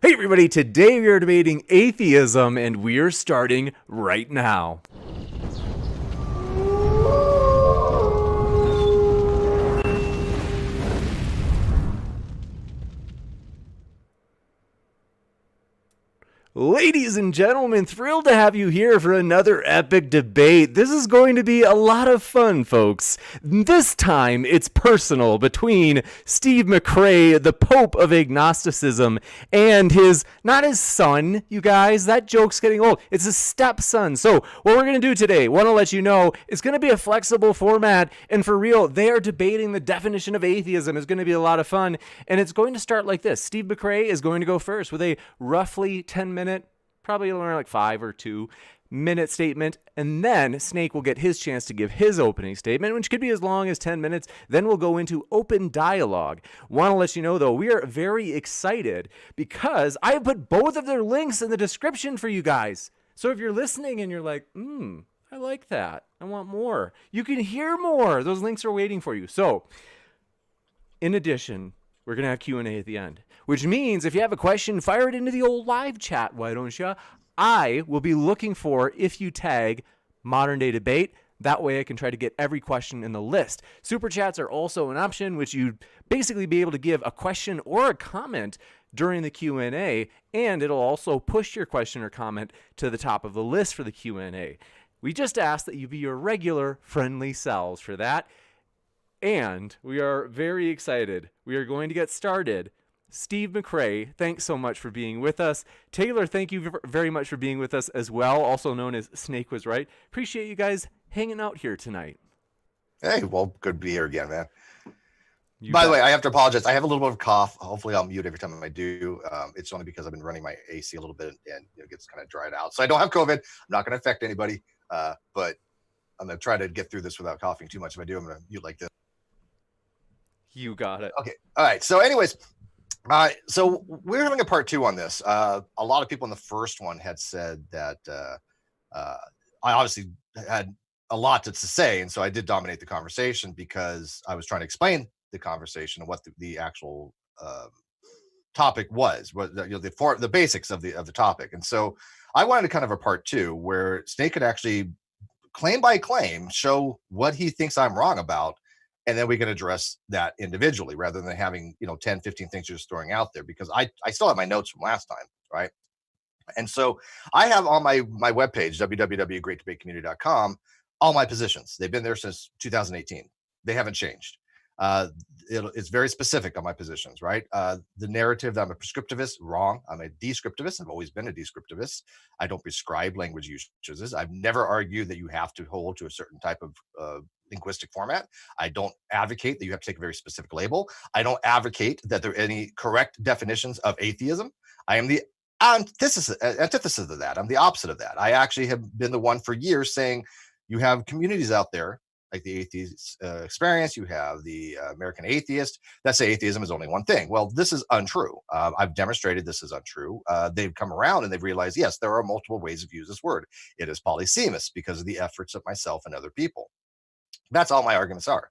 Hey everybody, today we are debating atheism and we are starting right now. Ladies and gentlemen, thrilled to have you here for another epic debate. This is going to be a lot of fun, folks. This time, it's personal between Steve McRae, the Pope of Agnosticism, and not his son, you guys. That joke's getting old. It's his stepson. So, what we're going to do today, want to let you know, it's going to be a flexible format, and for real, they are debating the definition of atheism. It's going to be a lot of fun, and it's going to start like this. Steve McRae is going to go first with a roughly 10-minute, probably around like 5 or 2 minute statement, and then Snake will get his chance to give his opening statement, which could be as long as 10 minutes. Then we'll go into open dialogue. Want to let you know, though, we are very excited because I have put both of their links in the description for you guys. So if you're listening and you're like, I like that, I want more, you can hear more. Those links are waiting for you. So in addition, we're going to have Q&A at the end, which means if you have a question, fire it into the old live chat, why don't you? I will be looking for if you tag Modern Day Debate. That way I can try to get every question in the list. Super chats are also an option, which you'd basically be able to give a question or a comment during the Q&A, and it'll also push your question or comment to the top of the list for the Q&A. We just ask that you be your regular friendly selves for that. And we are very excited. We are going to get started. Steve McRae, thanks so much for being with us. Taylor, thank you very much for being with us as well, also known as Snake Was Right. Appreciate you guys hanging out here tonight. Hey, well, good to be here again, man. By the way, I have to apologize. I have a little bit of a cough. Hopefully, I'll mute every time I do. It's only because I've been running my AC a little bit and it gets kind of dried out. So I don't have COVID. I'm not going to affect anybody, but I'm going to try to get through this without coughing too much. If I do, I'm going to mute like this. You got it. Okay. All right. So, anyways, so we're having a part two on this. A lot of people in the first one had said that I obviously had a lot to say, and so I did dominate the conversation because I was trying to explain the conversation and what the actual topic was, the basics of the topic. And so I wanted kind of a part two where Snake could actually claim by claim show what he thinks I'm wrong about, and then we can address that individually rather than having 10 15 things you're just throwing out there, because I still have my notes from last time, right? And so I have on my webpage, www.greatdebatecommunity.com, all my positions. They've been there since 2018. They haven't changed. It's very specific on my positions, right? The narrative that I'm a prescriptivist, wrong. I'm a descriptivist. I've always been a descriptivist. I don't prescribe language uses. I've never argued that you have to hold to a certain type of linguistic format. I don't advocate that you have to take a very specific label. I don't advocate that there are any correct definitions of atheism. I am the antithesis of that. I'm the opposite of that. I actually have been the one for years saying you have communities out there like the atheist experience, you have the American atheist that say atheism is only one thing. Well, this is untrue. I've demonstrated this is untrue. They've come around and they've realized, yes, there are multiple ways of using this word. It is polysemous because of the efforts of myself and other people. That's all my arguments are,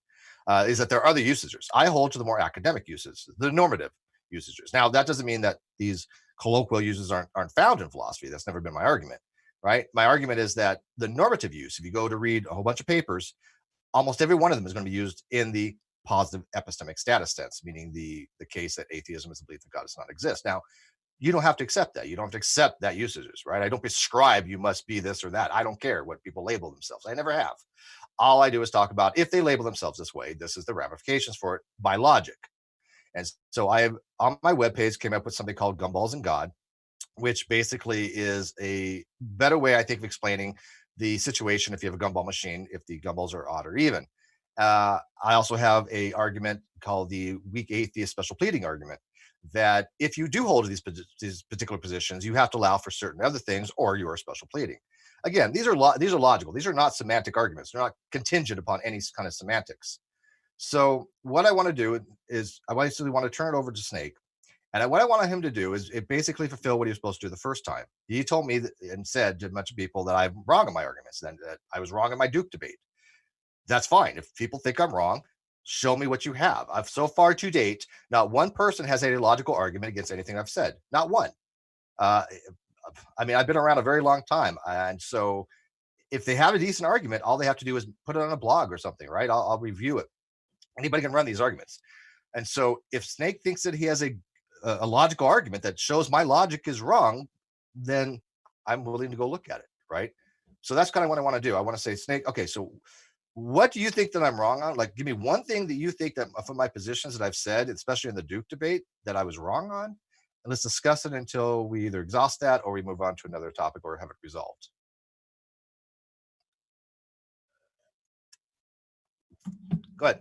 is that there are other usages. I hold to the more academic uses, the normative usages. Now, that doesn't mean that these colloquial uses aren't found in philosophy. That's never been my argument, right? My argument is that the normative use, if you go to read a whole bunch of papers, almost every one of them is going to be used in the positive epistemic status sense, meaning the case that atheism is the belief that God does not exist. Now, you don't have to accept that. You don't have to accept that usages, right? I don't prescribe you must be this or that. I don't care what people label themselves. I never have. All I do is talk about if they label themselves this way, this is the ramifications for it by logic. And so I have on my webpage came up with something called Gumballs and God, which basically is a better way, I think, of explaining the situation if you have a gumball machine, if the gumballs are odd or even. I also have a argument called the weak atheist special pleading argument, that if you do hold to these particular positions, you have to allow for certain other things, or you are special pleading. Again, these are logical. These are not semantic arguments. They're not contingent upon any kind of semantics. So what I want to do is I basically want to turn it over to Snake. And what I wanted him to do is basically fulfill what he was supposed to do the first time. He told me and said to a bunch of people that I'm wrong in my arguments, and that I was wrong in my Duke debate. That's fine. If people think I'm wrong, Show me what you have. I've so far to date, not one person has a logical argument against anything I've said. Not one. Uh, I mean, I've been around a very long time, and so if they have a decent argument, all they have to do is put it on a blog or something, right? I'll review it. Anybody can run these arguments. And so if Snake thinks that he has a logical argument that shows my logic is wrong, then I'm willing to go look at it, right? So that's kind of what I want to do. I want to say, Snake, okay, so what do you think that I'm wrong on? Like, give me one thing that you think that from my positions that I've said, especially in the Duke debate, that I was wrong on. And let's discuss it until we either exhaust that or we move on to another topic or have it resolved. Go ahead.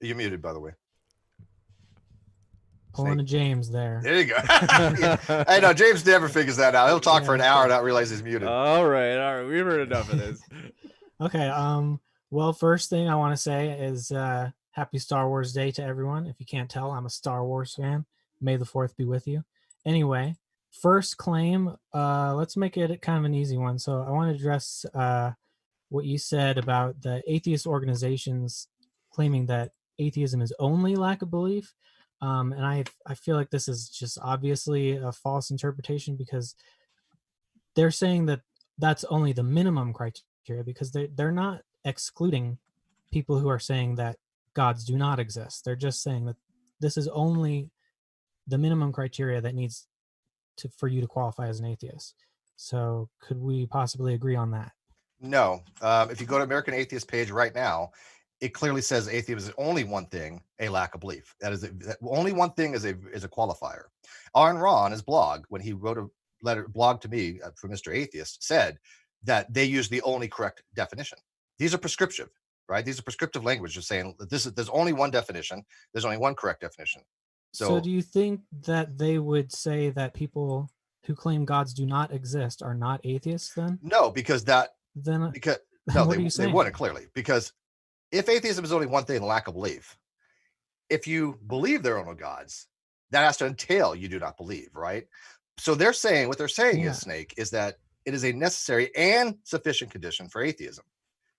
You're muted, by the way. Pulling a James there. There you go. I know James never figures that out. He'll talk for an hour and not realize he's muted. All right. We've heard enough of this. Okay. Well, first thing I want to say is happy Star Wars Day to everyone. If you can't tell, I'm a Star Wars fan. May the 4th be with you. Anyway, first claim, let's make it kind of an easy one. So I want to address what you said about the atheist organizations claiming that atheism is only lack of belief. And I feel like this is just obviously a false interpretation, because they're saying that that's only the minimum criteria, because they're not excluding people who are saying that gods do not exist. They're just saying that this is only the minimum criteria that needs for you to qualify as an atheist. So could we possibly agree on that? No. If you go to American Atheist page right now, it clearly says atheism is only one thing, a lack of belief. That is only one thing is a qualifier. Aaron Ra on his blog, when he wrote a blog to me for Mr. Atheist, said that they use the only correct definition. These are prescriptive, right? These are prescriptive language, just saying that there's only one definition. There's only one correct definition. So do you think that they would say that people who claim gods do not exist are not atheists then? No, because they wouldn't, clearly, because if atheism is only one thing, lack of belief, if you believe there are no gods, that has to entail you do not believe, right? So what they're saying is, Snake, is that it is a necessary and sufficient condition for atheism.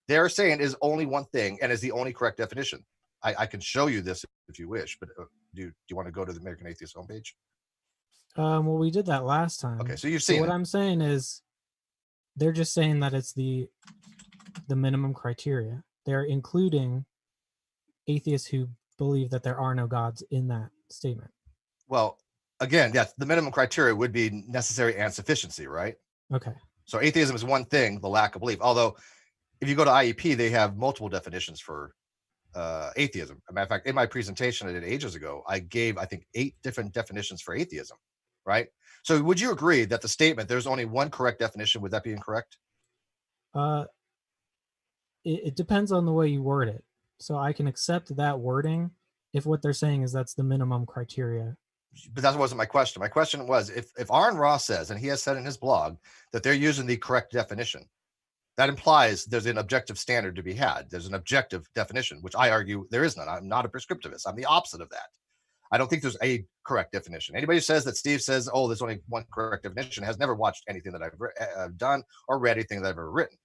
They're saying is only one thing and is the only correct definition. I can show you this if you wish, but do you want to go to the American Atheist homepage? Well, we did that last time. Okay, so you've seen what I'm saying is they're just saying that it's the minimum criteria. They're including atheists who believe that there are no gods in that statement. Well, again, yes, the minimum criteria would be necessary and sufficiency, right? Okay. So atheism is one thing, the lack of belief. Although, if you go to IEP, they have multiple definitions for atheism. As a matter of fact, in my presentation I did ages ago, I gave, I think, 8 different definitions for atheism, right? So would you agree that the statement, there's only one correct definition, would that be incorrect? It depends on the way you word it. So I can accept that wording if what they're saying is that's the minimum criteria. But that wasn't my question. My question was, if Aaron Ross says, and he has said in his blog, that they're using the correct definition, that implies there's an objective standard to be had. There's an objective definition, which I argue there is none. I'm not a prescriptivist. I'm the opposite of that. I don't think there's a correct definition. Anybody who says that Steve says, oh, there's only one correct definition, has never watched anything that I've done or read anything that I've ever written.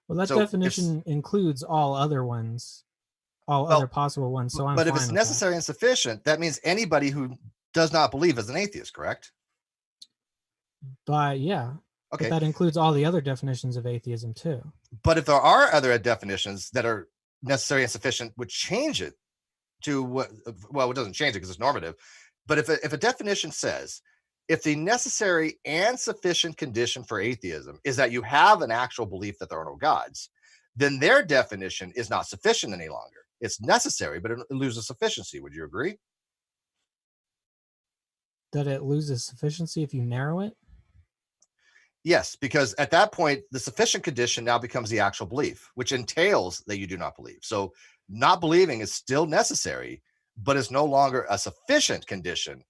Well, that definition includes all other ones, other possible ones. So but if it's necessary and sufficient, that means anybody who does not believe is an atheist, correct? But yeah. Okay. But that includes all the other definitions of atheism too. But if there are other definitions that are necessary and sufficient, would change it to what? Well, it doesn't change it because it's normative. But if a definition says, if the necessary and sufficient condition for atheism is that you have an actual belief that there are no gods, then their definition is not sufficient any longer. It's necessary, but it loses sufficiency. Would you agree? That it loses sufficiency if you narrow it? Yes, because at that point, the sufficient condition now becomes the actual belief, which entails that you do not believe. So not believing is still necessary, but it's no longer a sufficient condition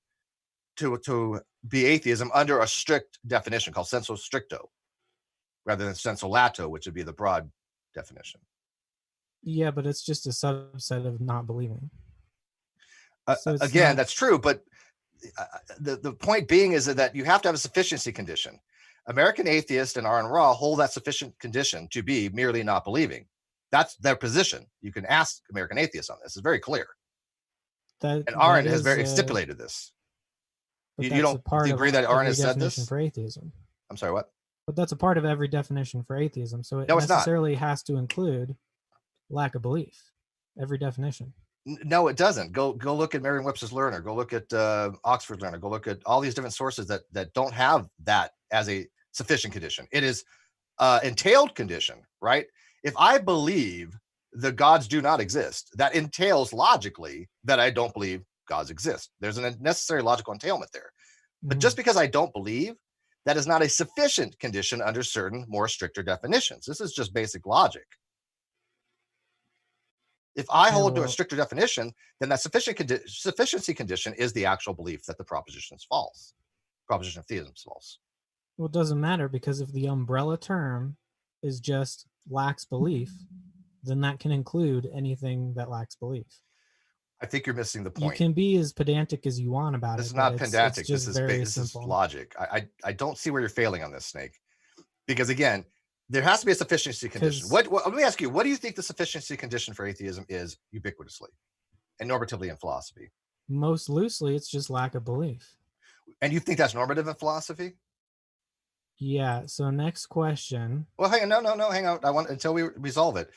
to be atheism under a strict definition called sensu stricto, rather than sensu lato, which would be the broad definition. Yeah, but it's just a subset of not believing. So again, that's true, but the point being is that you have to have a sufficiency condition. American Atheist and Aaron Ra hold that sufficient condition to be merely not believing. That's their position. You can ask American atheists on this. It's very clear. That And Arendt that has is, very stipulated this. but You that's don't a part do you of agree that every Arendt has said definition this? for atheism. I'm sorry, what? But that's a part of every definition for atheism. So it No, it's not. necessarily has to include lack of belief. Every definition. No, it doesn't. Go look at Merriam-Webster's Learner. Go look at Oxford Learner. Go look at all these different sources that don't have that as a sufficient condition. It is entailed condition, right? If I believe the gods do not exist, that entails logically that I don't believe gods exist. There's a necessary logical entailment there. But just because I don't believe, that is not a sufficient condition under certain more stricter definitions. This is just basic logic. If I hold to a stricter definition, then that sufficiency condition is the actual belief that the proposition is false. Proposition of theism is false. Well, it doesn't matter, because if the umbrella term is just lacks belief, then that can include anything that lacks belief. I think you're missing the point. You can be as pedantic as you want about This it. is not pedantic. This is logic. I don't see where you're failing on this, Snake. Because again, there has to be a sufficiency condition. What let me ask you, what do you think the sufficiency condition for atheism is ubiquitously and normatively in philosophy? Most loosely, it's just lack of belief. And you think that's normative in philosophy? Yeah. So next question. Well, hang on. No, hang on. I want until we resolve it.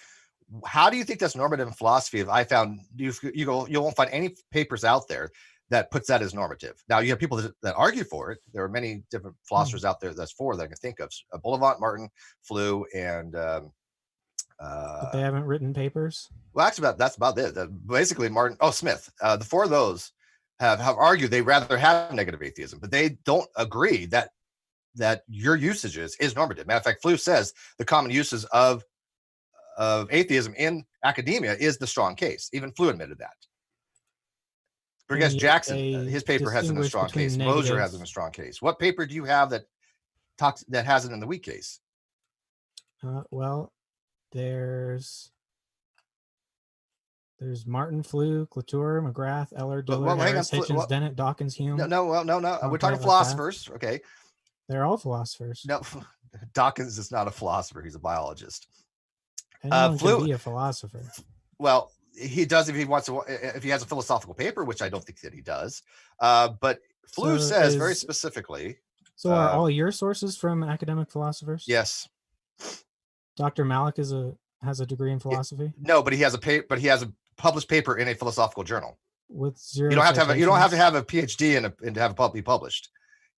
How do you think that's normative in philosophy? If I found you won't find any papers out there that puts that as normative. Now you have people that argue for it. There are many different philosophers out there that's for that I can think of. Bullivant, Martin, Flew, and But they haven't written papers. Well, actually, that's about it. Basically, Martin. Oh, Smith. The four of those have argued they rather have negative atheism, but they don't agree that your usages is normative. Matter of fact, Flew says the common uses of atheism in academia is the strong case. Even Flew admitted that. Because Jackson, his paper has in a strong case. Moser has in a strong case. What paper do you have that has it in the weak case? Well, there's Martin, Flew, Latour, McGrath, Eller, Diller, Harris, Hitchens, Dennett, Dawkins, Hume. No. We're talking philosophers. Okay. They're all philosophers. No, Dawkins is not a philosopher. He's a biologist. Anyone can be a philosopher. Well, he does if he wants to. If he has a philosophical paper, which I don't think that he does. But Flew says very specifically. So are all your sources from academic philosophers? Yes. Dr. Malik has a degree in philosophy. No, but he has a published paper in a philosophical journal. With zero. You don't have to have a PhD and to have it be published.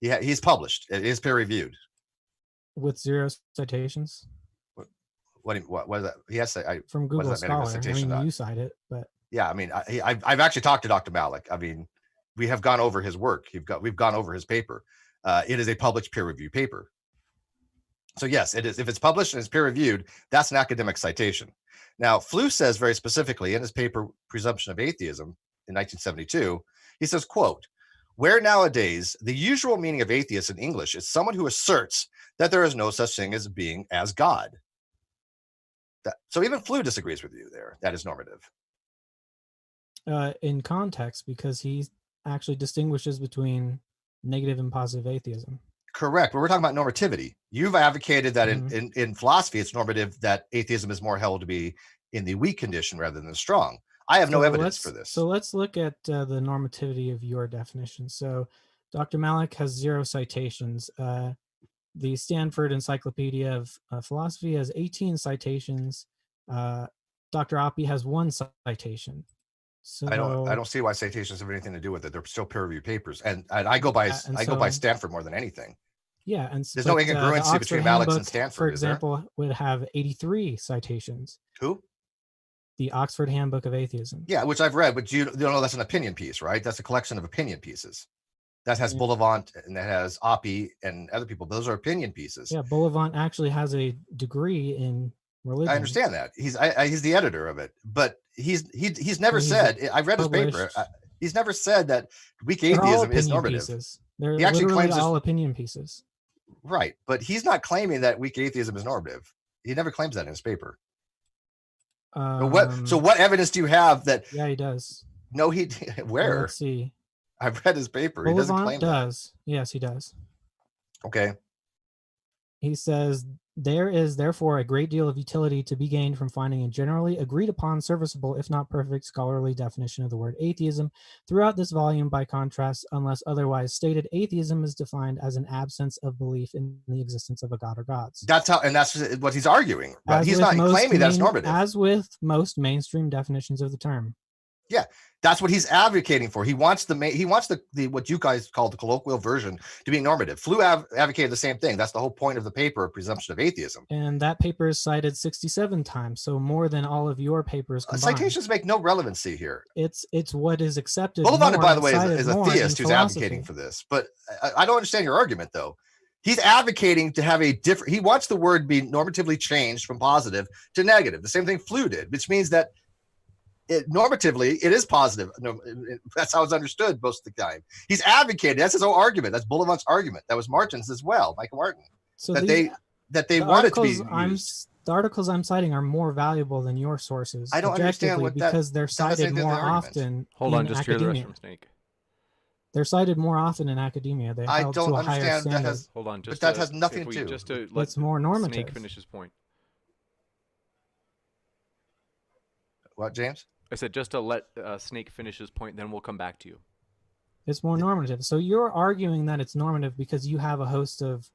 He's published. It is peer reviewed. With zero citations. What is that? He has to. From Google Scholar. I mean, you cite it, but yeah, I mean, I've actually talked to Dr. Malik. I mean, we have gone over his work. We've gone over his paper. It is a published peer review paper. So yes, it is. If it's published and it's peer reviewed, that's an academic citation. Now, Flew says very specifically in his paper Presumption of Atheism in 1972, he says, quote, where nowadays the usual meaning of atheist in English is someone who asserts that there is no such thing as a being as God. So even Flew disagrees with you there. That is normative. In context, because he actually distinguishes between negative and positive atheism. Correct. But we're talking about normativity. You've advocated that in philosophy, it's normative that atheism is more held to be in the weak condition rather than the strong. I have no evidence for this. So let's look at the normativity of your definition. So Dr. Malik has zero citations. The Stanford Encyclopedia of Philosophy has 18 citations. Dr. Oppie has 1 citation. So I don't see why citations have anything to do with it. They're still peer-reviewed papers, and I go by go by Stanford more than anything. Yeah, and there's no incongruency between Malik and Stanford. For example, would have 83 citations. Who? The Oxford Handbook of Atheism. Yeah, which I've read, but you know that's an opinion piece, right? That's a collection of opinion pieces. That has Bullivant and that has Oppie and other people. Those are opinion pieces. Yeah, Bullivant actually has a degree in religion. I understand that. He's the editor of it, but he's never said. I've read his paper. He's never said that weak atheism is normative. Pieces. They're he actually claims all opinion pieces. Right, but he's not claiming that weak atheism is normative. He never claims that in his paper. So what evidence do you have that? Yeah, he does. No, where? Let's see. I've read his paper. Bullivant He doesn't claim does. That. Yes, he does. Okay. He says There is therefore a great deal of utility to be gained from finding a generally agreed upon, serviceable, if not perfect, scholarly definition of the word atheism. Throughout this volume, by contrast, unless otherwise stated, atheism is defined as an absence of belief in the existence of a god or gods. That's what he's arguing. But As he's with not most claiming that's normative. As with most mainstream definitions of the term. Yeah, that's what he's advocating for. He wants the what you guys call the colloquial version to be normative. Flew advocated the same thing. That's the whole point of the paper, Presumption of Atheism. And that paper is cited 67 times, so more than all of your papers combined. Citations make no relevancy here. It's what is accepted. Bullivant, by the way, is a theist who's advocating for this. But I don't understand your argument, though. He's advocating to have a different. He wants the word be normatively changed from positive to negative. The same thing Flew did, which means that normatively it is positive. No, that's how it's understood most of the time. He's advocating. That's his whole argument. That's Bullivant's argument. That was Martin's as well, Michael Martin. So that they want it to be used. The articles I'm citing are more valuable than your sources. I don't understand what because they're cited more often. Hold on, just hear the rest from Snake. They're cited more often in academia. They held to a higher standard. Hold on, but that has nothing to do. Just to let it's more normative. Snake finish his point. What, James? I said just to let Snake finish his point, then we'll come back to you. It's more normative. So you're arguing that it's normative because you have a host of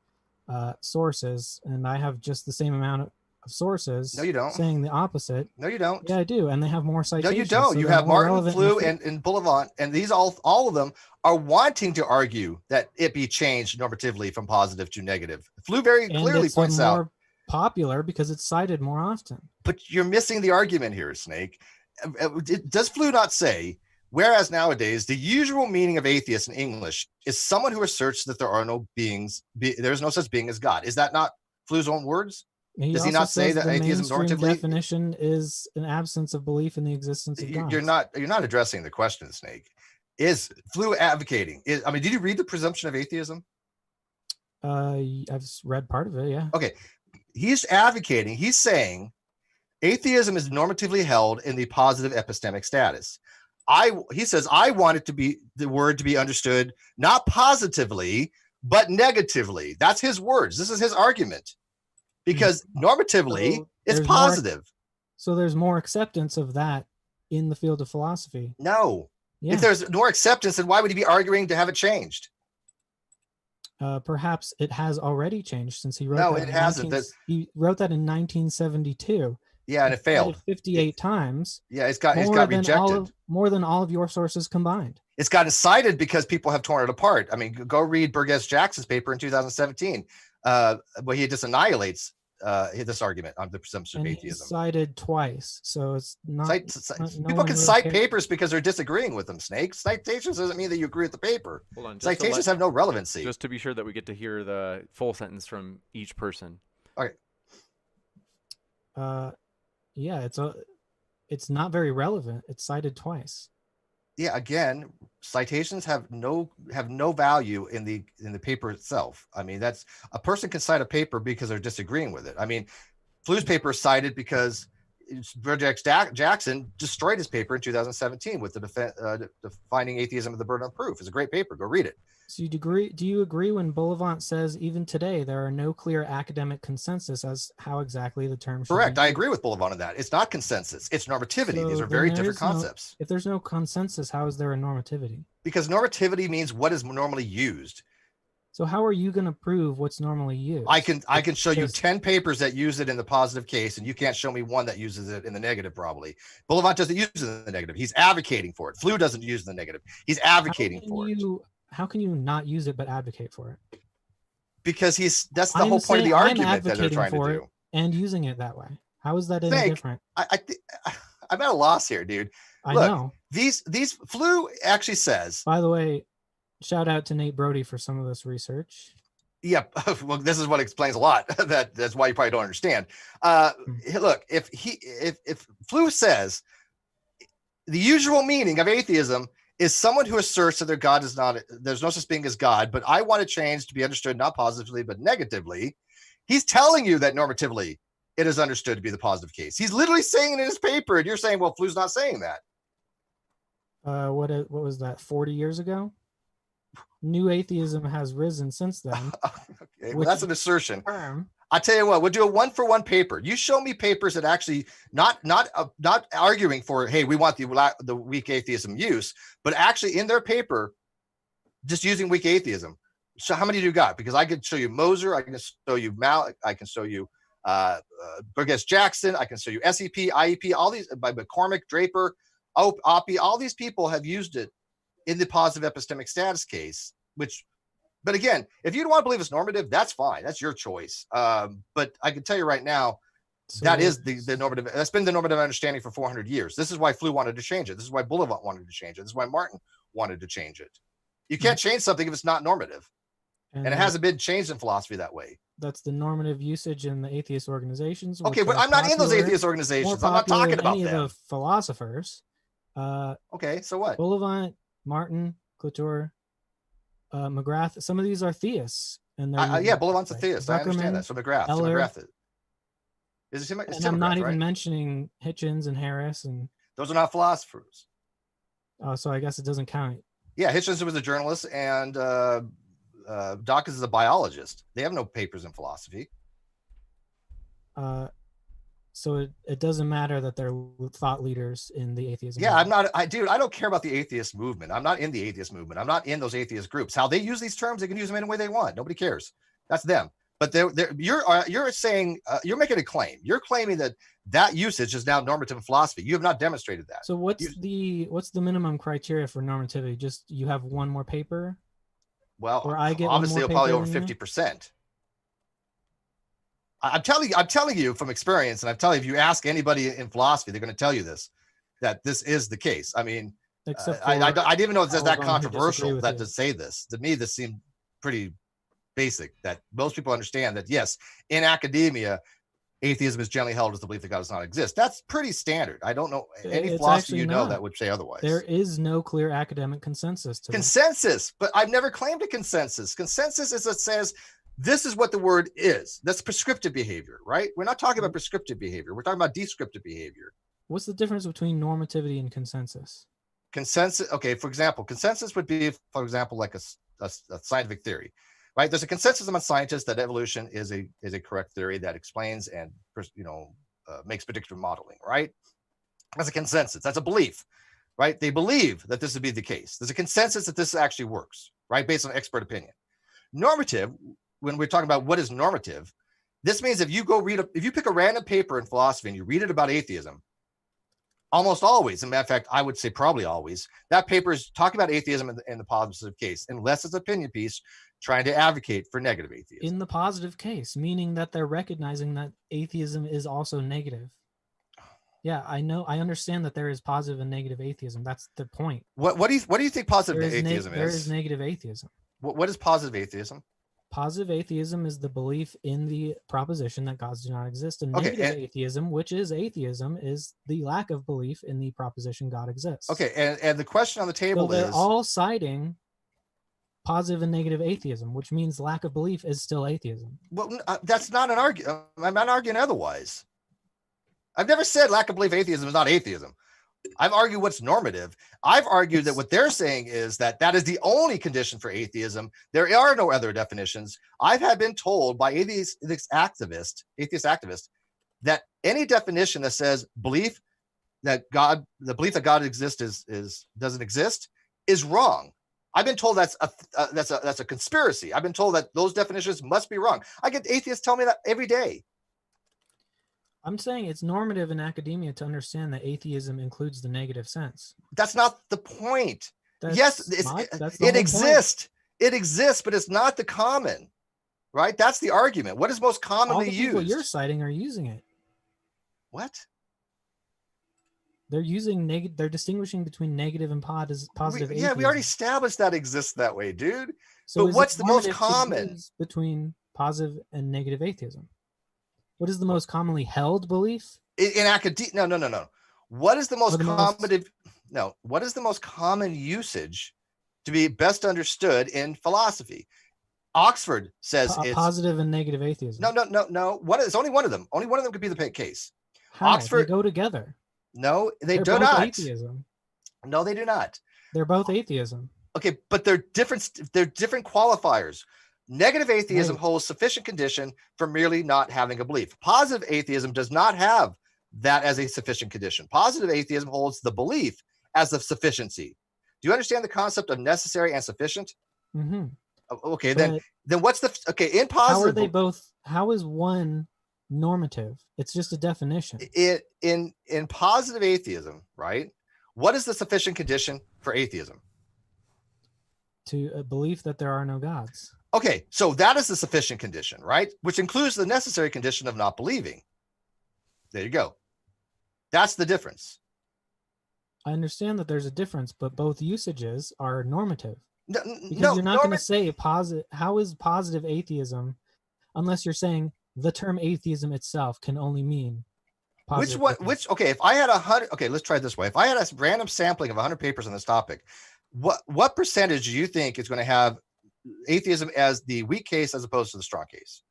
sources, and I have just the same amount of sources. No, you don't. Saying the opposite. No, you don't. Yeah, I do, and they have more citations. No, you don't. So you have Martin, Flew, and Bullivant, and these all of them are wanting to argue that it be changed normatively from positive to negative. Flew very clearly points out more popular because it's cited more often. But you're missing the argument here, Snake. Does Flew not say, whereas nowadays the usual meaning of atheist in English is someone who asserts that there are no beings, there is no such being as God? Is that not Flew's own words? Does he not say that atheism normatively definition is an absence of belief in the existence of God? You're not addressing the question, Snake. Is Flew advocating? Did you read the Presumption of Atheism? I've read part of it, yeah. Okay. He's advocating, he's saying atheism is normatively held in the positive epistemic status. He says, I want it to be the word to be understood not positively, but negatively. That's his words. This is his argument. Because normatively, it's positive. So there's more acceptance of that in the field of philosophy. No. Yeah. If there's more acceptance, then why would he be arguing to have it changed? Perhaps it has already changed since he wrote. No, it hasn't. He wrote that in 1972. Yeah, and it failed 58 times. Yeah, it's got rejected. More than all of your sources combined. It's gotten cited because people have torn it apart. I mean, go read Burgess Jackson's paper in 2017, where he just annihilates this argument on the presumption of atheism. Cited twice, so it's not. People can cite papers because they're disagreeing with them. Snake citations doesn't mean that you agree with the paper. Hold on, citations have no relevancy. Just to be sure that we get to hear the full sentence from each person. Okay. Yeah, it's not very relevant. It's cited twice. Yeah, again, citations have no value in the paper itself. I mean, that's a person can cite a paper because they're disagreeing with it. I mean, Flew's paper is cited because Burgess Jackson destroyed his paper in 2017 with the defining atheism of the burden of proof. It's a great paper. Go read it. So do you agree when Bullivant says even today there are no clear academic consensus as how exactly the term should Correct. be? I agree with Bullivant on that. It's not consensus. It's normativity. So these are very different concepts. If there's no consensus, how is there a normativity? Because normativity means what is normally used. So how are you going to prove what's normally used? I can show you 10 papers that use it in the positive case, and you can't show me one that uses it in the negative, probably. Bullivant doesn't use it in the negative. He's advocating for it. Flew doesn't use the negative. He's advocating for it. How can you not use it but advocate for it? Because that's the whole point of the argument that they're trying to do. And using it that way. How is that any different? I'm at a loss here, dude. I know. These Flew actually says. By the way, shout out to Nate Brody for some of this research. Yeah, well, this is what explains a lot. That's why you probably don't understand. Look, if Flew says the usual meaning of atheism is someone who asserts that there's no such thing as God, but I want to change to be understood not positively but negatively. He's telling you that normatively it is understood to be the positive case. He's literally saying it in his paper, and you're saying, well, Flew's not saying that. What was that? 40 years ago? New atheism has risen since then. Okay, well, that's an assertion. I tell you what, we'll do a 1-for-1 paper. You show me papers that actually not arguing for, hey, we want the weak atheism use, but actually in their paper, just using weak atheism. So how many do you got? Because I could show you Moser, I can show you Malik, I can show you Burgess Jackson, I can show you SEP, IEP, all these by McCormick, Draper, Oppie, all these people have used it in the positive epistemic status case, but again, if you don't want to believe it's normative, that's fine. That's your choice. But I can tell you right now, that is the normative. That's been the normative understanding for 400 years. This is why Flew wanted to change it. This is why Boulevard wanted to change it. This is why Martin wanted to change it. You can't change something if it's not normative. And it hasn't been changed in philosophy that way. That's the normative usage in the atheist organizations. Okay, but I'm not in those atheist organizations. I'm not talking about any them. of the philosophers. Okay, so what? Boulevard, Martin, Couture, McGrath. Some of these are theists, and Boulevard's a theist. I understand that. So McGrath. Is it and I'm not even mentioning Hitchens and Harris, and those are not philosophers. So I guess it doesn't count. Yeah, Hitchens was a journalist, and Dawkins is a biologist. They have no papers in philosophy. So it doesn't matter that they're thought leaders in the atheism. Yeah, movement. I don't care about the atheist movement. I'm not in the atheist movement. I'm not in those atheist groups. How they use these terms, they can use them any way they want. Nobody cares. That's them. But you're saying you're making a claim. You're claiming that usage is now normative in philosophy. You have not demonstrated that. So what's the minimum criteria for normativity? Just you have one more paper? Well, or I get obviously probably over 50%. I'm telling you from experience, and I'm telling you, if you ask anybody in philosophy, they're going to tell you that this is the case. I mean, I didn't even know it's that controversial to say this. To me, this seemed pretty basic, that most people understand that, yes, in academia, atheism is generally held as the belief that God does not exist. That's pretty standard. I don't know any philosophy that would say otherwise. There is no clear academic consensus to consensus, but I've never claimed a consensus. Consensus is it says this is what the word is. That's prescriptive behavior, right? We're not talking about prescriptive behavior. We're talking about descriptive behavior. What's the difference between normativity and consensus? Consensus, okay, for example, consensus would be, for example, like a scientific theory, right? There's a consensus among scientists that evolution is a correct theory that explains and makes predictive modeling, right? That's a consensus. That's a belief, right? They believe that this would be the case. There's a consensus that this actually works, right? Based on expert opinion. Normative, when we're talking about what is normative, this means if you pick a random paper in philosophy and you read it about atheism, almost always, as a matter of fact, I would say probably always, that paper is talking about atheism in the positive case, unless it's an opinion piece trying to advocate for negative atheism. In the positive case, meaning that they're recognizing that atheism is also negative. Yeah, I know. I understand that there is positive and negative atheism. That's the point. What do you think positive atheism is? There is negative atheism. What is positive atheism? Positive atheism is the belief in the proposition that gods do not exist. And negative atheism, which is atheism, is the lack of belief in the proposition God exists. Okay, and the question on the table is... they're all citing positive and negative atheism, which means lack of belief is still atheism. Well, that's not an argument. I'm not arguing otherwise. I've never said lack of belief atheism is not atheism. I've argued what's normative. I've argued that what they're saying is that is the only condition for atheism. There are no other definitions. I've been told by atheist activists that any definition that says the belief that God exists doesn't exist is wrong. I've been told that's a conspiracy. I've been told that those definitions must be wrong. I get atheists tell me that every day. I'm saying it's normative in academia to understand that atheism includes the negative sense. That's not the point. It exists. It exists, but it's not the common, right? That's the argument. What is most commonly used? All the people you're citing are using it. What? They're using they're distinguishing between negative and positive atheism. Yeah, we already established that exists that way, dude. So but what's the most common between positive and negative atheism? What is the most commonly held belief? In academia? No. What is the most common? What is the most common usage to be best understood in philosophy? Oxford says it's positive and negative atheism. No. It's only one of them. Only one of them could be the case. How? Oxford, they go together. No, They're do both not. Atheism. No, they do not. They're both atheism. Okay, but they're different. They're different qualifiers. Negative atheism Right. holds sufficient condition for merely not having a belief. Positive atheism does not have that as a sufficient condition. Positive atheism holds the belief as the sufficiency. Do you understand the concept of necessary and sufficient? Mm-hmm. Okay, But then what's the okay in how are positive? they both? How is one normative? It's just a definition. In positive atheism, right? What is the sufficient condition for atheism? To a belief that there are no gods. Okay, so that is the sufficient condition, right? Which includes the necessary condition of not believing. There you go. That's the difference. I understand that there's a difference, but both usages are normative. No, Because no, you're not going to say positive. How is positive atheism, unless you're saying the term atheism itself can only mean which positive one? atheism. Which okay? If I had 100, okay, let's try it this way. If I had a random sampling of 100 papers on this topic, what percentage do you think is going to have atheism as the weak case as opposed to the strong case?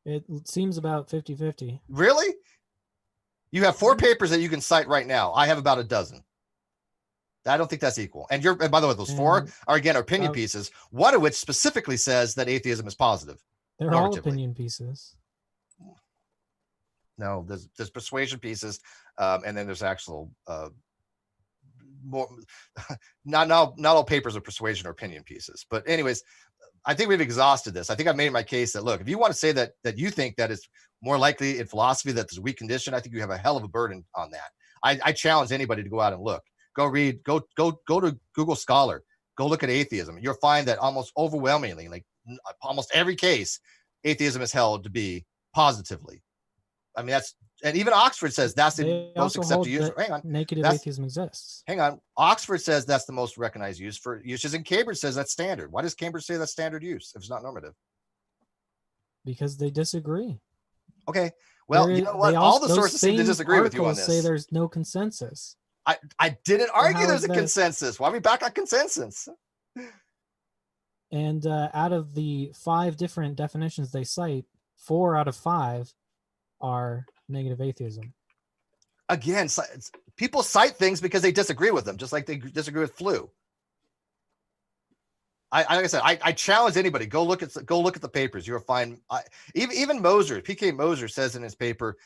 It seems about 50-50. Really? You have 4 papers that you can cite right now. I have about a dozen. I don't think that's equal. And by the way, those 4 are again opinion pieces, one of which specifically says that atheism is positive. They're all opinion pieces. No, there's persuasion pieces, and then there's actual more. Not all papers are persuasion or opinion pieces. But anyways, I think we've exhausted this. I think I've made my case that look, if you want to say that you think that it's more likely in philosophy that there's a weak condition, I think you have a hell of a burden on that. I challenge anybody to go out and look. Go read, go to Google Scholar, go look at atheism. You'll find that almost overwhelmingly, like almost every case, atheism is held to be positively. I mean, and even Oxford says that's the most accepted use. Hang on. Negative atheism exists. Hang on. Oxford says that's the most recognized use for uses, and Cambridge says that's standard. Why does Cambridge say that's standard use if it's not normative? Because they disagree. Okay. Well, you know what? All the sources seem to disagree with you on this. Say there's no consensus. I didn't argue there's a consensus. Why are we back on consensus? And out of the 5 different definitions they cite, 4 out of 5 are negative atheism. Again, people cite things because they disagree with them, just like they disagree with flu. Like I said, I challenge anybody. Go look at the papers. You'll find even Moser, PK Moser says in his paper,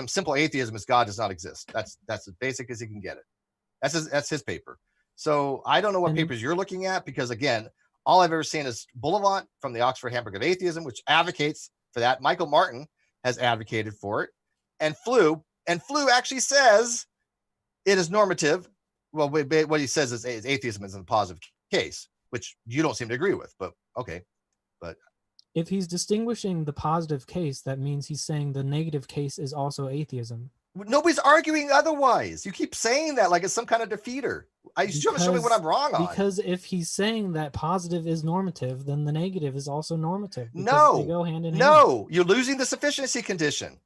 simple atheism is God does not exist. That's as basic as he can get it. That's his paper. So I don't know what papers you're looking at, because again, all I've ever seen is Bullivant from the Oxford Handbook of Atheism, which advocates for that. Michael Martin has advocated for it, and Flew actually says it is normative. Well, what he says is atheism is in the positive case, which you don't seem to agree with, but okay. But if he's distinguishing the positive case, that means he's saying the negative case is also atheism. Nobody's arguing otherwise. You keep saying that like it's some kind of defeater. You still haven't shown me what I'm wrong on. Because if he's saying that positive is normative, then the negative is also normative. No, they go hand in hand. No, you're losing the sufficiency condition.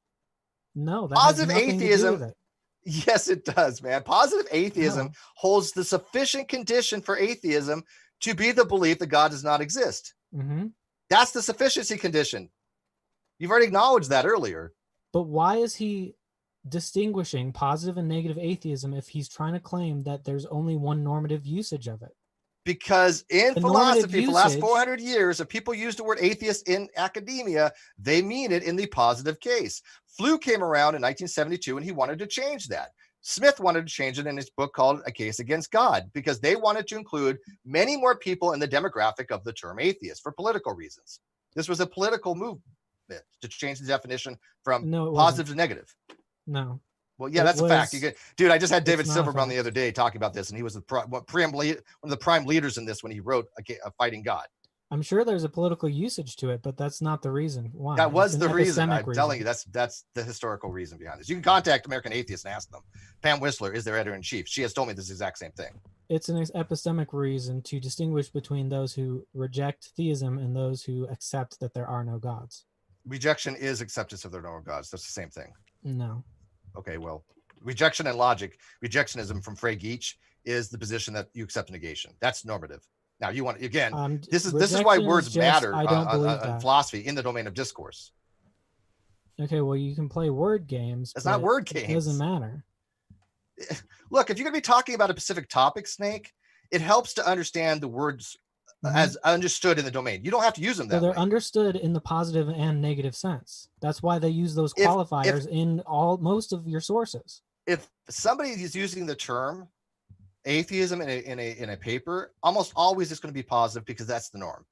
No, that positive has nothing atheism. To do with it. Yes, it does, man. Positive atheism holds the sufficient condition for atheism to be the belief that God does not exist. Mm-hmm. That's the sufficiency condition. You've already acknowledged that earlier. But why is he distinguishing positive and negative atheism if he's trying to claim that there's only one normative usage of it? Because in philosophy, for the last 400 years, if people use the word atheist in academia, they mean it in the positive case. Flew came around in 1972 and he wanted to change that. Smith wanted to change it in his book called A Case Against God, because they wanted to include many more people in the demographic of the term atheist for political reasons. This was a political movement to change the definition from positive to negative. No. Well, yeah, that's a fact. Dude, I just had David Silverman on the other day talking about this, and he was one of the prime leaders in this when he wrote A Fighting God. I'm sure there's a political usage to it, but that's not the reason why. That was the reason. I'm telling you, that's the historical reason behind this. You can contact American Atheists and ask them. Pam Whistler is their editor-in-chief. She has told me this exact same thing. It's an epistemic reason to distinguish between those who reject theism and those who accept that there are no gods. Rejection is acceptance of there are no gods. That's the same thing. No. Okay, well, rejection and logic, rejectionism from Frey Geach is the position that you accept negation. That's normative. Now you want again. This is why words matter in philosophy in the domain of discourse. Okay, well, you can play word games. It's not word games. It doesn't matter. Look, if you're going to be talking about a specific topic, Snake, it helps to understand the words as understood in the domain. You don't have to use them So that they're way. understood in the positive and negative sense. That's why they use those qualifiers in most of your sources. If somebody is using the term atheism in a paper, almost always it's going to be positive because that's the norm.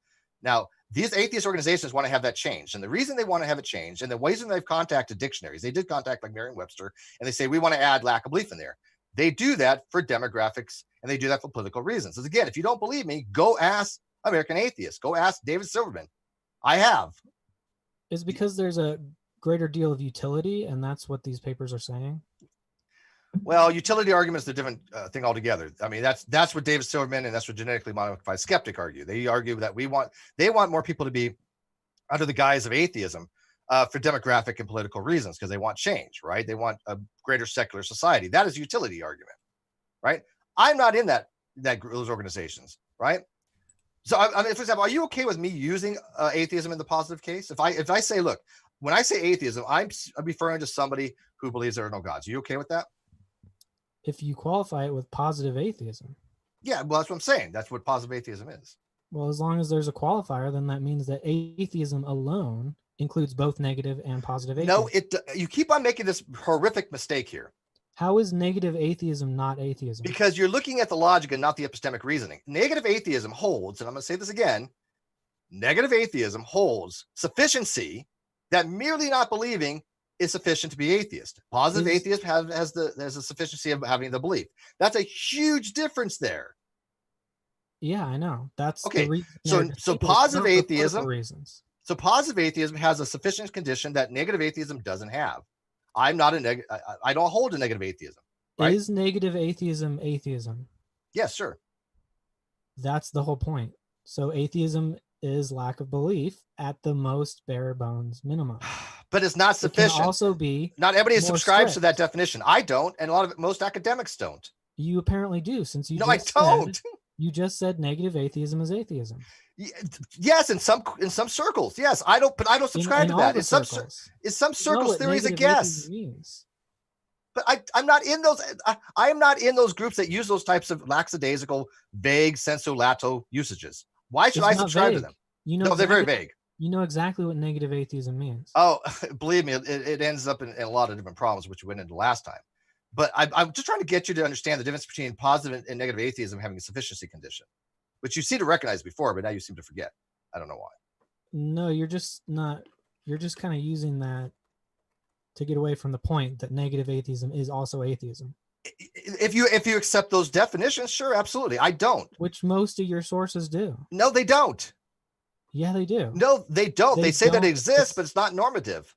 Now, these atheist organizations want to have that changed. And the reason they want to have it changed, and the reason they've contacted dictionaries, they did contact like Merriam-Webster, and they say, we want to add lack of belief in there. They do that for demographics, and they do that for political reasons. So again, if you don't believe me, go ask American Atheists. Go ask David Silverman. I have. It's because there's a greater deal of utility, and that's what these papers are saying. Well, utility argument is a different thing altogether. I mean, that's what David Silverman and that's what genetically modified skeptic argue. They argue that they want more people to be under the guise of atheism for demographic and political reasons because they want change, right? They want a greater secular society. That is a utility argument, right? I'm not in those organizations, right? So, I mean, for example, are you okay with me using atheism in the positive case? If I say, look, when I say atheism, I'm referring to somebody who believes there are no gods. Are you okay with that? If you qualify it with positive atheism. Yeah, well, that's what I'm saying. That's what positive atheism is. Well, as long as there's a qualifier, then that means that atheism alone includes both negative and positive atheism. No, you keep on making this horrific mistake here. How is negative atheism not atheism? Because you're looking at the logic and not the epistemic reasoning. Negative atheism holds, and I'm going to say this again, negative atheism holds sufficiency that merely not believing is sufficient to be atheist. Positive atheist has a sufficiency of having the belief. That's a huge difference there. Yeah, I know. That's okay. So positive atheism reasons. So positive atheism has a sufficient condition that negative atheism doesn't have. I'm not I don't hold a negative atheism. Right? Is negative atheism atheism? Yes, sure. That's the whole point. So atheism is lack of belief at the most bare bones minimum. But it's not sufficient. It can also be not everybody subscribes to that definition. I don't, and most academics don't. You apparently do, since you I don't. You just said negative atheism is atheism. Yes, in some circles. Yes, I don't, but I don't subscribe to that. In some circles, theory is a guess. But I'm not in those. I am not in those groups that use those types of lackadaisical, vague sensu lato usages. Why should I subscribe to them? No, they're very vague. You know exactly what negative atheism means. Oh, believe me, it ends up in a lot of different problems, which we went into last time. But I'm just trying to get you to understand the difference between positive and negative atheism having a sufficiency condition, which you seem to recognize before, but now you seem to forget. I don't know why. No, you're just not. You're just kind of using that to get away from the point that negative atheism is also atheism. If you accept those definitions, sure, absolutely. I don't. Which most of your sources do. No, they don't. Yeah, they do. No, they don't. They say that it exists, but it's not normative.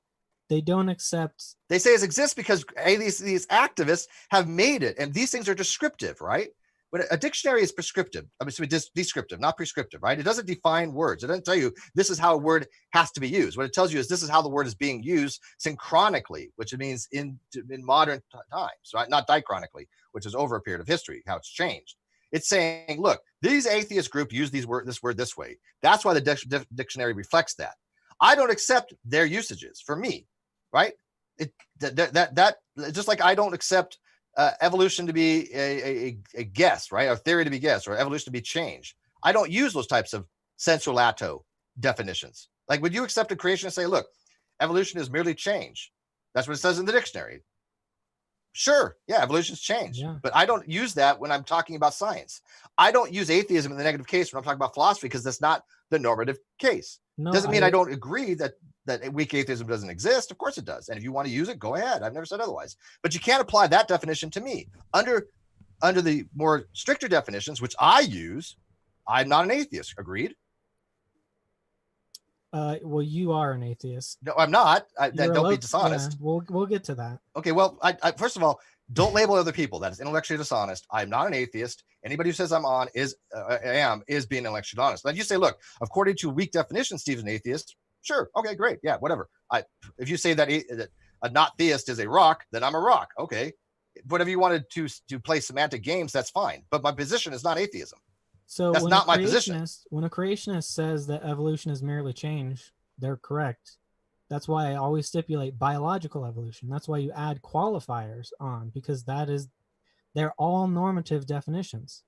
They don't accept. They say it exists because these activists have made it, and these things are descriptive, right? But a dictionary is prescriptive. I mean, descriptive, not prescriptive, right? It doesn't define words. It doesn't tell you this is how a word has to be used. What it tells you is this is how the word is being used synchronically, which means in modern times, right? Not dichronically, which is over a period of history, how it's changed. It's saying, look, these atheist group use this word this way. That's why the dictionary reflects that. I don't accept their usages for me, right? That just like I don't accept evolution to be a guess, right? Or theory to be guess, or evolution to be change. I don't use those types of sensu lato definitions. Like, would you accept a creation and say, look, evolution is merely change? That's what it says in the dictionary. Sure, yeah, evolution's change. Yeah. But I don't use that when I'm talking about science. I don't use atheism in the negative case when I'm talking about philosophy because that's not the normative case. No, doesn't mean I don't agree that weak atheism doesn't exist. Of course it does. And if you want to use it, go ahead. I've never said otherwise. But you can't apply that definition to me. Under the more stricter definitions, which I use, I'm not an atheist. Agreed? Well, you are an atheist. No, I'm not. Don't be dishonest. Yeah, we'll get to that. Okay, well, I first of all, don't label other people. That is intellectually dishonest. I'm not an atheist. Anybody who says I am being intellectually honest. But you say, look, according to weak definition, Steve's an atheist. Sure. Okay, great. Yeah, whatever. If you say that a not theist is a rock, then I'm a rock. Okay. Whatever you wanted to play semantic games, that's fine. But my position is not atheism. So that's not my position. When a creationist says that evolution is merely change, they're correct. That's why I always stipulate biological evolution. That's why you add qualifiers on, because they're all normative definitions.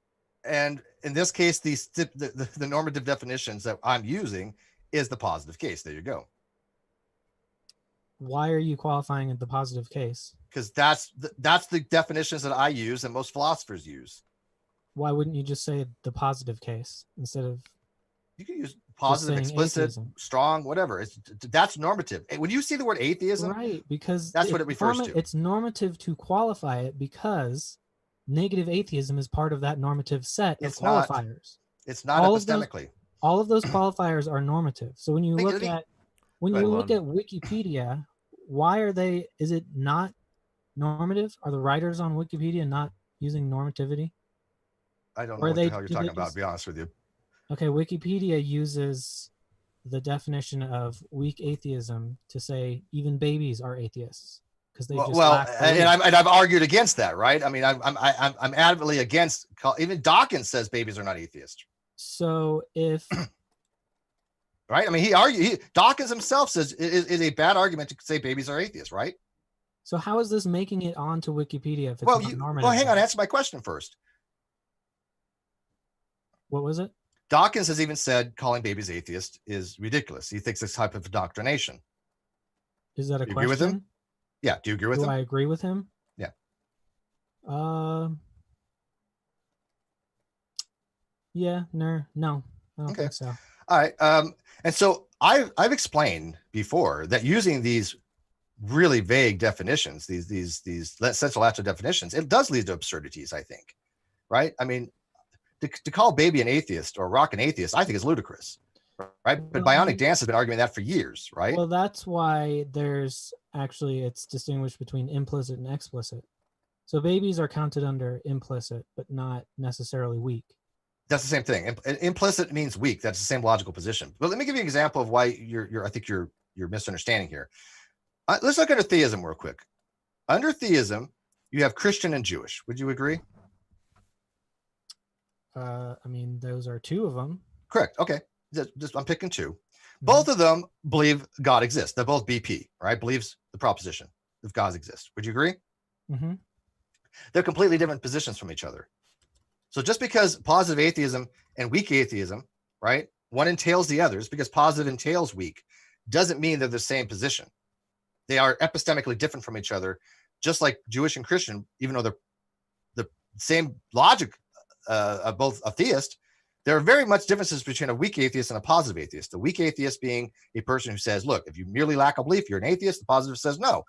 And in this case, the normative definitions that I'm using is the positive case. There you go. Why are you qualifying the positive case? Because that's the definitions that I use and most philosophers use. Why wouldn't you just say the positive case instead of? You can use positive, explicit, atheism. Strong, whatever. That's normative. When you see the word atheism, Right, because that's what it refers to. It's normative to qualify it because negative atheism is part of that normative set of qualifiers. It's not epistemically. All of those qualifiers are normative. So when you look at Wikipedia, why are they? Is it not normative? Are the writers on Wikipedia not using normativity? I don't know what the hell you're talking about, to be honest with you. Okay, Wikipedia uses the definition of weak atheism to say even babies are atheists because they and I've argued against that, right? I mean, I'm adamantly against. Even Dawkins says babies are not atheists. So if right, I mean, Dawkins himself says it is a bad argument to say babies are atheists, right? So how is this making it onto Wikipedia if it's well, not normative? Well, hang on, answer my question first. What was it? Dawkins has even said calling babies atheist is ridiculous. He thinks it's type of indoctrination. Is that a question? Agree with him? Yeah. Do you agree with him? Do I agree with him? Yeah. Yeah. No. I don't think so. All right. And so I've explained before that using these really vague definitions, these central latitude definitions, it does lead to absurdities, I think. Right? I mean, to call baby an atheist or rock an atheist, I think is ludicrous, right? But Bionic Dance has been arguing that for years, right? Well, that's why it's distinguished between implicit and explicit. So babies are counted under implicit, but not necessarily weak. That's the same thing. Implicit means weak. That's the same logical position. But let me give you an example of why I think you're misunderstanding here. Let's look at theism real quick. Under theism, you have Christian and Jewish. Would you agree? I mean, those are two of them. Correct. Okay. I'm picking two. Mm-hmm. Both of them believe God exists. They're both BP, right? Believes the proposition if God exists. Would you agree? Mm-hmm. They're completely different positions from each other. So just because positive atheism and weak atheism, right? One entails the others because positive entails weak, doesn't mean they're the same position. They are epistemically different from each other, just like Jewish and Christian, even though they're the same logic of both a theist, there are very much differences between a weak atheist and a positive atheist. The weak atheist being a person who says, look, if you merely lack a belief, you're an atheist. The positive says, no,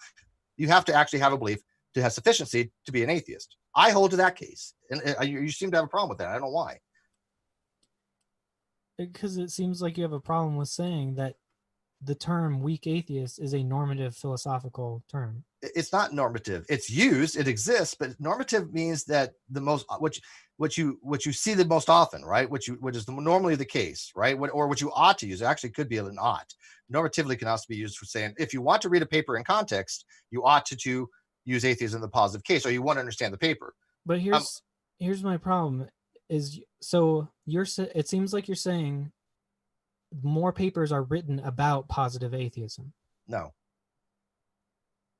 you have to actually have a belief to have sufficiency to be an atheist. I hold to that case. And you seem to have a problem with that. I don't know why. Because it seems like you have a problem with saying that the term weak atheist is a normative philosophical term. It's not normative. It's used, it exists, but normative means that the most what you see the most often, right? Which is normally the case, right? Or what you ought to use. It actually could be an ought. Normatively can also be used for saying if you want to read a paper in context, you ought to use atheism in the positive case, or you want to understand the paper. But here's my problem is it seems like you're saying more papers are written about positive atheism. No.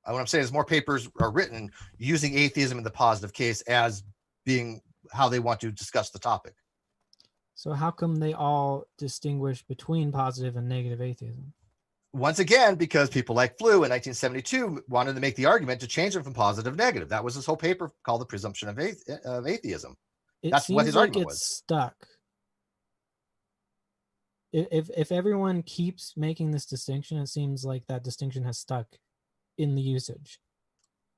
What I'm saying is more papers are written using atheism in the positive case as being how they want to discuss the topic. So how come they all distinguish between positive and negative atheism? Once again, because people like Flew in 1972 wanted to make the argument to change it from positive to negative. That was his whole paper called The Presumption of Atheism. That's what his argument was. Stuck. If everyone keeps making this distinction, it seems like that distinction has stuck in the usage.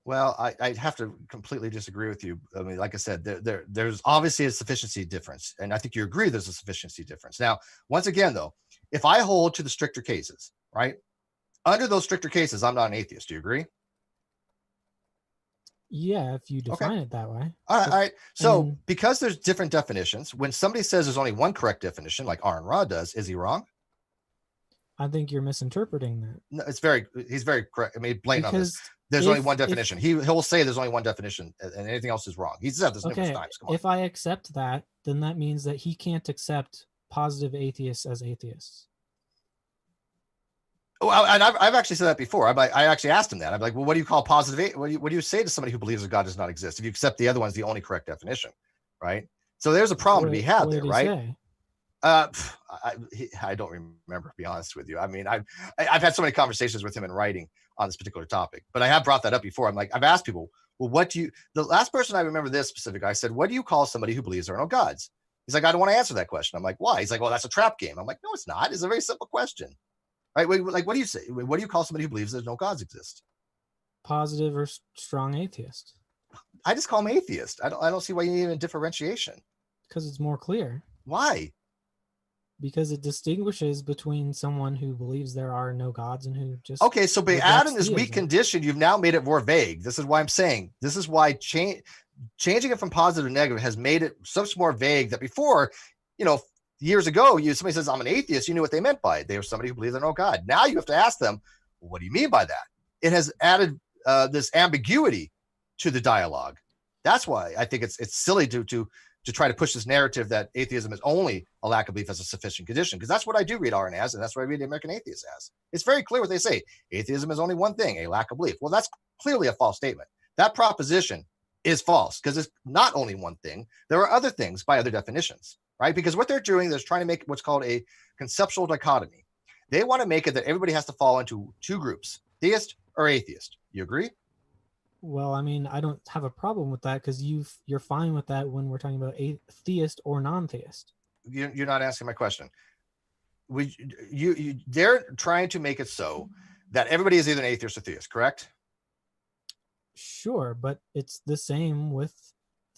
Well, I'd have to completely disagree with you. I mean, like I said, there's obviously a sufficiency difference, and I think you agree there's a sufficiency difference. Now, once again, though, if I hold to the stricter cases, right? Under those stricter cases, I'm not an atheist. Do you agree? Yeah, if you define it that way. All right. So because there's different definitions, when somebody says there's only one correct definition, like Aaron Ra does, is he wrong? I think you're misinterpreting that. No, he's very correct. I mean, blatant on this. There's only one definition. He'll say there's only one definition and anything else is wrong. He's said this numerous times. Come on. If I accept that, then that means that he can't accept positive atheists as atheists. Oh, and I've actually said that before. I actually asked him that. I'm like, well, what do you call positive? What do you say to somebody who believes that God does not exist? If you accept the other one's the only correct definition, right? So there's a problem to be had what there, did he right? say? I don't remember, to be honest with you. I mean, I've had so many conversations with him in writing on this particular topic, but I have brought that up before. I'm like, I've asked people, well, the last person I remember this specific, I said, what do you call somebody who believes there are no gods? He's like, I don't want to answer that question. I'm like, why? He's like, well, that's a trap game. I'm like, no, it's not. It's a very simple question, right? Like, what do you say? What do you call somebody who believes there's no gods exist? Positive or strong atheist? I just call him atheist. I don't see why you need a differentiation. Because it's more clear. Why? Because it distinguishes between someone who believes there are no gods and who just okay. So by adding this weak theism. condition, you've now made it more vague. This is why I'm saying this is why changing it from positive to negative has made it so much more vague that before, years ago, somebody says I'm an atheist, you knew what they meant by it. They were somebody who believes there's no God. Now you have to ask them, well, what do you mean by that? It has added this ambiguity to the dialogue. That's why I think it's silly to try to push this narrative that atheism is only a lack of belief as a sufficient condition, because that's what I do read RN as, and that's what I read the American Atheist as. It's very clear what they say. Atheism is only one thing, a lack of belief. Well, that's clearly a false statement. That proposition is false because it's not only one thing. There are other things by other definitions, right? Because what they're doing is trying to make what's called a conceptual dichotomy. They want to make it that everybody has to fall into two groups, theist or atheist. You agree? Well, I mean, I don't have a problem with that because you're fine with that when we're talking about theist or non-theist. You're not asking my question. They're trying to make it so that everybody is either an atheist or theist, correct? Sure, but it's the same with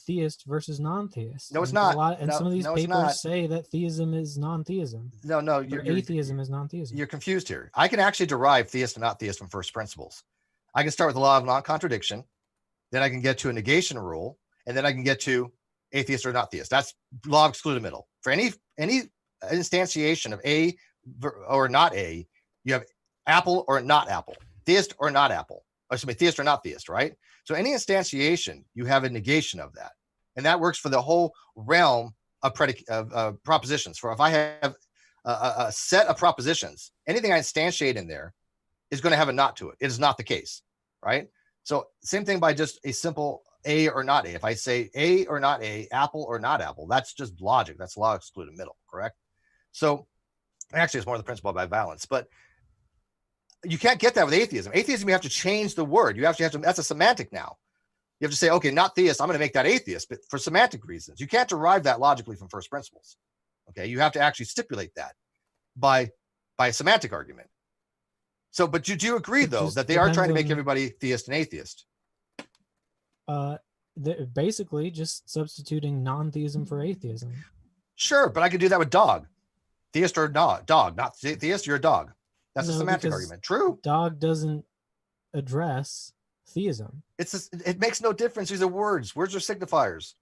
theist versus non-theist. No, it's not. Some of these papers say that theism is non-theism. No, atheism is non-theism. You're confused here. I can actually derive theist and not theist from first principles. I can start with the law of non-contradiction, then I can get to a negation rule, and then I can get to atheist or not theist. That's law of excluded middle. For any instantiation of A or not A, you have apple or not apple, theist or not apple, theist or not theist, right? So any instantiation, you have a negation of that. And that works for the whole realm of propositions. For if I have a set of propositions, anything I instantiate in there is going to have a not to it. It is not the case, right? So same thing by just a simple A or not A. If I say A or not A, apple or not apple, that's just logic. That's law excluded middle, correct? So actually it's more the principle by balance, but you can't get that with atheism. Atheism, you have to change the word. You actually have to, that's a semantic now. You have to say, okay, not theist, I'm going to make that atheist, but for semantic reasons. You can't derive that logically from first principles. Okay, you have to actually stipulate that by a semantic argument. So, but you do agree, though, that they are trying to make everybody theist and atheist? Basically just substituting non-theism for atheism. Sure, but I could do that with dog. Theist or not, dog. Not theist, you're a dog. That's a semantic argument. True. Dog doesn't address theism. It makes no difference. These are words. Words are signifiers.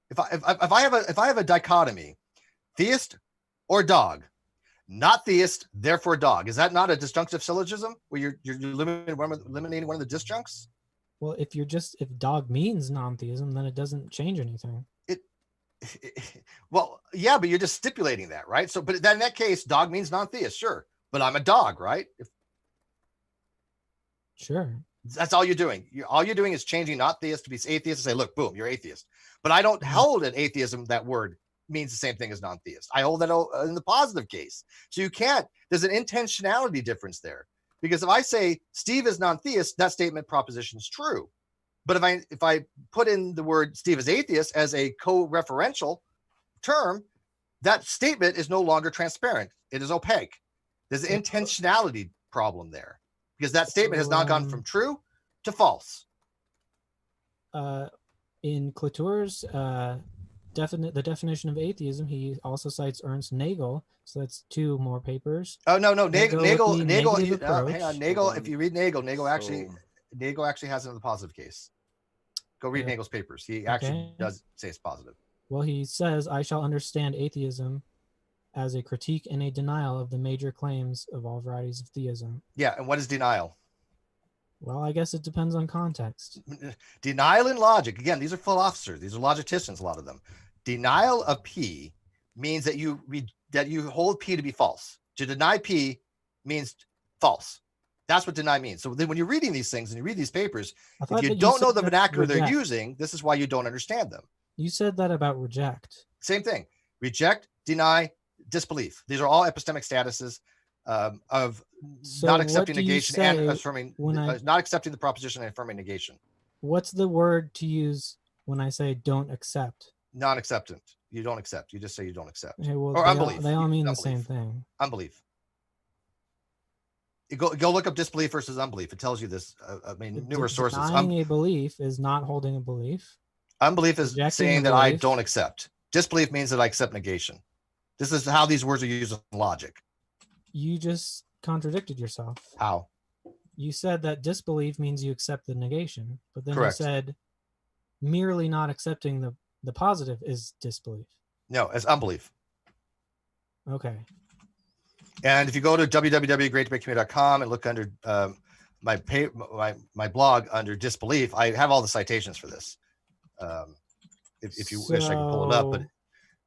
If I have a dichotomy, theist or dog, not theist, therefore dog. Is that not a disjunctive syllogism where you're eliminating one of the disjuncts? Well, if dog means non-theism, then it doesn't change anything. Well, yeah, but you're just stipulating that, right? So, but then in that case, dog means non-theist, sure. But I'm a dog, right? Sure. That's all you're doing. All you're doing is changing not theist to be atheist and say, look, boom, you're atheist. But I don't hold at atheism that word means the same thing as non-theist. I hold that in the positive case. So you can't, there's an intentionality difference there. Because if I say Steve is non-theist, that statement proposition is true. But if I put in the word Steve is atheist as a co-referential term, that statement is no longer transparent. It is opaque. There's an intentionality problem there because that statement has now gone from true to false. In Clatour's the definition of atheism, he also cites Ernst Nagel. So that's two more papers. Oh no, Nagel. Hang on, Nagel. On. If you read Nagel, Nagel actually has it in the positive case. Go read Nagel's papers. He actually does say it's positive. Well, he says, I shall understand atheism as a critique and a denial of the major claims of all varieties of theism. Yeah, and what is denial? Well, I guess it depends on context. Denial in logic. Again, these are philosophers. These are logicians, a lot of them. Denial of P means that you hold P to be false. To deny P means false. That's what deny means. So then when you're reading these things and you read these papers, if you don't know the vernacular they're using, this is why you don't understand them. You said that about reject. Same thing. Reject, deny, disbelief. These are all epistemic statuses of So not what accepting do you negation and say affirming, when not accepting the proposition and affirming negation. What's the word to use when I say don't accept? Non-acceptant. You don't accept. You just say you don't accept. Okay, well, Or they unbelief. they all mean the Unbelief. same thing. Unbelief. You go look up disbelief versus unbelief. It tells you this. I mean, numerous sources. Denying a belief is not holding a belief. Unbelief is Rejecting saying a that I belief. don't accept. Disbelief means that I accept negation. This is how these words are used in logic. You just contradicted yourself. How? You said that disbelief means you accept the negation, but then Correct. you said merely not accepting the positive is disbelief. No, it's unbelief. Okay. And if you go to www.greatdebatecommunity.com and look under my blog under disbelief, I have all the citations for this. If you wish, I can pull it up. But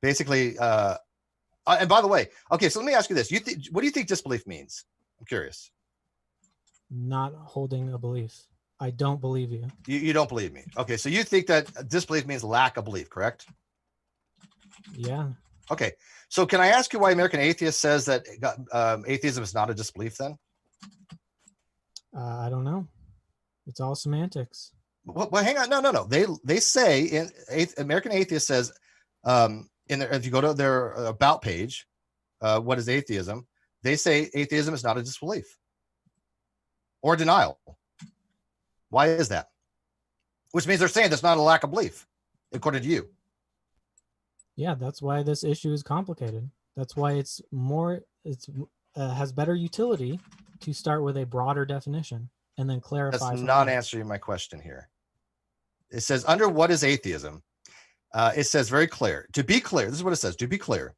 basically, and by the way, okay, so let me ask you this: what do you think disbelief means? I'm curious. Not holding a belief. I don't believe you. You don't believe me. Okay, so you think that disbelief means lack of belief, correct? Yeah. Okay, so can I ask you why American Atheist says that atheism is not a disbelief then? I don't know. It's all semantics. Well, hang on. No. They say American Atheist says if you go to their about page, what is atheism? They say atheism is not a disbelief or denial. Why is that? Which means they're saying there's not a lack of belief, according to you. Yeah, that's why this issue is complicated. That's why it's has better utility to start with a broader definition and then clarify. That's not answering my question here. It says under what is atheism? It says very clear. To be clear, this is what it says. To be clear,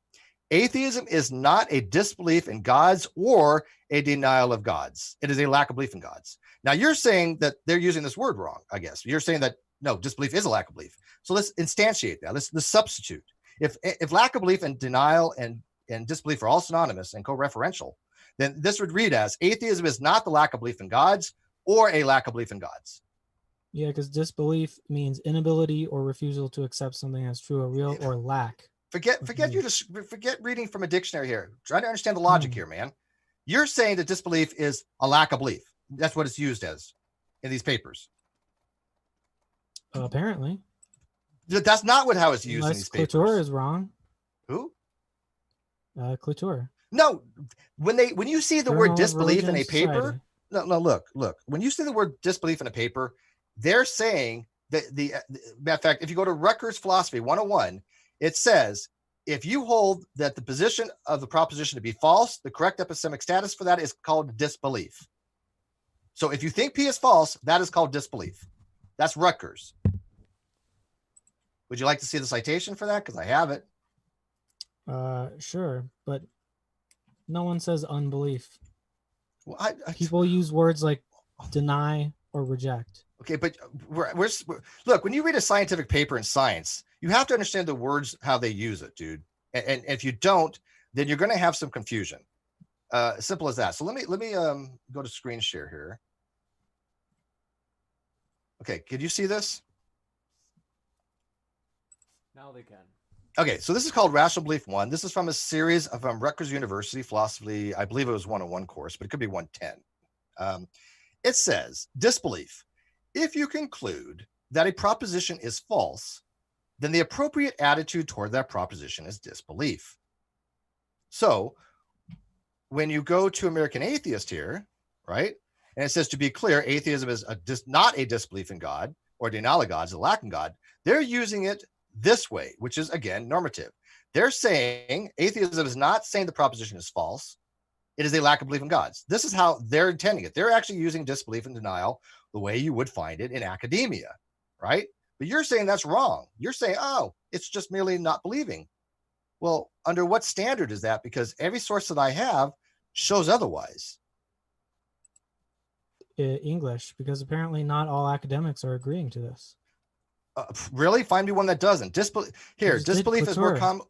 atheism is not a disbelief in gods or a denial of gods. It is a lack of belief in gods. Now you're saying that they're using this word wrong, I guess. You're saying that no, disbelief is a lack of belief. So let's instantiate that. Let's substitute. If lack of belief and denial and disbelief are all synonymous and co-referential, then this would read as atheism is not the lack of belief in gods or a lack of belief in gods. Yeah, because disbelief means inability or refusal to accept something as true or real, or lack. Forget reading from a dictionary here. Try to understand the logic here, man. You're saying that disbelief is a lack of belief. That's what it's used as in these papers. Apparently. That's not how it's used in these papers. Clitor is wrong. Who? Clitor. No, when you see the word disbelief in a paper, look. When you see the word disbelief in a paper, they're saying that matter of fact, if you go to Rutgers Philosophy 101, it says if you hold that the position of the proposition to be false, the correct epistemic status for that is called disbelief. So if you think P is false, that is called disbelief. That's Rutgers. Would you like to see the citation for that? Because I have it. Sure, but no one says unbelief. Well, people use words like deny or reject. Okay, but we're look, when you read a scientific paper in science, you have to understand the words, how they use it, dude. And if you don't, then you're going to have some confusion. Simple as that. So let me go to screen share here. Okay, can you see this? Now they can. Okay, so this is called Rational Belief 1. This is from a series from Rutgers University Philosophy. I believe it was 101 course, but it could be 110. It says, disbelief. If you conclude that a proposition is false, then the appropriate attitude toward that proposition is disbelief. So when you go to American Atheist here, right, and it says to be clear, atheism is not a disbelief in God or denial of God, it's a lack in God. They're using it this way, which is, again, normative. They're saying atheism is not saying the proposition is false. It is a lack of belief in gods. This is how they're intending it. They're actually using disbelief and denial the way you would find it in academia, right? But you're saying that's wrong. You're saying, oh, it's just merely not believing. Well, under what standard is that? Because every source that I have shows otherwise. English, because apparently not all academics are agreeing to this. Really? Find me one that doesn't. Disbelief is more common.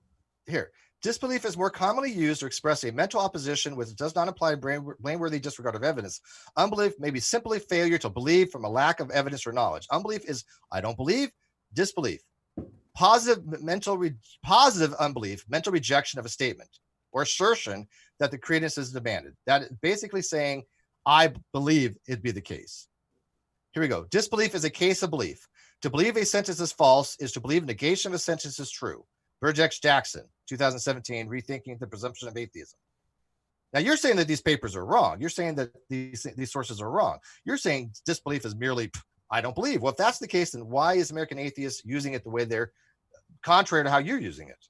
Here, disbelief is more commonly used to express a mental opposition which does not imply blameworthy disregard of evidence. Unbelief may be simply failure to believe from a lack of evidence or knowledge. Unbelief is I don't believe. Disbelief, positive unbelief, mental rejection of a statement or assertion that the credence is demanded. That is basically saying, I believe it'd be the case. Here we go. Disbelief is a case of belief. To believe a sentence is false is to believe negation of a sentence is true. Burgex Jackson, 2017, Rethinking the Presumption of Atheism. Now, you're saying that these papers are wrong. You're saying that these sources are wrong. You're saying disbelief is merely, I don't believe. Well, if that's the case, then why is American atheists using it the way they're, contrary to how you're using it?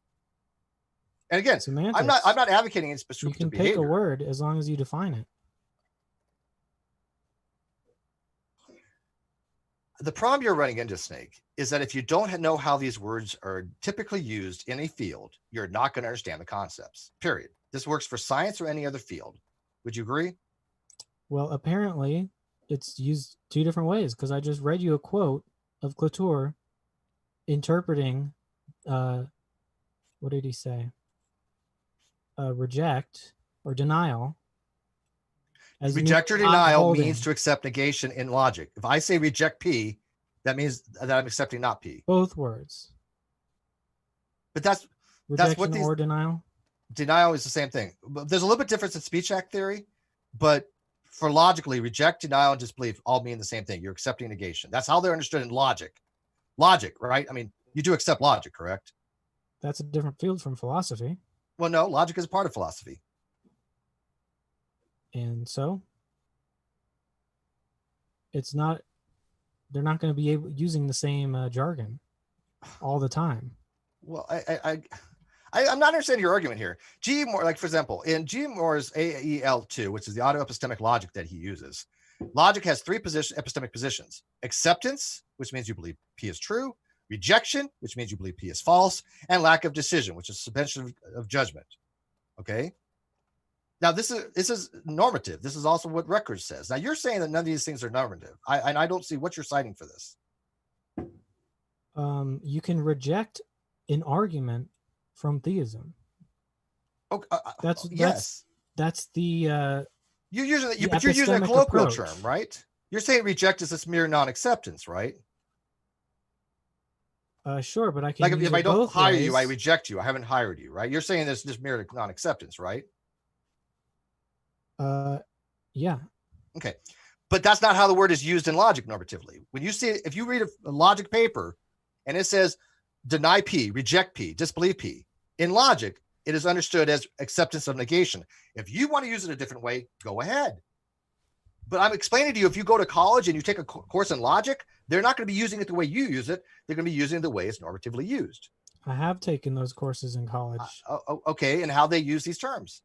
And again, Semantics. I'm not advocating any specific You can behavior. pick a word as long as you define it. The problem you're running into, Snake, is that if you don't know how these words are typically used in a field, you're not going to understand the concepts, period. This works for science or any other field. Would you agree? Well, apparently it's used two different ways, because I just read you a quote of Clatour interpreting, what did he say? Reject or denial. As reject or denial means to accept negation in logic. If I say reject P, that means that I'm accepting not P. Both words. But that's Rejection what these, or denial. Denial is the same thing. There's a little bit difference in speech act theory, but for logically, reject, denial, and disbelief all mean the same thing. You're accepting negation. That's how they're understood in logic. Logic, right? I mean, you do accept logic, correct? That's a different field from philosophy. Well, no, logic is a part of philosophy. And so it's not, they're not going to be using the same jargon all the time. Well, I'm not understanding your argument here. G. Moore, like for example, in G. Moore's AEL2, which is the auto-epistemic logic that he uses, logic has three epistemic positions: acceptance, which means you believe P is true; rejection, which means you believe P is false; and lack of decision, which is suspension of judgment. Okay. Now, this is normative. This is also what Records says. Now, you're saying that none of these things are normative. I don't see what you're citing for this. You can reject an argument from theism. Okay, That's the you're using the but you're using a colloquial approach. term, right? You're saying reject is this mere non-acceptance, right? Sure, but I can Like use if it I don't both hire ways. you, I reject you. I haven't hired you, right? You're saying this just mere non-acceptance, right? Yeah. Okay. But that's not how the word is used in logic normatively. When you see, if you read a logic paper and it says deny P, reject P, disbelieve P, in logic, it is understood as acceptance of negation. If you want to use it a different way, go ahead. But I'm explaining to you, if you go to college and you take a course in logic, they're not going to be using it the way you use it. They're going to be using it the way it's normatively used. I have taken those courses in college. Okay. And how they use these terms.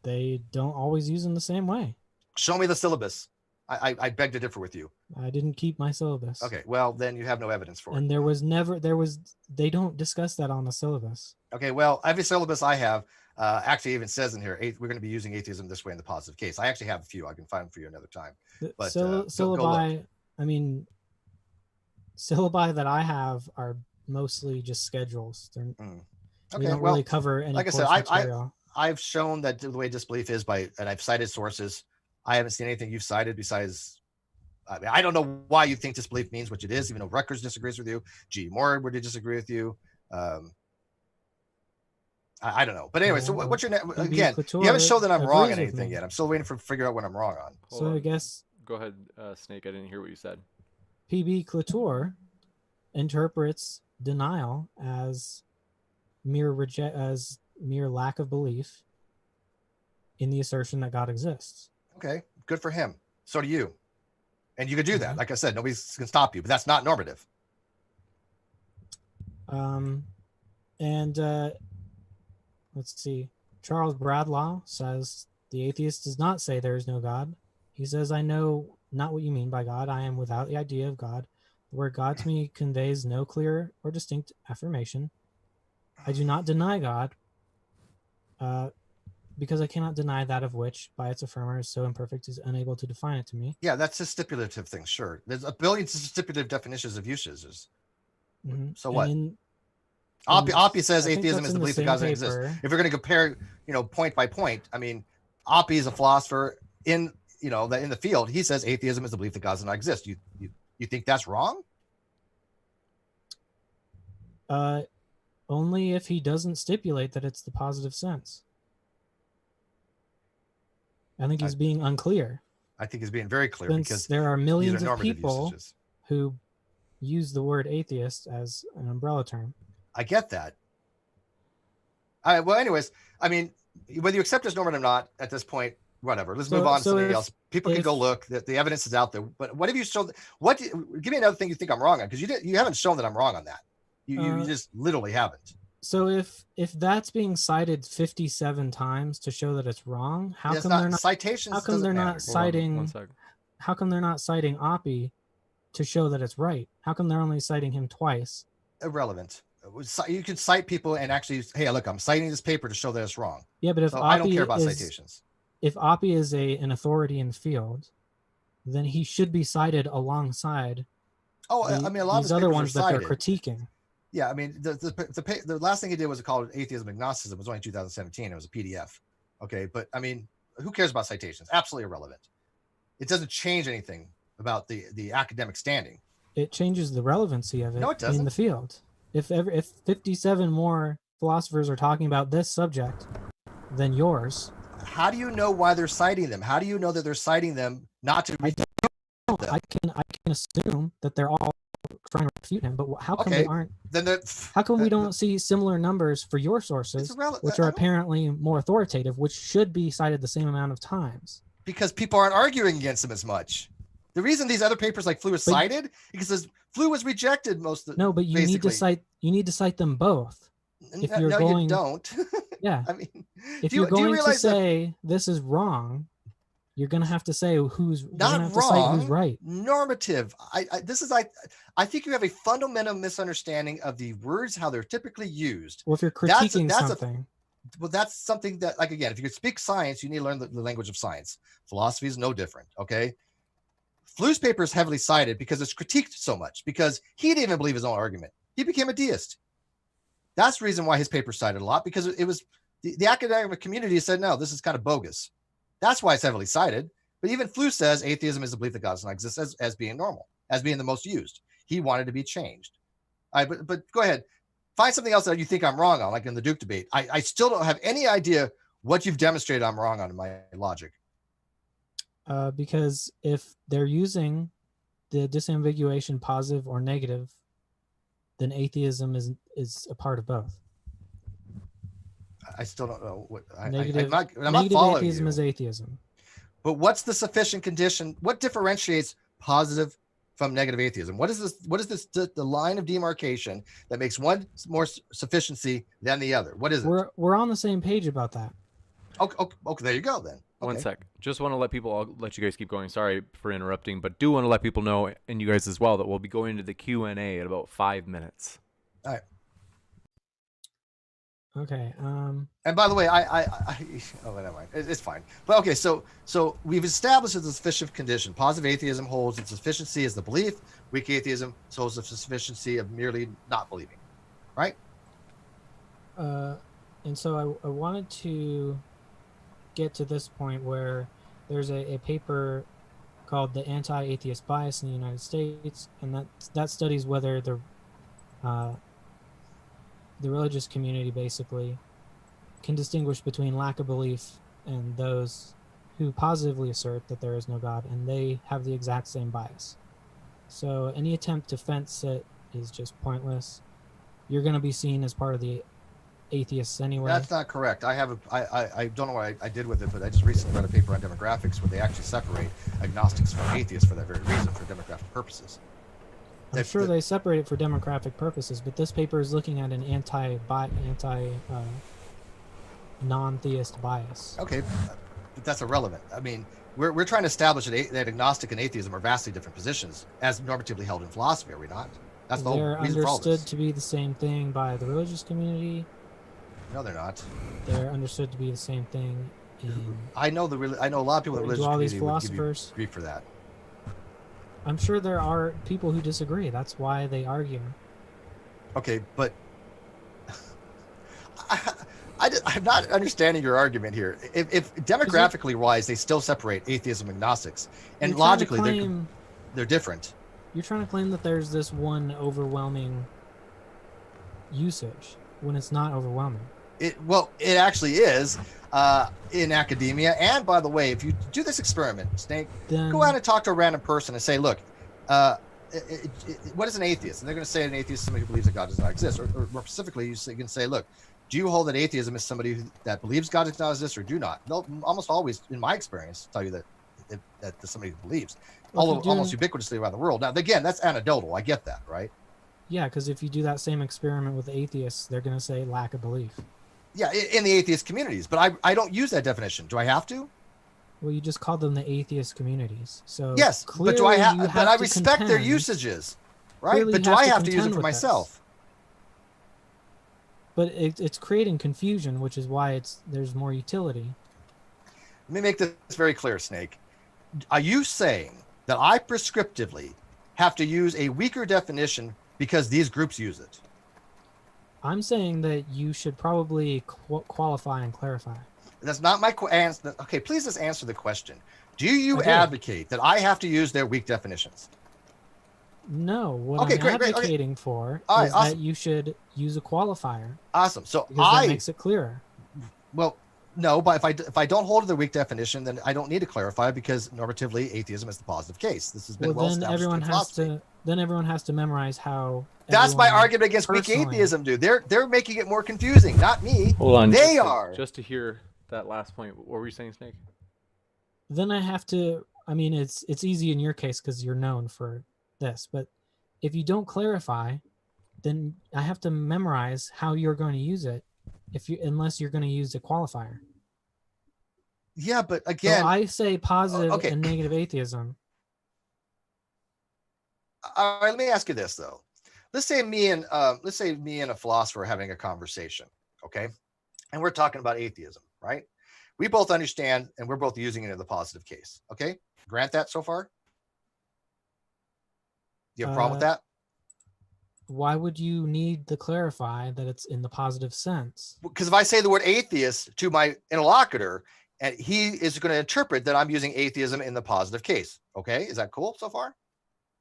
They don't always use them the same way. Show me the syllabus. I beg to differ with you. I didn't keep my syllabus. Okay, well, then you have no evidence for it. And they don't discuss that on the syllabus. Okay, well, every syllabus I have actually even says in here, we're going to be using atheism this way in the positive case. I actually have a few. I can find them for you another time. But syllabi, I mean, syllabi that I have are mostly just schedules. They don't really cover any like I course said, material. I've shown that the way disbelief is and I've cited sources. I haven't seen anything you've cited besides, I don't know why you think disbelief means what it is, even though Records disagrees with you. G. Moore would disagree with you. I don't know. But anyway, so what's your again, you haven't shown that I'm wrong on anything yet. I'm still waiting to figure out what I'm wrong on. So I guess. Go ahead, Snake. I didn't hear what you said. PB Clatour interprets denial as mere lack of belief in the assertion that God exists. Okay, good for him. So do you. And you could do that. Like I said, nobody can stop you, but that's not normative. Let's see. Charles Bradlaugh says the atheist does not say there is no God. He says, I know not what you mean by God. I am without the idea of God. The word God to me conveys no clear or distinct affirmation. I do not deny God, because I cannot deny that of which, by its affirmer, is so imperfect is unable to define it to me. Yeah, that's a stipulative thing, sure. There's a billion stipulative definitions of usages. Mm-hmm. So what? Oppie says atheism is the belief that God doesn't exist. If we're going to compare, point by point, I mean, Oppie is a philosopher in the field. He says atheism is the belief that God does not exist. You think that's wrong? Only if he doesn't stipulate that it's the positive sense. I think he's being unclear. I think he's being very clear Since because there are these millions are of normative people usages. who use the word atheist as an umbrella term. I get that. Well, anyways, I mean, whether you accept as normative or not at this point, whatever. Let's move on to something else. People can go look. The evidence is out there. But what have you shown? Give me another thing you think I'm wrong on, because you haven't shown that I'm wrong on that. You just literally haven't. So if that's being cited 57 times to show that it's wrong, how come they're not citations? How come they're not citing? One second. How come they're not citing Oppie to show that it's right? How come they're only citing him twice? Irrelevant. You can cite people and actually, hey, look, I'm citing this paper to show that it's wrong. Yeah, but if I don't care about citations. If Oppie is an authority in the field, then he should be cited alongside. I mean, a lot of these other ones that they're critiquing. Yeah, I mean, the last thing he did was called Atheism, Agnosticism. It was only 2017. It was a PDF. Okay, but I mean, who cares about citations? Absolutely irrelevant. It doesn't change anything about the academic standing. It changes the relevancy of it, No, it doesn't. In the field. If 57 more philosophers are talking about this subject than yours, how do you know why they're citing them? How do you know that they're citing them not to refute them? I can assume that they're all trying to refute him, but how come they aren't? How come we don't see similar numbers for your sources, which are apparently more authoritative, which should be cited the same amount of times? Because people aren't arguing against them as much. The reason these other papers like Flew was cited because Flew was rejected most of. No, but you need to cite them both. If you're you don't. Yeah. I mean, if you're going to say this is wrong, you're going to have to say who's not wrong. Who's right. Normative. I think you have a fundamental misunderstanding of the words, how they're typically used. Well, if you're critiquing something. That's something that, like, again, if you speak science, you need to learn the language of science. Philosophy is no different. Okay. Flew's paper is heavily cited because it's critiqued so much, because he didn't even believe his own argument. He became a deist. That's the reason why his paper cited a lot, because it was the academic community said, no, this is kind of bogus. That's why it's heavily cited. But even Flew says atheism is the belief that God does not exist as being normal, as being the most used. He wanted to be changed. But go ahead. Find something else that you think I'm wrong on, like in the Duke debate. I still don't have any idea what you've demonstrated I'm wrong on in my logic. Because if they're using the disambiguation positive or negative, then atheism is a part of both. I still don't know what negative, I'm negative not following atheism you. is atheism. But what's the sufficient condition? What differentiates positive from negative atheism? What is this the line of demarcation that makes one more sufficiency than the other? What is it? We're on the same page about that. Okay, there you go then. Okay. One sec. Just want to let people, I'll let you guys keep going. Sorry for interrupting, but do want to let people know, and you guys as well, that we'll be going into the Q&A in about 5 minutes. All right. Okay. And by the way, never mind. It's fine. But okay, so we've established that the sufficient condition. Positive atheism holds its sufficiency as the belief. Weak atheism holds the sufficiency of merely not believing. Right? And so I wanted to get to this point where there's a paper called the Anti-Atheist Bias in the United States, and that studies whether the religious community basically can distinguish between lack of belief and those who positively assert that there is no God, and they have the exact same bias. So any attempt to fence it is just pointless. You're going to be seen as part of the atheists anyway. That's not correct. I don't know what I did with it, but I just recently read a paper on demographics where they actually separate agnostics from atheists for that very reason, for demographic purposes. I'm sure they separate it for demographic purposes, but this paper is looking at an non-theist bias. Okay, but that's irrelevant. I mean, we're trying to establish that agnostic and atheism are vastly different positions, as normatively held in philosophy, are we not? That's the whole reason for all this. They're understood to be the same thing by the religious community. No, they're not. They're understood to be the same thing in... I know a lot of people in the religious community would give you grief for that. I'm sure there are people who disagree. That's why they argue. Okay, but I'm not understanding your argument here. If demographically wise, they still separate atheism and agnostics, and logically they're different. You're trying to claim that there's this one overwhelming usage when it's not overwhelming. It actually is in academia. And by the way, if you do this experiment, Snake, Then go out and talk to a random person and say, look, what is an atheist? And they're going to say an atheist is somebody who believes that God does not exist. Or more specifically, you can say, look, do you hold that atheism is somebody that believes God does not exist or do not? They'll almost always, in my experience, tell you that there's somebody who believes. Almost ubiquitously around the world. Now, again, that's anecdotal. I get that, right? Yeah, because if you do that same experiment with atheists, they're going to say lack of belief. Yeah, in the atheist communities. But I don't use that definition. Do I have to? Well, you just called them the atheist communities. So yes, but do I have? But I respect their contend, usages, right? clearly But you do I to have to use contend it for with this. myself? But it's creating confusion, which is why there's more utility. Let me make this very clear, Snake. Are you saying that I prescriptively have to use a weaker definition because these groups use it? I'm saying that you should probably qualify and clarify. That's not my answer. Okay, please just answer the question. Do you Okay. advocate that I have to use their weak definitions? No, what Okay, I'm great, okay. advocating for All right, is awesome. that you should use a qualifier Awesome. So because that makes it clearer. well, no, but if I don't hold to the weak definition, then I don't need to clarify because normatively atheism is the positive case. This has been well then established everyone in has philosophy. everyone has to memorize how. That's my everyone argument against weak personally- atheism, dude. They're making it more confusing, not me. Hold on. They are. Just to hear that last point. What were you saying, Snake? Then I have to. I mean, it's easy in your case because you're known for this, but if you don't clarify, then I have to memorize how you're going to use it. Unless you're going to use a qualifier. Yeah, but So again, I say positive okay. and negative atheism. all right, let me ask you this though. Let's say me and a philosopher are having a conversation, okay? And we're talking about atheism, right? We both understand and we're both using it in the positive case. Okay? Grant that so far? Do you have a problem with that? Why would you need to clarify that it's in the positive sense? Because if I say the word atheist to my interlocutor, and he is going to interpret that I'm using atheism in the positive case. Okay? Is that cool so far?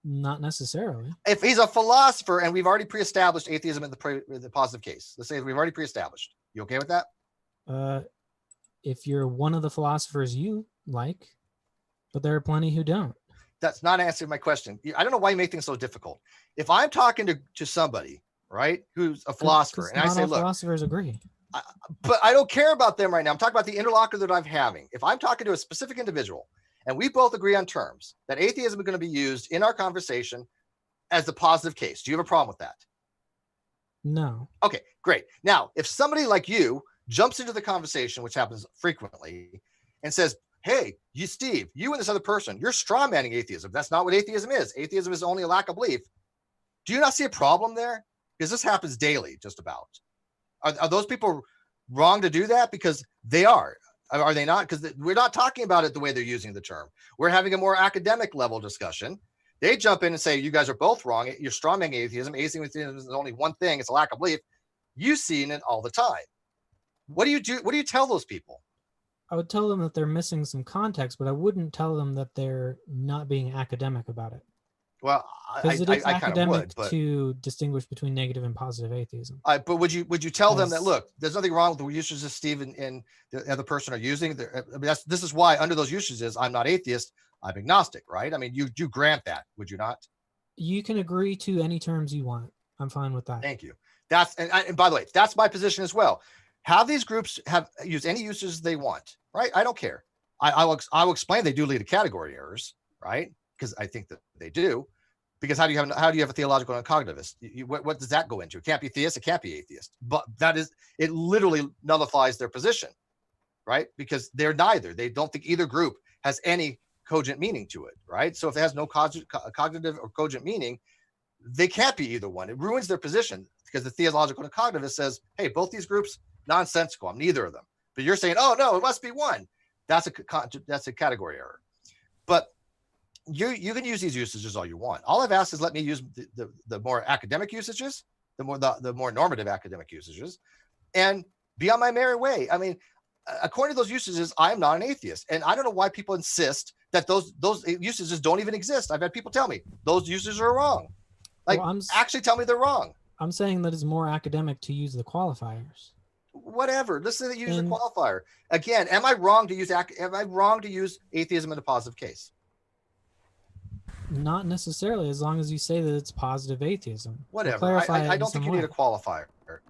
Not necessarily. If he's a philosopher and we've already pre-established atheism in the positive case, let's say we've already pre-established. You okay with that? If you're one of the philosophers you like, but there are plenty who don't. That's not answering my question. I don't know why you make things so difficult. If I'm talking to somebody, right, who's a philosopher, and I say, look, philosophers agree. But I don't care about them right now. I'm talking about the interlocutor that I'm having. If I'm talking to a specific individual and we both agree on terms that atheism is going to be used in our conversation as the positive case, do you have a problem with that? No. Okay, great. Now, if somebody like you jumps into the conversation, which happens frequently, and says, hey, Steve, you and this other person, you're strawmanning atheism. That's not what atheism is. Atheism is only a lack of belief. Do you not see a problem there? Because this happens daily, just about. Are those people wrong to do that? Because they are. Are they not? Because we're not talking about it the way they're using the term. We're having a more academic level discussion. They jump in and say, you guys are both wrong. You're strawmanning atheism. Atheism is only one thing. It's a lack of belief. You've seen it all the time. What do you do? What do you tell those people? I would tell them that they're missing some context, but I wouldn't tell them that they're not being academic about it. Well, Because it is I kind of academic would, but to distinguish between negative and positive atheism. but would you tell them that, As- look, there's nothing wrong with the usages Steve and the other person are using? I mean, this is why under those usages, I'm not atheist, I'm agnostic, right? I mean, you grant that, would you not? You can agree to any terms you want. I'm fine with that. Thank you. That's and by the way, that's my position as well. Have these groups use any uses they want, right? I don't care. I will explain they do lead to category errors, right? Because I think that they do. Because how do you have a theological and cognitivist? What does that go into? It can't be theist, it can't be atheist. But it literally nullifies their position, right? Because they're neither. They don't think either group has any cogent meaning to it, right? So if it has no cognitive or cogent meaning, they can't be either one. It ruins their position because the theological and cognitivist says, hey, both these groups, nonsensical. I'm neither of them. But you're saying, oh no, it must be one. That's a category error. But you can use these usages all you want. All I've asked is let me use the more academic usages, the more normative academic usages, and be on my merry way. I mean, according to those usages, I am not an atheist, and I don't know why people insist that those usages don't even exist. I've had people tell me those usages are wrong. Like, Well, actually tell me they're wrong. I'm saying that it's more academic to use the qualifiers. Whatever. Let's say that you use a And- qualifier. Again, am I wrong to use atheism in a positive case? Not necessarily, as long as you say that it's positive atheism. Or Whatever. clarify it I in don't think some you way. need a qualifier,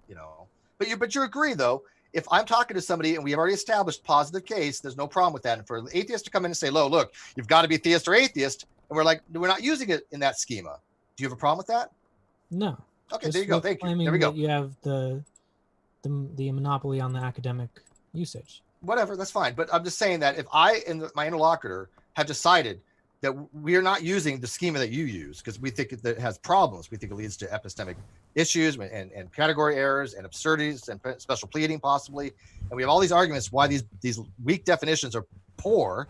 you know. But you agree though, if I'm talking to somebody and we have already established positive case, there's no problem with that. And for the atheist to come in and say, look, you've got to be theist or atheist, and we're like, we're not using it in that schema. Do you have a problem with that? No. Okay, Just there you go. with Thank you. claiming There we go. that you have the monopoly on the academic usage. Whatever, that's fine. But I'm just saying that if I and my interlocutor have decided that we are not using the schema that you use because we think that it has problems, we think it leads to epistemic issues and category errors and absurdities and special pleading possibly, and we have all these arguments why these weak definitions are poor,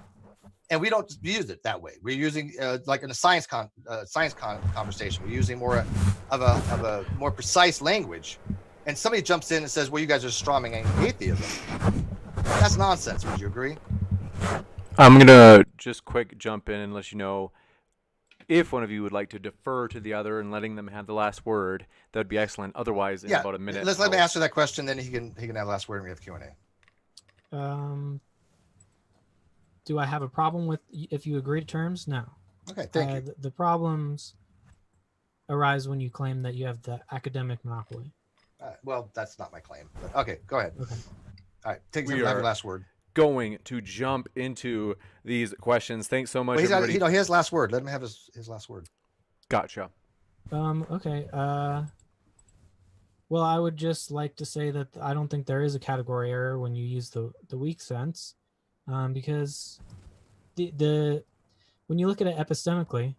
and we don't use it that way. We're using like in a science conversation, we're using more of a more precise language, and somebody jumps in and says, well, you guys are strawmanning atheism. That's nonsense. Would you agree? I'm going to just quick jump in and let you know if one of you would like to defer to the other and letting them have the last word. That would be excellent. Otherwise, in about a minute. Let's let me answer that question, then he can have the last word and we have Q&A. Do I have a problem with if you agree to terms? No. Okay, thank you. The problems arise when you claim that you have the academic monopoly. Well, that's not my claim. But okay, go ahead. Okay. All right, have We your are last word. going to jump into these questions. Thanks so much, Well, everybody. he has last word. Let him have his last word. Gotcha. Okay. Well, I would just like to say that I don't think there is a category error when you use the weak sense, because the when you look at it epistemically,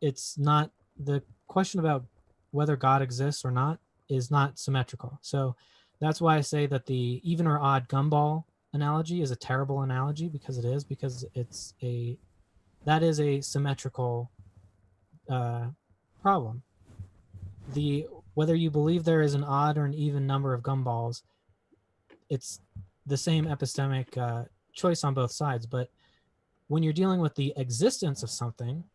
it's not the question about whether God exists or not is not symmetrical. So that's why I say that the even or odd gumball analogy is a terrible analogy because that is a symmetrical problem. Whether you believe there is an odd or an even number of gumballs, it's the same epistemic choice on both sides. But when you're dealing with the existence of something,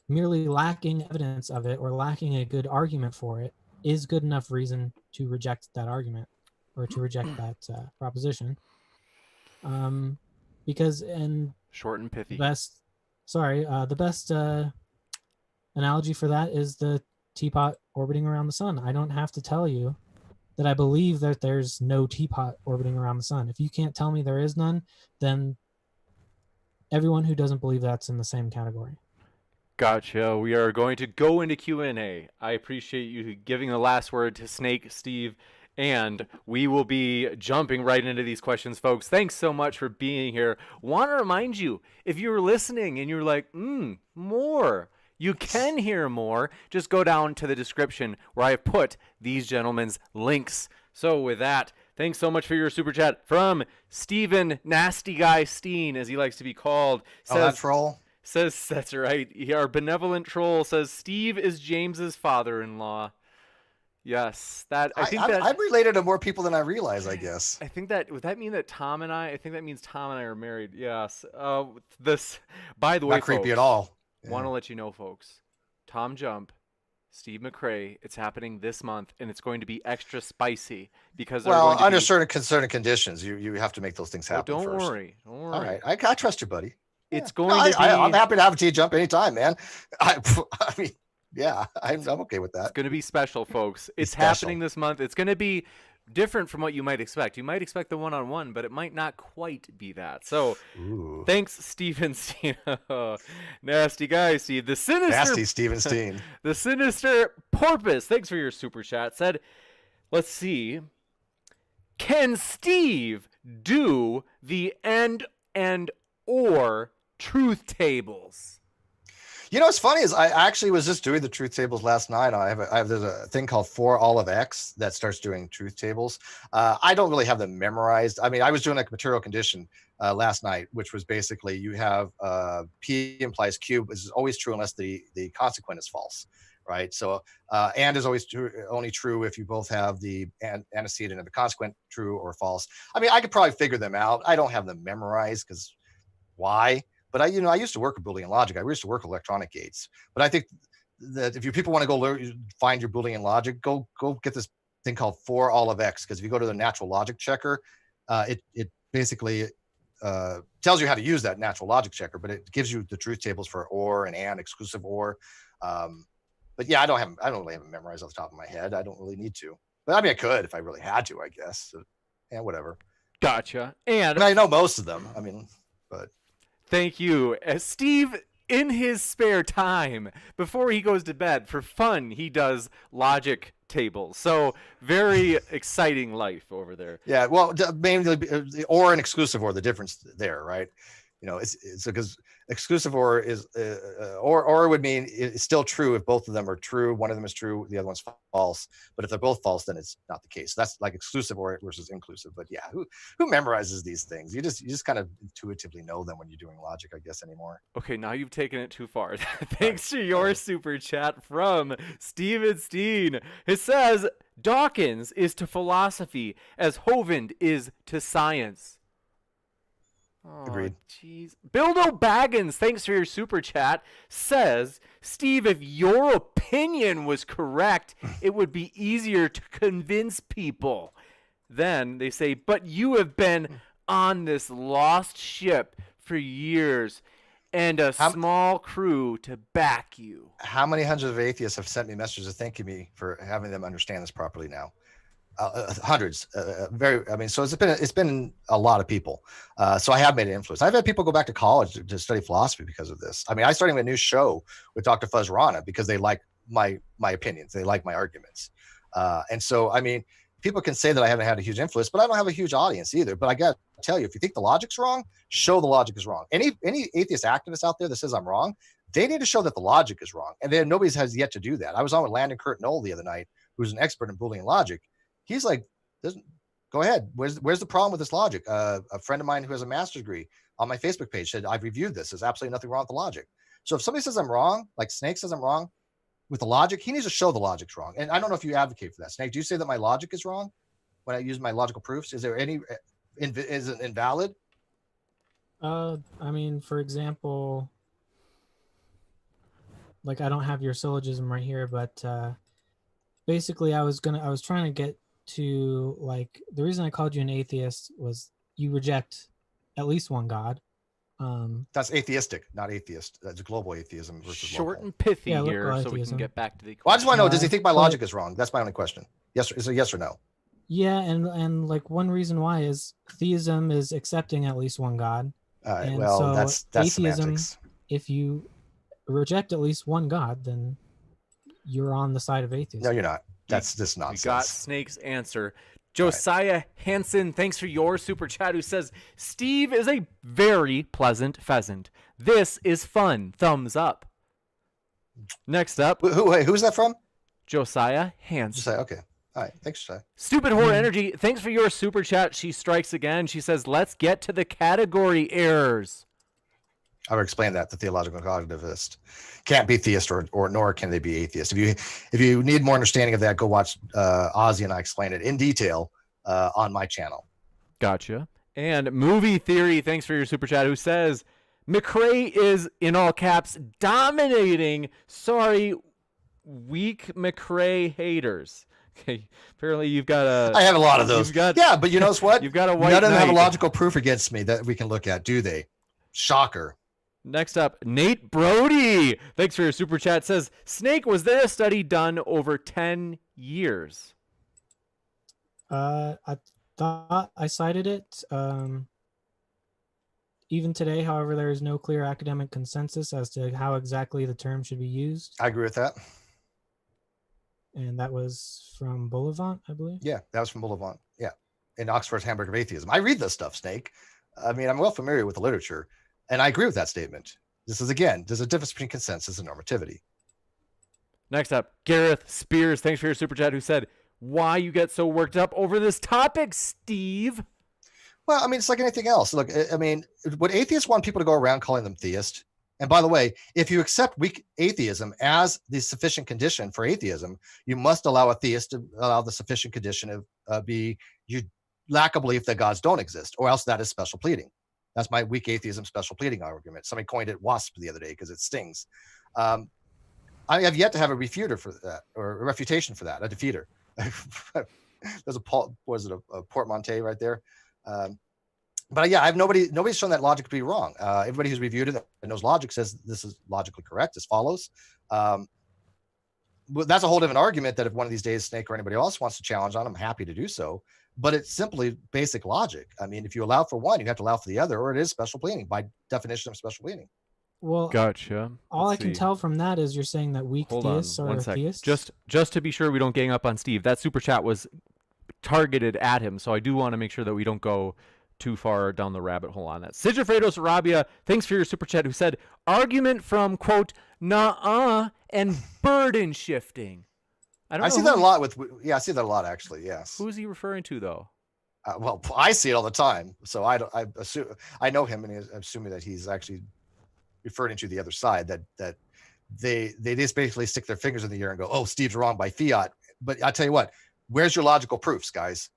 merely lacking evidence of it or lacking a good argument for it is good enough reason to reject that argument or to reject that proposition. Because Short and pithy. the best analogy for that is the teapot orbiting around the sun. I don't have to tell you that I believe that there's no teapot orbiting around the sun. If you can't tell me there is none, then everyone who doesn't believe that's in the same category. Gotcha. We are going to go into Q&A. I appreciate you giving the last word to Snake, Steve, and we will be jumping right into these questions, folks. Thanks so much for being here. Want to remind you, if you were listening and you're like, more, you can hear more. Just go down to the description where I have put these gentlemen's links. So with that, thanks so much for your super chat from Steven Nasty Guy Steen, as he likes to be called. That troll? Says, that's right. Our benevolent troll says, Steve is James's father-in-law. Yes, I'm related to more people than I realize, I guess. I think that, would that mean that Tom and I think that means Tom and I are married. Yes. By the way, Not creepy folks, at all. Want to let you know, folks, Tom Jump, Steve McRae, it's happening this month, and it's going to be extra spicy because under certain conditions, you have to make those things happen. Don't first. worry. All right, I trust you, buddy. It's going to be. I'm happy to have a tea jump anytime, man. I mean, yeah, I'm okay with that. It's going to be special, folks. It's happening this month. It's going to be different from what you might expect. You might expect the one-on-one, but it might not quite be that. So, Thanks, Steven Steen. Nasty guy, Steve. The sinister. Nasty Steven Steen. The sinister porpoise. Thanks for your super chat. Said, let's see. Can Steve do the and or truth tables? You know what's funny is I actually was just doing the truth tables last night. There's a thing called For All of X that starts doing truth tables. I don't really have them memorized. I mean, I was doing like material condition last night, which was basically you have P implies Q is always true unless the consequent is false, right? So and is always only true if you both have the antecedent of the consequent true or false. I mean, I could probably figure them out. I don't have them memorized because why? But I used to work with Boolean logic. I used to work with electronic gates. But I think that if you people want to go find your Boolean logic, go get this thing called for all of X, because if you go to the natural logic checker, it basically tells you how to use that natural logic checker, but it gives you the truth tables for or and exclusive or. But yeah, I don't really have it memorized off the top of my head. I don't really need to, but I mean, I could if I really had to, I guess. So, yeah, whatever. Gotcha. And I know most of them. I mean, but thank you, Steve. In his spare time, before he goes to bed, for fun, he does logic tables. So very exciting life over there. Yeah, well, mainly the or and exclusive or, the difference there, right? You know, it's because exclusive or is or would mean it's still true if both of them are true. One of them is true, the other one's false. But if they're both false, then it's not the case. That's like exclusive or versus inclusive. But yeah, who memorizes these things? You just kind of intuitively know them when you're doing logic, I guess, anymore. Okay, now you've taken it too far. Thanks to your super chat from Steven Steen. It says Dawkins is to philosophy as Hovind is to science. Oh, agreed. Jeez. Bildo Baggins, thanks for your super chat, says, Steve, if your opinion was correct, it would be easier to convince people. Then they say, but you have been on this lost ship for years and a small crew to back you. How many hundreds of atheists have sent me messages thanking me for having them understand this properly now? Hundreds, so it's been a lot of people. So I have made an influence. I've had people go back to college to study philosophy because of this. I mean, I started a new show with Dr. Fuzz Rana because they like my opinions. They like my arguments. And so, I mean, people can say that I haven't had a huge influence, but I don't have a huge audience either. But I got to tell you, if you think the logic's wrong, show the logic is wrong. Any atheist activist out there that says I'm wrong, they need to show that the logic is wrong. And then nobody has yet to do that. I was on with Landon Kurt Knoll the other night, who's an expert in Boolean logic. He's like, go ahead. Where's the problem with this logic? A friend of mine who has a master's degree on my Facebook page said, I've reviewed this. There's absolutely nothing wrong with the logic. So if somebody says I'm wrong, like Snake says I'm wrong with the logic, he needs to show the logic's wrong. And I don't know if you advocate for that. Snake, do you say that my logic is wrong when I use my logical proofs? Is there any, is it invalid? I mean, for example, like I don't have your syllogism right here, but basically I was trying to get to, like, the reason I called you an atheist was you reject at least one God. That's atheistic, not atheist. That's global atheism versus short local. and pithy Yeah, here, so atheism. we can get back to the question. Well, I just want to know, does he think my logic is wrong? That's my only question. Yes, is a yes or no? Yeah, and like one reason why is theism is accepting at least one God. And well, so that's atheism, semantics. if you reject at least one God, then you're on the side of atheism. No, you're not. That's just nonsense. We got Snake's answer. Josiah Hansen, thanks for your super chat, who says, Steve is a very pleasant pheasant. This is fun. Thumbs up. Next up. Who's that from? Josiah Hansen. Josiah, okay. All right. Thanks, Josiah. Stupid Horror Energy, thanks for your super chat. She strikes again. She says, let's get to the category errors. I've explained that the theological cognitivist can't be theist or nor can they be atheist. If you need more understanding of that, go watch Ozzy and I explain it in detail on my channel. Gotcha. And Movie Theory, thanks for your super chat, who says, McRae is, in all caps, dominating. Sorry, weak McRae haters. Okay, apparently you've got I have a lot of those. Yeah, but you know what? You've got a white None of them have a knight. logical proof against me that we can look at, do they? Shocker. Next up, Nate Brody. Thanks for your super chat. Says, Snake, was there a study done over 10 years? I thought I cited it. Even today, however, there is no clear academic consensus as to how exactly the term should be used. I agree with that. And that was from Bullivant, I believe. Yeah, that was from Bullivant. Yeah, in Oxford's Handbook of Atheism. I read this stuff, Snake. I mean, I'm well familiar with the literature, and I agree with that statement. This is, again, there's a difference between consensus and normativity. Next up, Gareth Spears. Thanks for your super chat, who said, why you get so worked up over this topic, Steve? Well, I mean, it's like anything else. Look, I mean, would atheists want people to go around calling them theist? And by the way, if you accept weak atheism as the sufficient condition for atheism, you must allow a theist to allow the sufficient condition of you lack a belief that gods don't exist, or else that is special pleading. That's my weak atheism special pleading argument. Somebody coined it WASP the other day because it stings. I have yet to have a refuter for that, or a refutation for that, a defeater. There's a portmanteau right there. But yeah, I have nobody's shown that logic to be wrong. Everybody who's reviewed it and knows logic says this is logically correct, as follows. That's a whole different argument that if one of these days Snake or anybody else wants to challenge on, I'm happy to do so. But it's simply basic logic. I mean, if you allow for one, you have to allow for the other, or it is special pleading by definition of special pleading. Well, Gotcha. all Let's I can see. tell from that is you're saying that weak Hold on theists are one sec. theists. Just to be sure we don't gang up on Steve, that super chat was targeted at him, so I do want to make sure that we don't go too far down the rabbit hole on that. Sigifredo Sarabia, thanks for your super chat, who said, argument from, quote, nah and burden shifting. I see that a lot I see that a lot, actually, yes. Who is he referring to, though? Well, I see it all the time, so I assume I know him, and I'm assuming that he's actually referring to the other side, that they just basically stick their fingers in the air and go, oh, Steve's wrong by fiat. But I tell you what, where's your logical proofs, guys?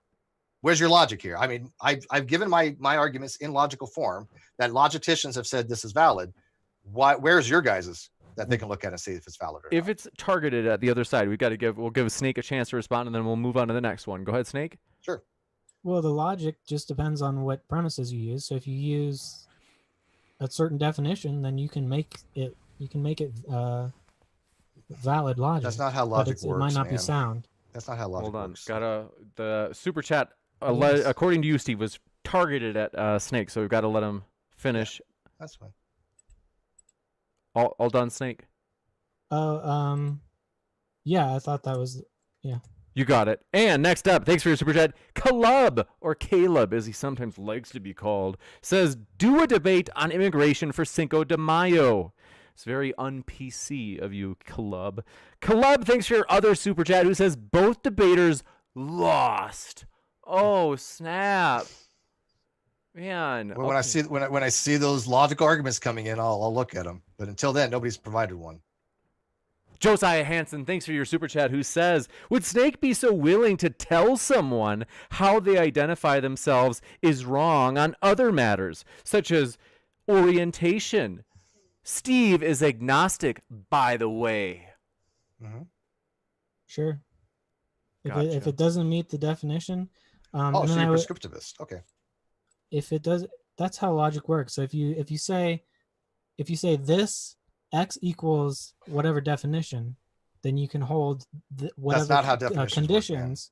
Where's your logic here? I mean, I've given my arguments in logical form that logicians have said this is valid. Where's your guys's that they can look at and see if it's valid or If not? it's targeted at the other side, we'll give Snake a chance to respond, and then we'll move on to the next one. Go ahead, Snake. Sure. Well, the logic just depends on what premises you use. So if you use a certain definition, then you can make it valid logic. That's not how logic works. It might not be man. sound. That's not how logic Hold on. works. The super chat, Yes. according to you, Steve, was targeted at Snake, so we've got to let him finish. That's fine. All done, Snake? Yeah, I thought that was, yeah. You got it. And next up, thanks for your super chat, Caleb, or Caleb, as he sometimes likes to be called, says, do a debate on immigration for Cinco de Mayo. It's very un-PC of you, Caleb. Caleb, thanks for your other super chat, who says, both debaters lost. Oh, snap. Man. Well, when I see those logical arguments coming in, I'll look at them. But until then, nobody's provided one. Josiah Hansen, thanks for your super chat, who says, would Snake be so willing to tell someone how they identify themselves is wrong on other matters, such as orientation? Steve is agnostic, by the way. Mm-hmm. Sure. Gotcha. If it doesn't meet the definition, So and then you're prescriptivist. Okay. if it does, that's how logic works. So if you say this X equals whatever definition, then you can hold whatever That's not how definitions conditions.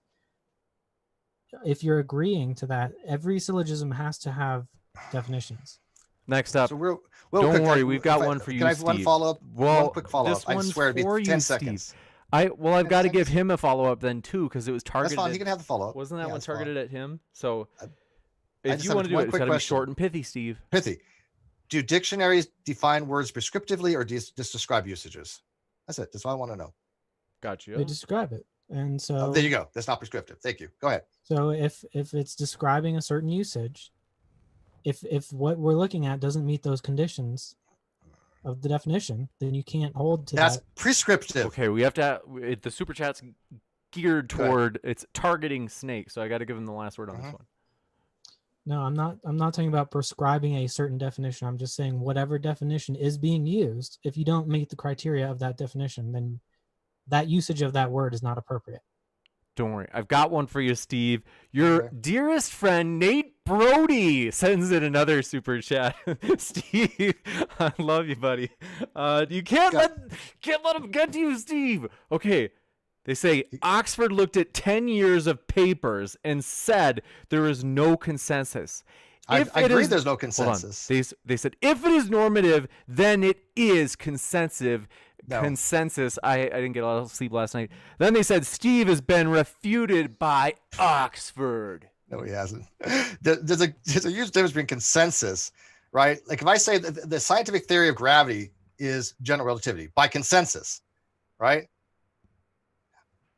If you're agreeing to that, every syllogism has to have definitions. Next up, So don't worry, we've got one for you, Can I have one Steve. follow-up? Well, one quick follow-up. this I one's swear it'd be for 10 you, seconds. Steve. I've 10 got to give seconds. him a follow-up then, too, because it was That's targeted. fine. He can have the follow-up. Wasn't that Yeah, one that's fine. targeted at him? So I if just you have want to do one it, it's quick got to be question. short and pithy, Steve. Pithy. Do dictionaries define words prescriptively or just describe usages? That's it. That's all I want to know. Got you. They describe it, and so There you go. That's not prescriptive. Thank you. Go ahead. So if it's describing a certain usage, if what we're looking at doesn't meet those conditions of the definition, then you can't hold to That's that. prescriptive. Okay, we have to. The super chat's geared Go ahead. toward it's targeting Snake, so I got to give him the last word on this one. No, I'm not talking about prescribing a certain definition. I'm just saying whatever definition is being used, if you don't meet the criteria of that definition, then that usage of that word is not appropriate. Don't worry, I've got one for you, Steve. Your Okay. dearest friend Nate Brody sends in another super chat. Steve, I love you, buddy. You can't let him get to you, Steve. Okay. They say Oxford looked at 10 years of papers and said there is no consensus. I If it agree is- there's no Hold on. consensus. They said if it is normative, then it is consensus. No. Consensus. I didn't get a lot of sleep last night. Then they said Steve has been refuted by Oxford. No, he hasn't. There's a huge difference between consensus, right? Like if I say that the scientific theory of gravity is general relativity by consensus, right?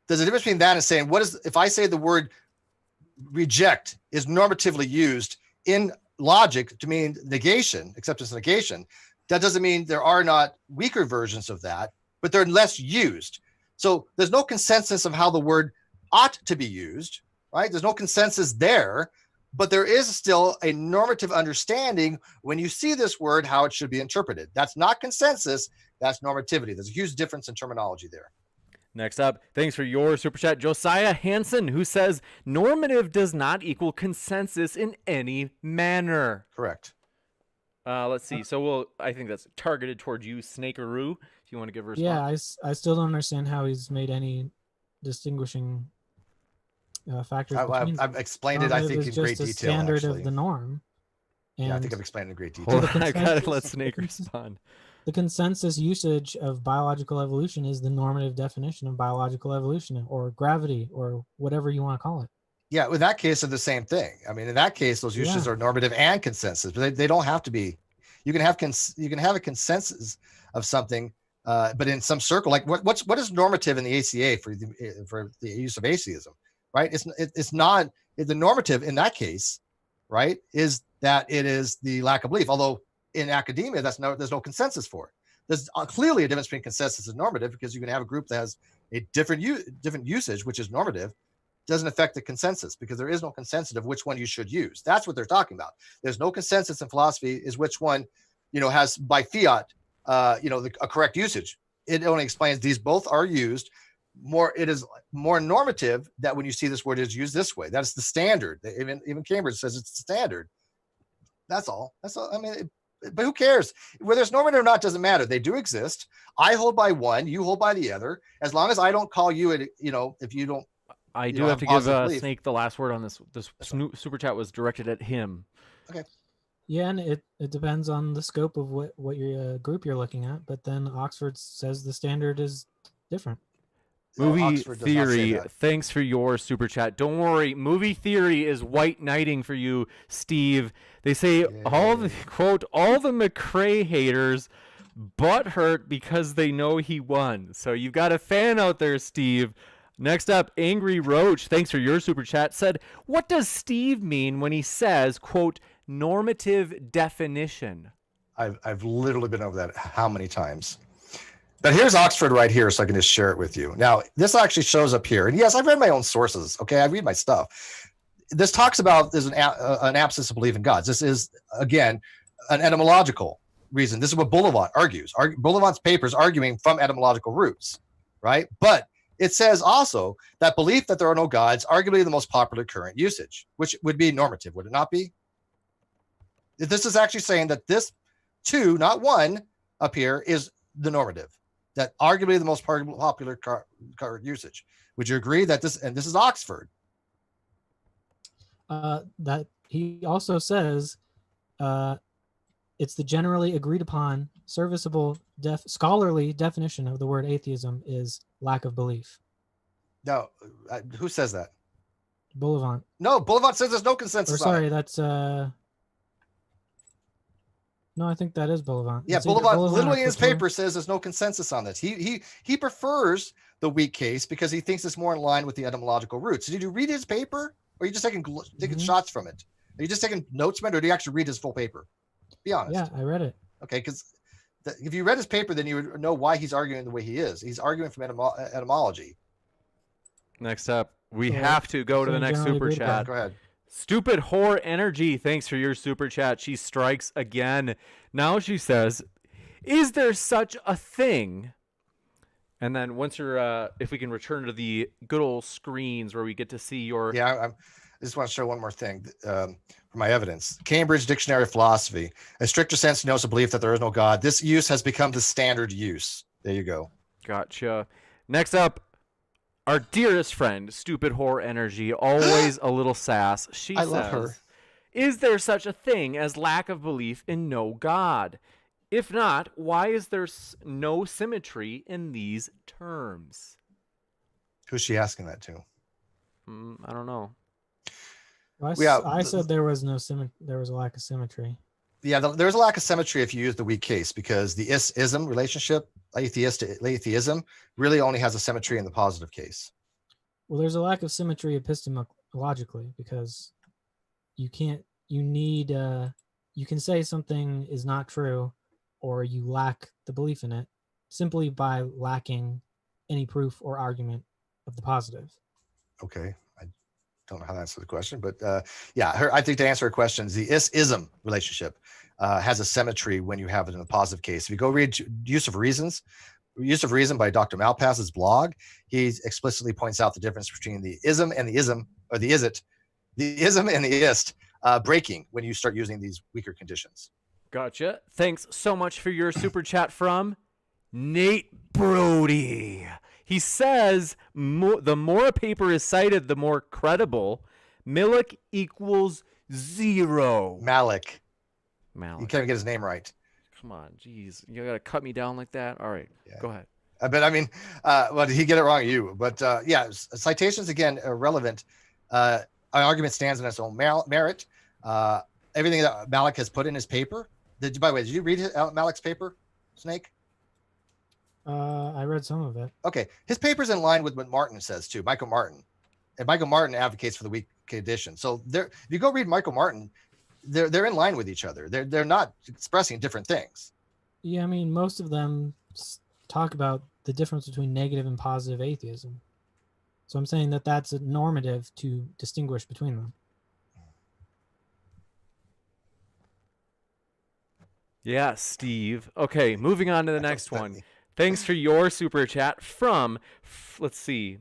There's a difference between that and saying if I say the word reject is normatively used in logic to mean negation, acceptance negation, that doesn't mean there are not weaker versions of that, but they're less used. So there's no consensus of how the word ought to be used, right? There's no consensus there. but there is still a normative understanding when you see this word, how it should be interpreted. That's not consensus, that's normativity. There's a huge difference in terminology there. Next up, thanks for your super chat, Josiah Hansen, who says normative does not equal consensus in any manner. Correct. Let's see. So I think that's targeted towards you, Snakeroo. If you want to give a response. Yeah, I still don't understand how he's made any distinguishing factors. I've explained it, I think, in great detail. Standard actually. of the norm. And yeah, I think I've explained it in great detail. Hold on, I gotta let Snake respond. The consensus usage of biological evolution is the normative definition of biological evolution, or gravity, or whatever you want to call it. Yeah, in that case, they're the same thing. I mean, in that case, those usages are normative and consensus, but they don't have to be. You can have a consensus of something, but in some circle, like what is normative in the ACA for the use of atheism, right? It's not the normative in that case, right? Is that it is the lack of belief. Although in academia, there's no consensus for it. There's clearly a difference between consensus and normative, because you can have a group that has a different usage, which is normative, doesn't affect the consensus, because there is no consensus of which one you should use. That's what they're talking about. There's no consensus in philosophy is which one, has by fiat, a correct usage. It only explains these both are used more. It is more normative that when you see this word is used this way, that's the standard. Even Cambridge says it's the standard. That's all. I mean, but who cares? Whether it's normative or not doesn't matter. They do exist. I hold by one, you hold by the other. As long as I don't call you, if you don't. I do have to give Snake the last word on this. This super chat was directed at him. Okay. Yeah, and it depends on the scope of what your group you're looking at. But then Oxford says the standard is different. Movie Theory, thanks for your super chat. Don't worry, Movie Theory is white knighting for you, Steve. They say all the McRae haters butthurt because they know he won. So you've got a fan out there, Steve. Next up, Angry Roach, thanks for your super chat, said, what does Steve mean when he says, quote, normative definition? I've literally been over that how many times? But here's Oxford right here, so I can just share it with you. Now, this actually shows up here. And yes, I've read my own sources. Okay, I read my stuff. This talks about there's an absence of belief in gods. This is, again, an etymological reason. This is what Bullivant argues. Bullivant's paper is arguing from etymological roots, right? But it says also that belief that there are no gods, arguably the most popular current usage, which would be normative, would it not be? This is actually saying that this two, not one, up here is the normative. That arguably the most popular current usage. Would you agree that this is Oxford? That he also says it's the generally agreed upon serviceable scholarly definition of the word atheism is lack of belief. No, who says that? Bullivant. No, Bullivant says there's no consensus. That's no, I think that is Bullivant. Yeah, Bullivant literally in his paper says there's no consensus on this. He prefers the weak case because he thinks it's more in line with the etymological roots. Did you read his paper, or are you just taking shots from it? Are you just taking notes from it, or do you actually read his full paper? Be honest. Yeah, I read it. Okay, because if you read his paper, then you would know why he's arguing the way he is. He's arguing from etymology. Next up, we have to go to the next super chat. Go ahead. Stupid Whore Energy, thanks for your super chat. She strikes again. Now she says, is there such a thing? And then once you're, if we can return to the good old screens where we get to see your... Yeah, I just want to show one more thing for my evidence. Cambridge Dictionary of Philosophy. A stricter sense denotes a belief that there is no God. This use has become the standard use. There you go. Gotcha. Next up, our dearest friend, Stupid Whore Energy, always a little sass. She says, love her. Is there such a thing as lack of belief in no God? If not, why is there no symmetry in these terms? Who's she asking that to? I don't know. Well, I said there was no there was a lack of symmetry. Yeah, there's a lack of symmetry if you use the weak case, because the ism relationship, atheist to atheism, really only has a symmetry in the positive case. Well, there's a lack of symmetry epistemologically, because you can say something is not true, or you lack the belief in it simply by lacking any proof or argument of the positive. Okay. don't know how to answer the question, but I think to answer her questions, the ism relationship has a symmetry when you have it in a positive case. If you go read Use of Reason by Dr. Malpass's blog, he explicitly points out the difference between the ism and the ism, or the ism and the ist breaking when you start using these weaker conditions. Gotcha. Thanks so much for your super chat from Nate Brody. He says the more a paper is cited, the more credible. Milik equals 0. Malik. You can't even get his name right. Come on, geez. You got to cut me down like that? All right, Go ahead. But I mean, did he get it wrong? But citations, again, are relevant. An argument stands on its own merit. Everything that Malik has put in his paper. By the way, did you read Malik's paper, Snake? I read some of it. Okay. His paper's in line with what Martin says too, Michael Martin. And Michael Martin advocates for the weak condition. So if you go read Michael Martin, they're in line with each other. They're not expressing different things. Yeah, I mean, most of them talk about the difference between negative and positive atheism. So I'm saying that that's a normative to distinguish between them. Yeah, Steve. Okay, moving on to the next one. Thanks for your super chat from, let's see.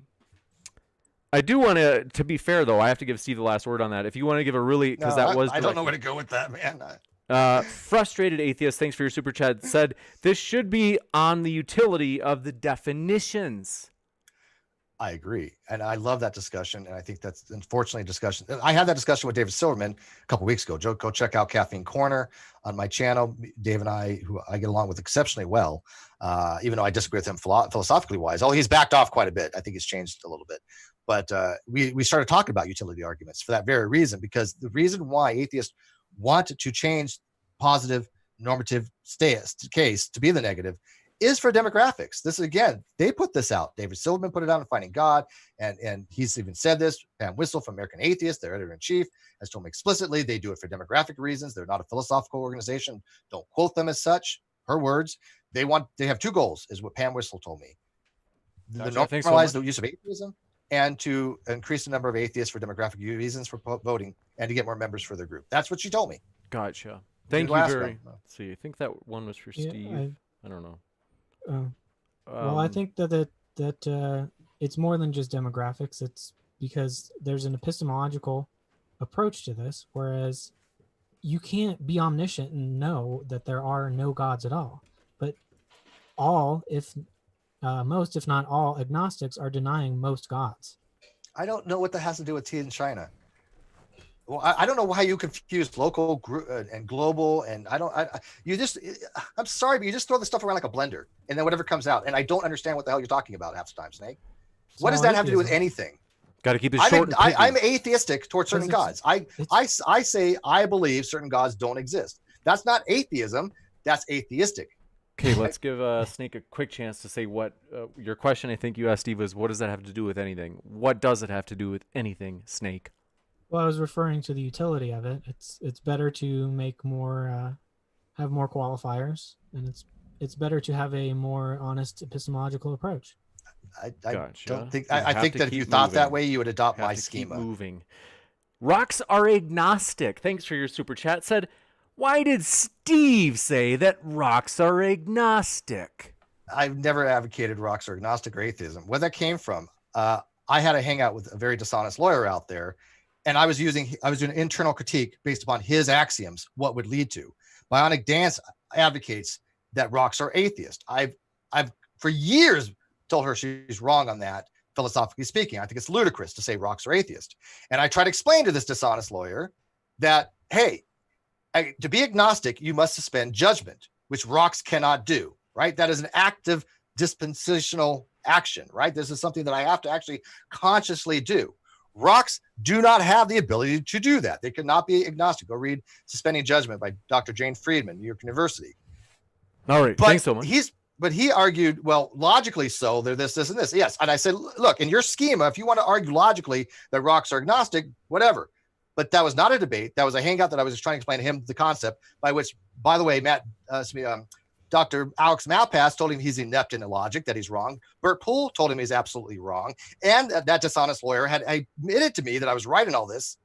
I do want to be fair, though, I have to give Steve the last word on that. If you want to give a really, because I don't know where to go with that, man. Frustrated Atheist, thanks for your super chat, said, this should be on the utility of the definitions. I agree. And I love that discussion. And I think that's unfortunately a discussion. I had that discussion with David Silverman a couple of weeks ago. Go check out Caffeine Corner on my channel. Dave and I, who I get along with exceptionally well, even though I disagree with him philosophically wise. He's backed off quite a bit. I think he's changed a little bit. But we started talking about utility arguments for that very reason, because the reason why atheists want to change positive normative case to be the negative is for demographics. This is, again, they put this out. David Silverman put it out in Finding God, and he's even said this. Pam Whistle from American Atheist, their editor-in-chief, has told me explicitly they do it for demographic reasons. They're not a philosophical organization. Don't quote them as such. Her words. They have two goals, is what Pam Whistle told me. To normalize the use of atheism and to increase the number of atheists for demographic reasons for voting and to get more members for their group. That's what she told me. Gotcha. Thank you very much. See, I think that one was for Steve. I don't know. Well, I think that it's more than just demographics. It's because there's an epistemological approach to this, whereas you can't be omniscient and know that there are no gods at all. But most, if not all, agnostics are denying most gods. I don't know what that has to do with tea in China. Well, I don't know why you confuse local and global, and I'm sorry, but you just throw the stuff around like a blender, and then whatever comes out. And I don't understand what the hell you're talking about half the time, Snake. What does that have to do with anything? Got to keep it short. I'm atheistic towards certain gods. I say I believe certain gods don't exist. That's not atheism. That's atheistic. Okay, let's give Snake a quick chance to say what your question. I think you asked Steve was, what does that have to do with anything? What does it have to do with anything, Snake? Well, I was referring to the utility of it. It's better to make more, have more qualifiers, and it's better to have a more honest epistemological approach. I gotcha. don't think. I think that if you thought that way, you would adopt my schema. Moving. Rocks are agnostic. Thanks for your super chat. Said, why did Steve say that rocks are agnostic? I've never advocated rocks are agnostic or atheism. Where that came from, I had a hangout with a very dishonest lawyer out there. And I was doing internal critique based upon his axioms, what would lead to. Bionic Dance advocates that rocks are atheist. I've for years told her she's wrong on that, philosophically speaking. I think it's ludicrous to say rocks are atheist. And I try to explain to this dishonest lawyer that, hey, to be agnostic, you must suspend judgment, which rocks cannot do, right? That is an active dispensational action, right? This is something that I have to actually consciously do. Rocks do not have the ability to do that. They cannot be agnostic. Go read Suspending Judgment by Dr. Jane Friedman, New York University. All right. Thanks so much. He argued, well, logically so, they're this, and this. Yes. And I said, look, in your schema, if you want to argue logically that rocks are agnostic, whatever. But that was not a debate. That was a hangout that I was just trying to explain to him the concept by which, by the way, Matt, Dr. Alex Malpass told him he's inept in logic, that he's wrong. Bert Poole told him he's absolutely wrong. And that dishonest lawyer had admitted to me that I was right in all this.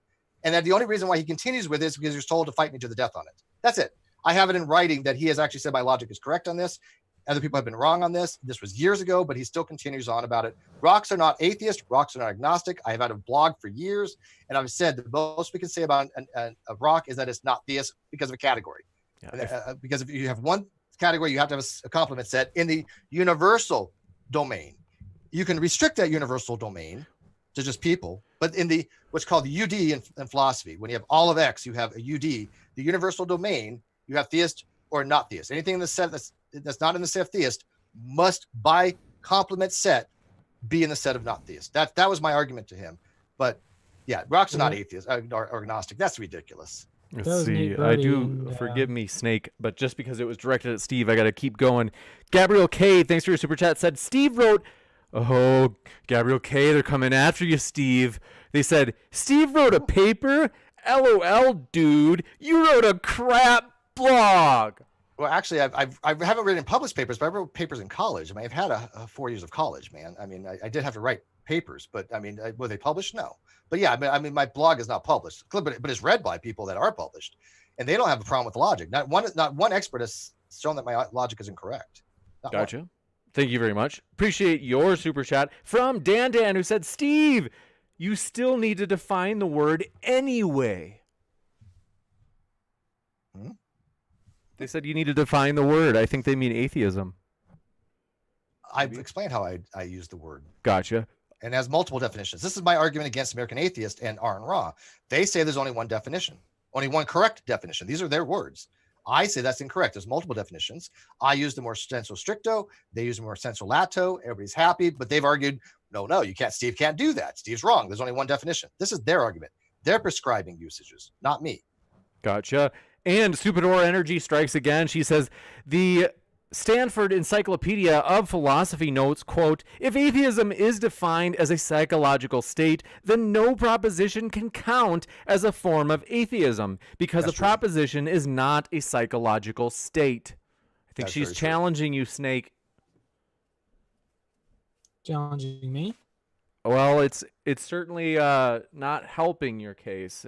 And that the only reason why he continues with it is because he was told to fight me to the death on it. That's it. I have it in writing that he has actually said my logic is correct on this. Other people have been wrong on this. This was years ago, but he still continues on about it. Rocks are not atheist. Rocks are not agnostic. I have had a blog for years, and I've said the most we can say about a rock is that it's not theist because of a category. Yeah. Because if you have one category, you have to have a complement set in the universal domain. You can restrict that universal domain to just people, but in the what's called the UD in philosophy, when you have all of X, you have a UD, the universal domain, you have theist or not theist. Anything in the set that's not in the set of theist must, by complement set, be in the set of not theist. That was my argument to him. But yeah, rocks are not atheist or agnostic. That's ridiculous. Let's see. I do, forgive me, Snake, but just because it was directed at Steve, I got to keep going. Gabriel K, thanks for your super chat, said, Steve wrote, oh, Gabriel K, they're coming after you, Steve. They said, Steve wrote a paper? LOL, dude. You wrote a crap blog. Well, actually, I haven't written published papers, but I wrote papers in college. I mean, I've had 4 years of college, man. I mean, I did have to write papers, but I mean, were they published? No. But yeah, I mean, my blog is not published, but it's read by people that are published, and they don't have a problem with logic. Not one expert has shown that my logic is incorrect. Gotcha. One. Thank you very much. Appreciate your super chat from Dan, who said, Steve, you still need to define the word anyway. They said you need to define the word. I think they mean atheism. I've explained how I use the word. Gotcha. And has multiple definitions. This is my argument against American Atheist and Aaron Ra. They say there's only one definition, only one correct definition. These are their words. I say that's incorrect. There's multiple definitions. I use the more sensu stricto. They use the more sensu lato. Everybody's happy, but they've argued, no, you can't. Steve can't do that. Steve's wrong. There's only one definition. This is their argument. They're prescribing usages, not me. Gotcha. And Superdora Energy strikes again. She says, the Stanford Encyclopedia of Philosophy notes, quote, if atheism is defined as a psychological state, then no proposition can count as a form of atheism because a proposition is not a psychological state. I think she's challenging you, Snake. Challenging me? Well, it's certainly not helping your case.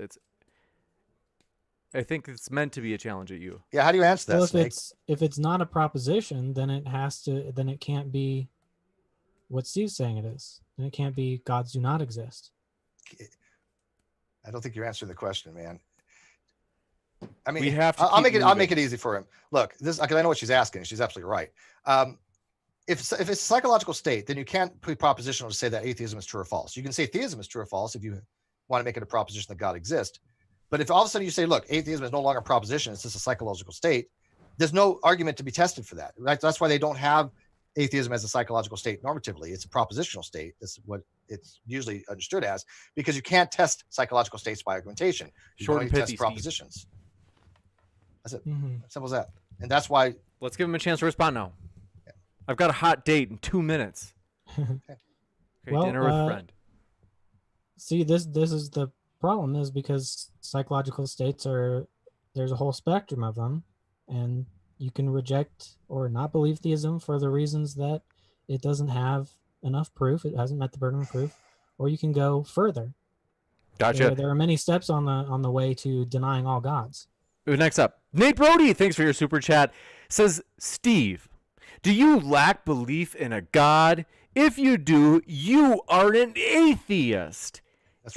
I think it's meant to be a challenge at you. Yeah, how do you answer that, well, Snake? If it's not a proposition, then it can't be what Steve's saying it is. Then it can't be gods do not exist. I don't think you're answering the question, man. I mean, we have to I'll make it easy for him. Look, this because I know what she's asking. She's absolutely right. If it's a psychological state, then you can't put propositional to say that atheism is true or false. You can say theism is true or false if you want to make it a proposition that God exists. But if all of a sudden you say, look, atheism is no longer a proposition, it's just a psychological state, there's no argument to be tested for that. Right? That's why they don't have atheism as a psychological state normatively. It's a propositional state. That's what it's usually understood as, because you can't test psychological states by argumentation. You Short can and only pithy, test propositions. That's it. Mm-hmm. Simple as that. And that's why. Let's give him a chance to respond now. Yeah. I've got a hot date in 2 minutes. Okay, well, dinner with a friend. See, this is the problem, is because psychological states there's a whole spectrum of them, and you can reject or not believe theism for the reasons that it doesn't have enough proof, it hasn't met the burden of proof, or you can go further. Gotcha. There are many steps on the way to denying all gods. Next up, Nate Brody, thanks for your super chat, says, Steve, do you lack belief in a god? If you do, you are an atheist.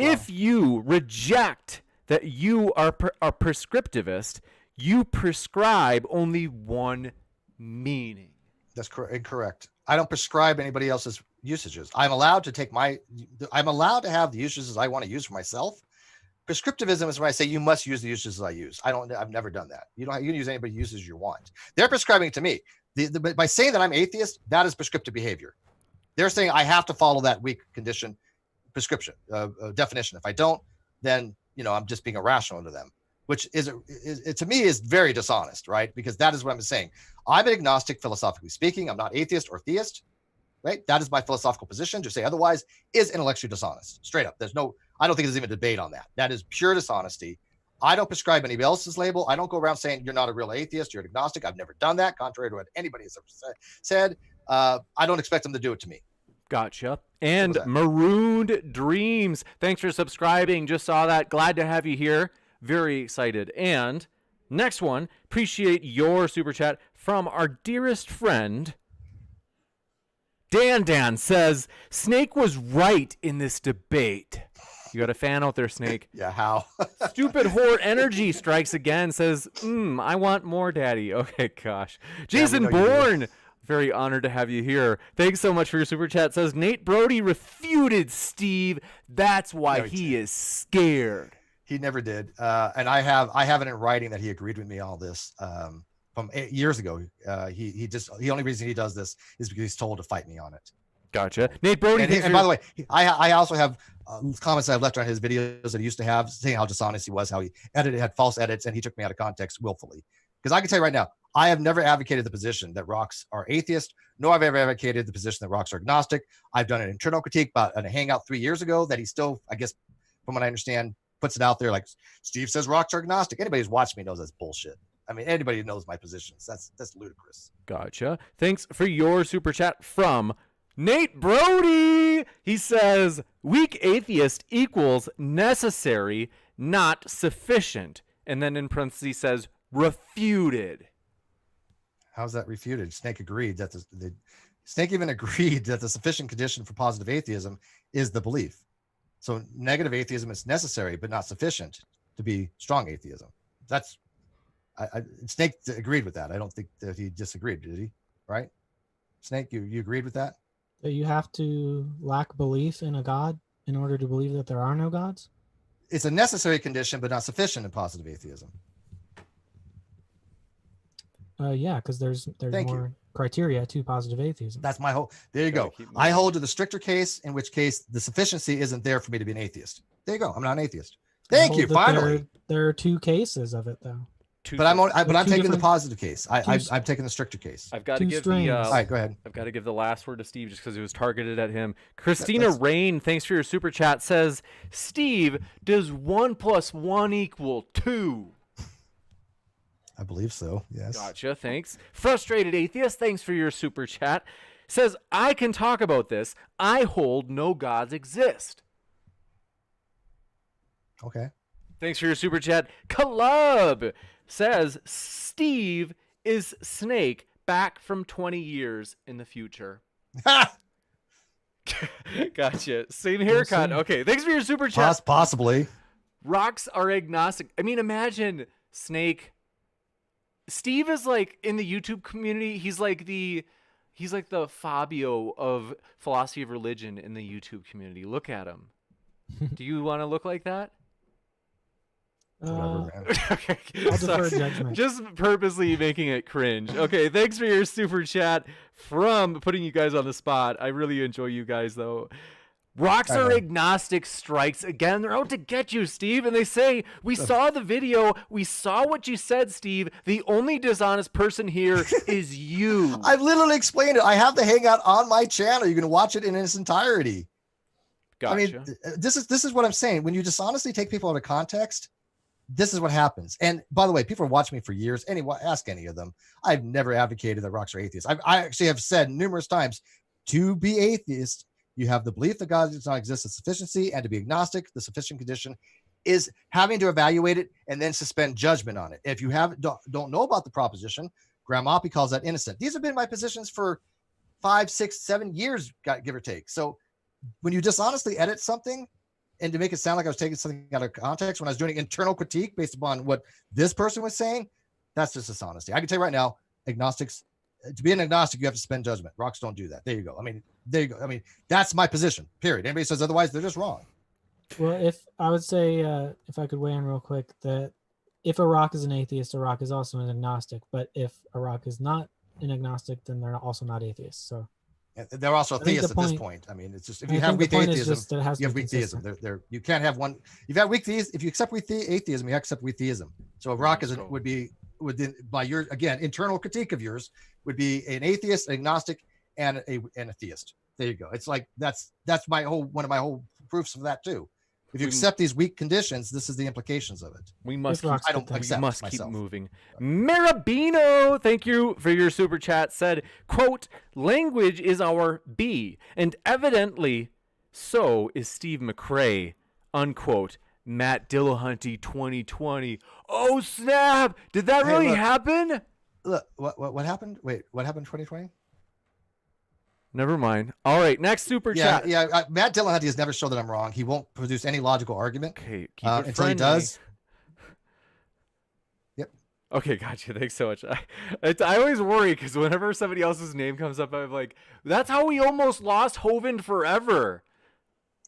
If you reject that you are a prescriptivist, you prescribe only one meaning. That's incorrect. I don't prescribe anybody else's usages. I'm allowed to have the usages I want to use for myself. Prescriptivism is when I say you must use the usages I use. I've never done that. You can use anybody uses you want. They're prescribing to me. By saying that I'm atheist, that is prescriptive behavior. They're saying I have to follow that weak condition prescription definition. If I don't, then I'm just being irrational to them, which is to me is very dishonest, right? Because that is what I'm saying. I'm an agnostic, philosophically speaking. I'm not atheist or theist, right? That is my philosophical position. To say otherwise is intellectually dishonest, straight up. I don't think there's even a debate on that. That is pure dishonesty. I don't prescribe anybody else's label. I don't go around saying you're not a real atheist, you're an agnostic. I've never done that, contrary to what anybody has ever said. I don't expect them to do it to me. Gotcha. And Marooned Dreams, thanks for subscribing. Just saw that. Glad to have you here. Very excited. And next one, appreciate your super chat from our dearest friend, Dan says, Snake was right in this debate. You got a fan out there, Snake. Yeah, how? Stupid whore energy strikes again, says, I want more, daddy. Okay, gosh. Jason Bourne, very honored to have you here. Thanks so much for your super chat. Says, Nate Brody refuted Steve. That's why he is scared. He never did. And I have it in writing that he agreed with me on all this from 8 years ago. The only reason he does this is because he's told to fight me on it. Gotcha. Nate Brody. And by the way, I also have comments that I've left on his videos that he used to have saying how dishonest he was, how he had false edits, and he took me out of context willfully. Because I can tell you right now, I have never advocated the position that rocks are atheist, nor have I ever advocated the position that rocks are agnostic. I've done an internal critique about a hangout 3 years ago that he still, I guess, from what I understand, puts it out there like Steve says rocks are agnostic. Anybody who's watched me knows that's bullshit. I mean, anybody who knows my positions, that's ludicrous. Gotcha. Thanks for your super chat from Nate Brody. He says weak atheist equals necessary, not sufficient. And then in parentheses says refuted. How's that refuted? Snake agreed that the Snake even agreed that the sufficient condition for positive atheism is the belief. So negative atheism is necessary, but not sufficient to be strong atheism. That's Snake agreed with that. I don't think that he disagreed, did he? Right? Snake, you agreed with that? That you have to lack belief in a God in order to believe that there are no gods? It's a necessary condition, but not sufficient in positive atheism. Yeah, because there's more criteria to positive atheism. That's my whole. There you go. I hold to the stricter case, in which case the sufficiency isn't there for me to be an atheist. There you go. I'm not an atheist. Thank you. Finally, there are two cases of it though. But I'm taking the positive case. I'm taking the stricter case. I've got to give the all right, go ahead. I've got to give the last word to Steve just because it was targeted at him. Christina Rain, thanks for your super chat, says, Steve, does 1 + 1 equal 2? I believe so. Yes. Gotcha. Thanks. Frustrated Atheist, thanks for your super chat. Says, I can talk about this. I hold no gods exist. Okay. Thanks for your super chat. Club says, Steve is Snake back from 20 years in the future. Gotcha. Same haircut. Okay. Thanks for your super chat. Possibly. Rocks are agnostic. I mean, imagine Snake. Steve is like in the YouTube community. He's like the Fabio of philosophy of religion in the YouTube community. Look at him. Do you want to look like that? Whatever, man. Okay. I'll defer judgment. Just purposely making it cringe. Okay, thanks for your super chat from putting you guys on the spot. I really enjoy you guys though. Rocks are agnostic strikes again. They're out to get you, Steve. And they say, we saw the video. We saw what you said, Steve. The only dishonest person here is you. I've literally explained it. I have the hangout on my channel. You can watch it in its entirety. Gotcha. I mean, this is what I'm saying. When you dishonestly take people out of context, this is what happens. And by the way, people are watching me for years. Ask any of them. I've never advocated that rocks are atheists. I actually have said numerous times, to be atheist, you have the belief that God does not exist as sufficiency, and to be agnostic, the sufficient condition is having to evaluate it and then suspend judgment on it. If you don't know about the proposition, Grandma Hoppy calls that innocent. These have been my positions for 5, 6, 7 years, give or take. So when you dishonestly edit something and to make it sound like I was taking something out of context when I was doing internal critique based upon what this person was saying, that's just dishonesty. I can tell you right now, agnostics, to be an agnostic, you have to suspend judgment. Rocks don't do that. There you go. I mean, that's my position, period. Anybody says otherwise, they're just wrong. Well, if I would say, if I could weigh in real quick, that if a rock is an atheist, a rock is also an agnostic. But if a rock is not an agnostic, then they're also not atheists. So they're also theists at this point. I mean, it's just, if you have weak atheism, you have weak theism. You can't have one. You've had weak theism. If you accept weak atheism, you accept weak theism. So a rock would be within, by your, again, internal critique of yours, would be an atheist, an agnostic, and a theist. There you go. It's like that's one of my whole proofs of that too. If you accept these weak conditions, this is the implications of it. We must This keep, rocks I don't good thing. accept we must myself. keep moving. Marabino, thank you for your super chat, said, quote, language is our B, and evidently so is Steve McRae, unquote. Matt Dillahunty 2020. Oh, snap. Did that Hey, really look. happen? Look, what happened? Wait, what happened in 2020? Never mind. All right, next super chat. Matt Dillahunty has never shown that I'm wrong. He won't produce any logical argument Okay, keep it until friendly. he does. Yep. Okay, gotcha. Thanks so much. I always worry because whenever somebody else's name comes up, I'm like, that's how we almost lost Hovind forever.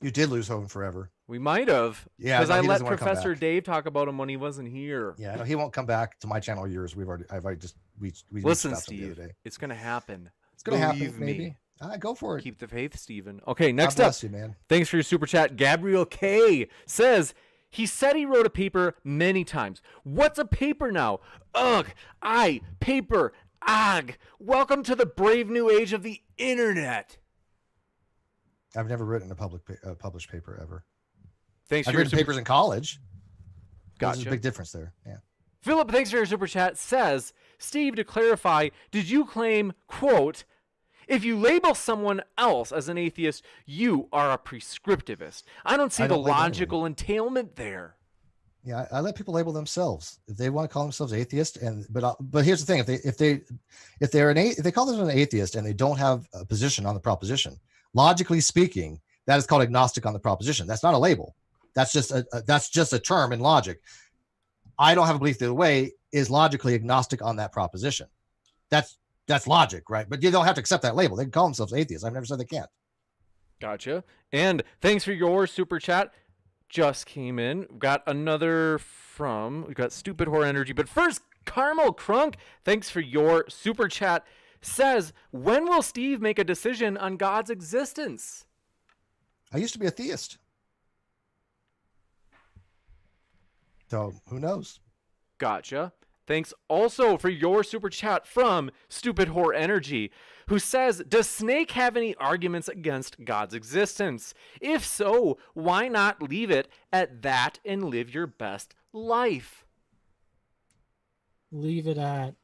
You did lose Hovind forever. We might have. Yeah, because no, I he let doesn't wanna come Professor back. Dave talk about him when he wasn't here. Yeah, no, he won't come back to my channel or yours. I've already just we Listen, stopped him the Steve, other day. it's gonna happen. It's gonna happen, Believe me. maybe. Go for it. Keep the faith, Steven. Okay, God next up. bless you, man. Thanks for your super chat. Gabriel K says he said he wrote a paper many times. What's a paper now? Ugh, paper, welcome to the brave new age of the internet. I've never written a published paper ever. Thanks for I've your written super papers in college. There's Gotcha. a big difference there. Yeah. Philip, thanks for your super chat, says, Steve, to clarify, did you claim, quote, if you label someone else as an atheist, you are a prescriptivist? I don't see I the don't label logical entailment there. Yeah, I let people label themselves if they want to call themselves atheist. But here's the thing: if they call themselves an atheist and they don't have a position on the proposition, logically speaking, that is called agnostic on the proposition. That's not a label. That's just a term in logic. I don't have a belief the other way is logically agnostic on that proposition. That's logic, right? But you don't have to accept that label. They can call themselves atheists. I've never said they can't. Gotcha. And thanks for your super chat. Just came in. We've got we've got Stupid Horror Energy. But first, Carmel Crunk, thanks for your super chat, says, when will Steve make a decision on God's existence? I used to be a theist. So who knows? Gotcha. Thanks also for your super chat from Stupid Horror Energy, who says, does Snake have any arguments against God's existence? If so, why not leave it at that and live your best life? Leave it at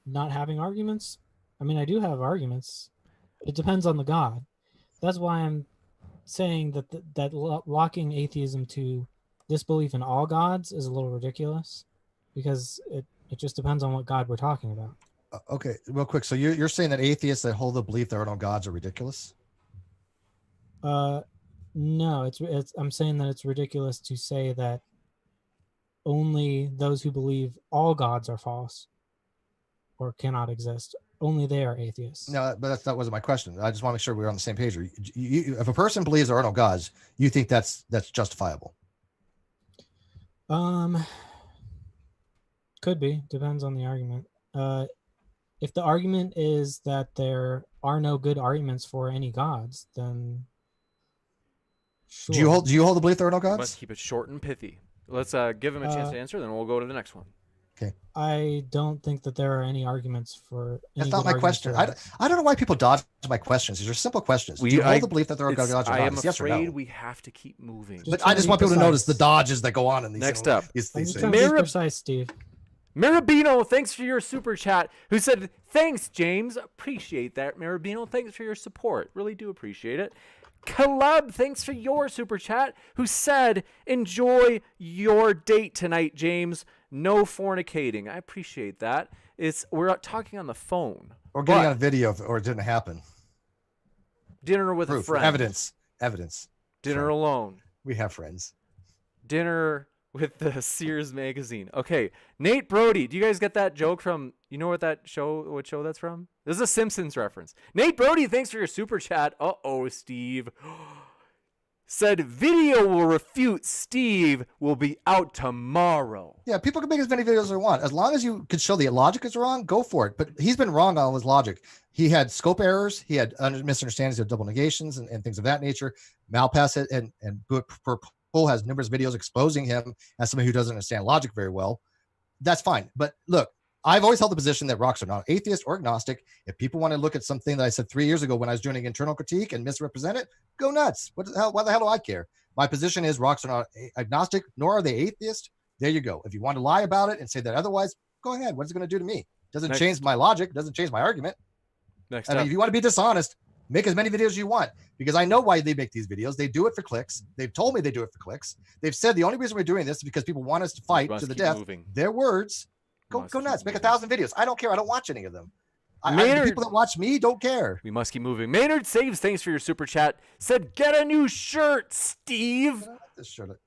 not having arguments. I mean, I do have arguments. It depends on the God. That's why I'm saying that locking atheism to disbelief in all gods is a little ridiculous, because it just depends on what God we're talking about. Okay, real quick. So you're saying that atheists that hold the belief there are no gods are ridiculous? No, it's I'm saying that it's ridiculous to say that only those who believe all gods are false or cannot exist, only they are atheists. No, but that wasn't my question. I just want to make sure we're on the same page. If a person believes there are no gods, you think that's justifiable? Could be. Depends on the argument. If the argument is that there are no good arguments for any gods, then sure. Do you hold the belief there are no Let's gods? keep it short and pithy. Let's give him a chance to answer, then we'll go to the next one. Okay. I don't think that there are any arguments for. That's not my question. I don't know why people dodge my questions. These are simple questions. Do you hold the belief that there are gods or I am gods? Yes or afraid no? we have to keep moving. But I just want people to notice the dodges that go on in these. Next up. these I'm just things. trying to be precise, Steve. Marabino, thanks for your super chat, who said, thanks, James. Appreciate that, Marabino. Thanks for your support. Really do appreciate it. Caleb, thanks for your super chat, who said, enjoy your date tonight, James. No fornicating. I appreciate that. We're talking on the phone. Or getting on a video, or it didn't happen. Dinner with Proof, a friend. Evidence. Dinner Friend. alone. We have friends. Dinner with the Sears magazine. Okay, Nate Brody, do you guys get that joke from, you know what show that's from? This is a Simpsons reference. Nate Brody, thanks for your super chat. Uh-oh, Steve. Said video will refute Steve will be out tomorrow. Yeah, people can make as many videos as they want. As long as you could show the logic is wrong, go for it. But he's been wrong on his logic. He had scope errors. He had misunderstandings of double negations and things of that nature. Malpass and Paul has numerous videos exposing him as somebody who doesn't understand logic very well. That's fine. But look, I've always held the position that rocks are not atheist or agnostic. If people want to look at something that I said 3 years ago when I was doing an internal critique and misrepresent it, go nuts. Why the hell do I care? My position is rocks are not agnostic, nor are they atheist. There you go. If you want to lie about it and say that otherwise, go ahead. What's it going to do to me? Doesn't change my logic. Doesn't change my argument. Next And up. if you want to be dishonest, make as many videos as you want, because I know why they make these videos. They do it for clicks. They've told me they do it for clicks. They've said the only reason we're doing this is because people want us to fight to the death. Moving. Their words. Go nuts. Make 1,000 videos. I don't care. I don't watch any of them. The people that watch me don't care. We must keep moving. Maynard Saves, thanks for your super chat. Said, get a new shirt, Steve. I like this shirt.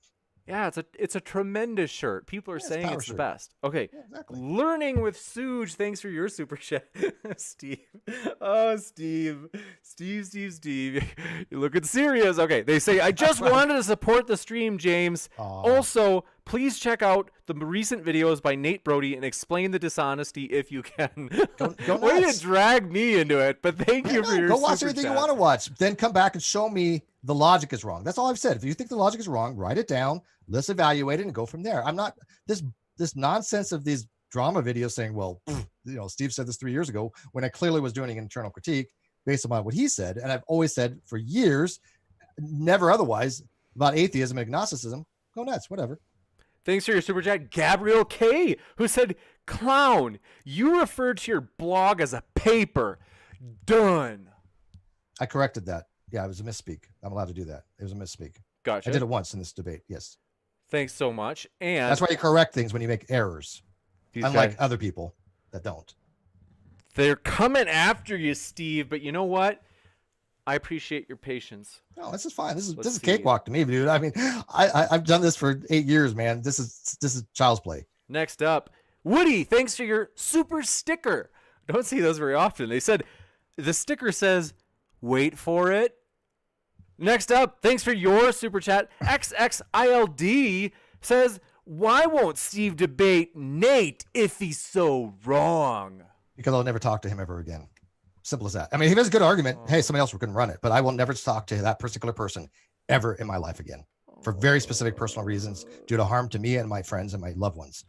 Yeah, it's a tremendous shirt. People are saying it's the best. Okay. Yeah, exactly. Learning with Suge, thanks for your super chat. Steve. Oh, Steve. Steve. You're looking serious. Okay. They say, I just wanted to support the stream, James. Also, please check out the recent videos by Nate Brody and explain the dishonesty if you can. Go Way nuts. to drag me into it, but thank you for your Go watch super everything chat. you want to watch. Then come back and show me the logic is wrong. That's all I've said. If you think the logic is wrong, write it down. Let's evaluate it and go from there. I'm not this nonsense of these drama videos saying, well, Steve said this 3 years ago when I clearly was doing an internal critique based on what he said. And I've always said for years, never otherwise, about atheism and agnosticism. Go nuts, whatever. Thanks for your super chat, Gabriel K, who said, clown, you referred to your blog as a paper. Done. I corrected that. Yeah, it was a misspeak. I'm allowed to do that. It was a misspeak. Gotcha. I did it once in this debate. Yes. Thanks so much. And that's why you correct things when you make errors, unlike other people that don't. They're coming after you, Steve, but you know what? I appreciate your patience. No, this is fine. This is cakewalk to me, dude. I mean, I've done this for 8 years, man. This is child's play. Next up, Woody, thanks for your super sticker. Don't see those very often. They said the sticker says, wait for it. Next up, thanks for your super chat. XXILD says, why won't Steve debate Nate if he's so wrong? Because I'll never talk to him ever again. Simple as that. I mean, if he has a good argument, hey, somebody else can run it, but I will never talk to that particular person ever in my life again for very specific personal reasons due to harm to me and my friends and my loved ones.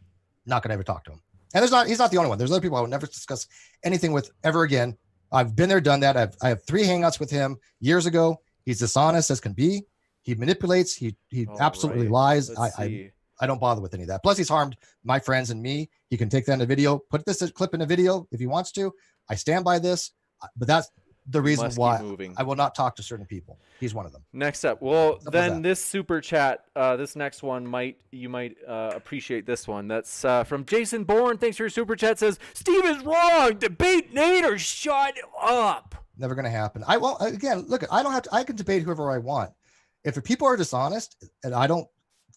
Not going to ever talk to him. And he's not the only one. There's other people I will never discuss anything with ever again. I've been there, done that. I have 3 hangouts with him years ago. He's dishonest as can be. He manipulates. He absolutely lies. I don't bother with any of that. Plus, he's harmed my friends and me. He can take that in a video, put this clip in a video if he wants to. I stand by this, but that's the reason why I will not talk to certain people. He's one of them. Next up, well, then this super chat, this next one you might appreciate this one. That's from Jason Bourne. Thanks for your super chat. Says Steve is wrong. Debate Nate or shut up. Never going to happen. I won't. Again, look, I don't have to. I can debate whoever I want. If the people are dishonest and I don't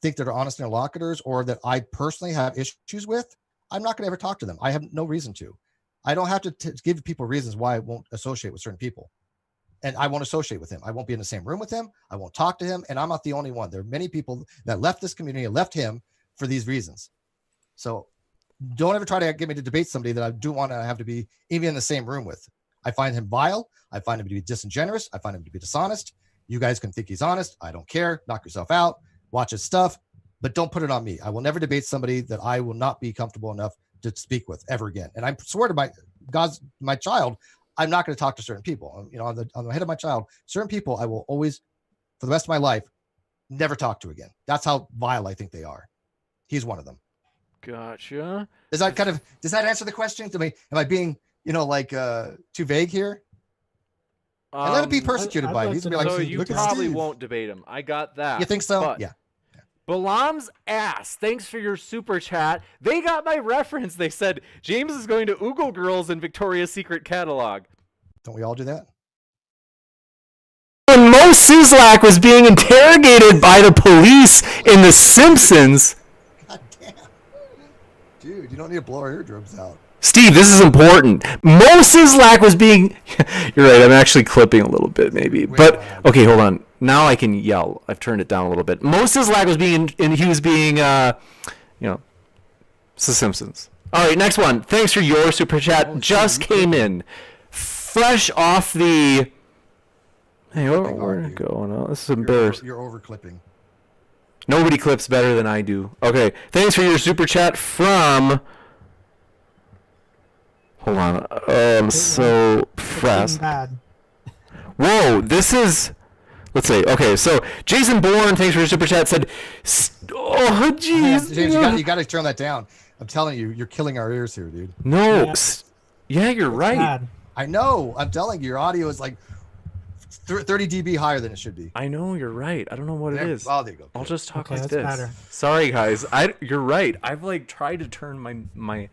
think they're honest interlocutors or that I personally have issues with, I'm not going to ever talk to them. I have no reason to. I don't have to give people reasons why I won't associate with certain people. And I won't associate with him. I won't be in the same room with him. I won't talk to him. And I'm not the only one. There are many people that left this community and left him for these reasons. So don't ever try to get me to debate somebody that I do want to have to be even in the same room with. I find him vile. I find him to be disingenuous. I find him to be dishonest. You guys can think he's honest. I don't care. Knock yourself out. Watch his stuff. But don't put it on me. I will never debate somebody that I will not be comfortable enough to speak with ever again. And I swear to my child, I'm not going to talk to certain people. On the head of my child, certain people I will always, for the rest of my life, never talk to again. That's how vile I think they are. He's one of them. Gotcha. Does that answer the question? Am I being, too vague here? And let it be persecuted by you. So you probably won't debate him. I got that. You think so? But yeah. Balam's ass. Thanks for your super chat. They got my reference. They said James is going to Oogle Girls in Victoria's Secret catalog. Don't we all do that? When Mo Sizlak was being interrogated by the police in The Simpsons. God damn. Dude, you don't need to blow our eardrums out. Steve, this is important. Mo Sizlak was being... You're right, I'm actually clipping a little bit maybe. But, okay, hold on. Now I can yell. I've turned it down a little bit. Mo Sizlak was being... It's The Simpsons. All right, next one. Thanks for your super chat. Just came in. Fresh off the... Hey, where did it go? No, this is embarrassing. You're over clipping. Nobody clips better than I do. Okay, thanks for your super chat from... Hold on. I'm so pressed. Whoa, this is... Let's see. Okay, so Jason Bourne, thanks for your super chat, said, "Oh, jeez, James, you got to turn that down. I'm telling you, you're killing our ears here, dude. no, Yeah. yeah, you're right. Bad. I know. I'm telling you, your audio is like 30 dB higher than it should be. I know you're right. I don't know what it is. Oh, there you go. I'll just talk Okay, like that's this. better. Sorry, guys. You're right. I've like tried to turn my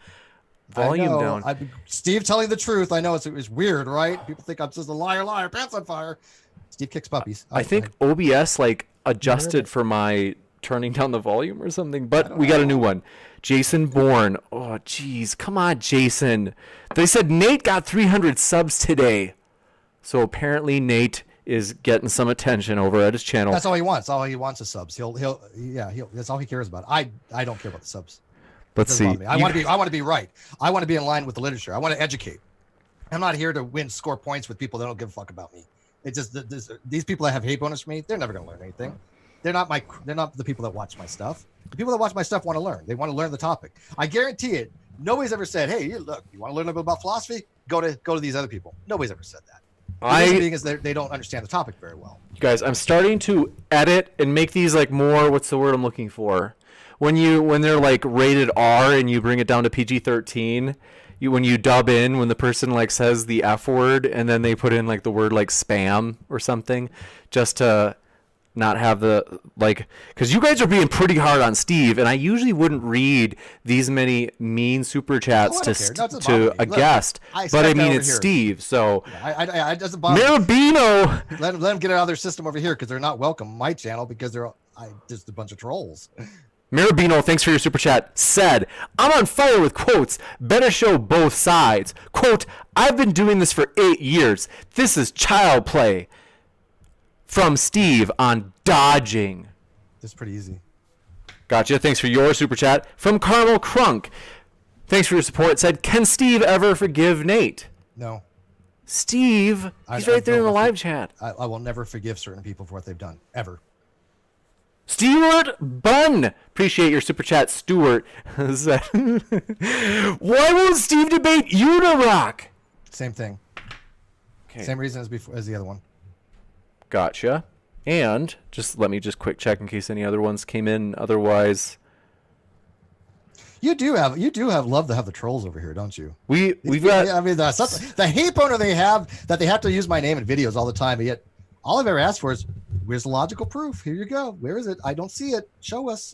volume down. Steve telling the truth. I know it's weird, right? People think I'm just a liar, pants on fire. Steve kicks puppies. I think OBS like adjusted for my turning down the volume or something, but we got a new one. Jason Bourne. Oh, geez. Come on, Jason. They said Nate got 300 subs today. So apparently Nate is getting some attention over at his channel. That's all he wants. All he wants is subs. He'll that's all he cares about. I don't care about the subs. Let's see. I want to be right. I want to be in line with the literature. I want to educate. I'm not here to score points with people that don't give a fuck about me. It's just these people that have hate bonus for me, they're never going to learn anything. They're not the people that watch my stuff. The people that watch my stuff want to learn. They want to learn the topic. I guarantee it. Nobody's ever said, "Hey, look, you want to learn a little bit about philosophy? Go to these other people." Nobody's ever said that. The reason being is they don't understand the topic very well. You guys, I'm starting to edit and make these like more, what's the word I'm looking for? When they're like rated R and you bring it down to PG-13, when you dub in when the person like says the F word and then they put in like the word like spam or something just to not have the like, because you guys are being pretty hard on Steve, and I usually wouldn't read these many mean super chats to a guest, but I mean it's here. Steve, so I doesn't bother Marabino. Let them get it out of their system over here because they're not welcome on my channel because they're just a bunch of trolls. Marabino, thanks for your super chat, said, "I'm on fire with quotes. Better show both sides. Quote, I've been doing this for 8 years. This is child play." From Steve on dodging. That's pretty easy. Gotcha. Thanks for your super chat. From Carmel Crunk. Thanks for your support. Said, "Can Steve ever forgive Nate?" No. Steve, he's right there in the live chat. I will never forgive certain people for what they've done. Ever. Stuart Bunn. Appreciate your super chat, Stuart. Why won't Steve debate Unirock? Same thing. Okay. Same reason as the other one. Gotcha. And let me quick check in case any other ones came in. Otherwise, you do have love to have the trolls over here, don't you? We've got. I mean, the hate boner they have that they have to use my name in videos all the time, but yet all I've ever asked for is, where's the logical proof? Here you go. Where is it? I don't see it. Show us.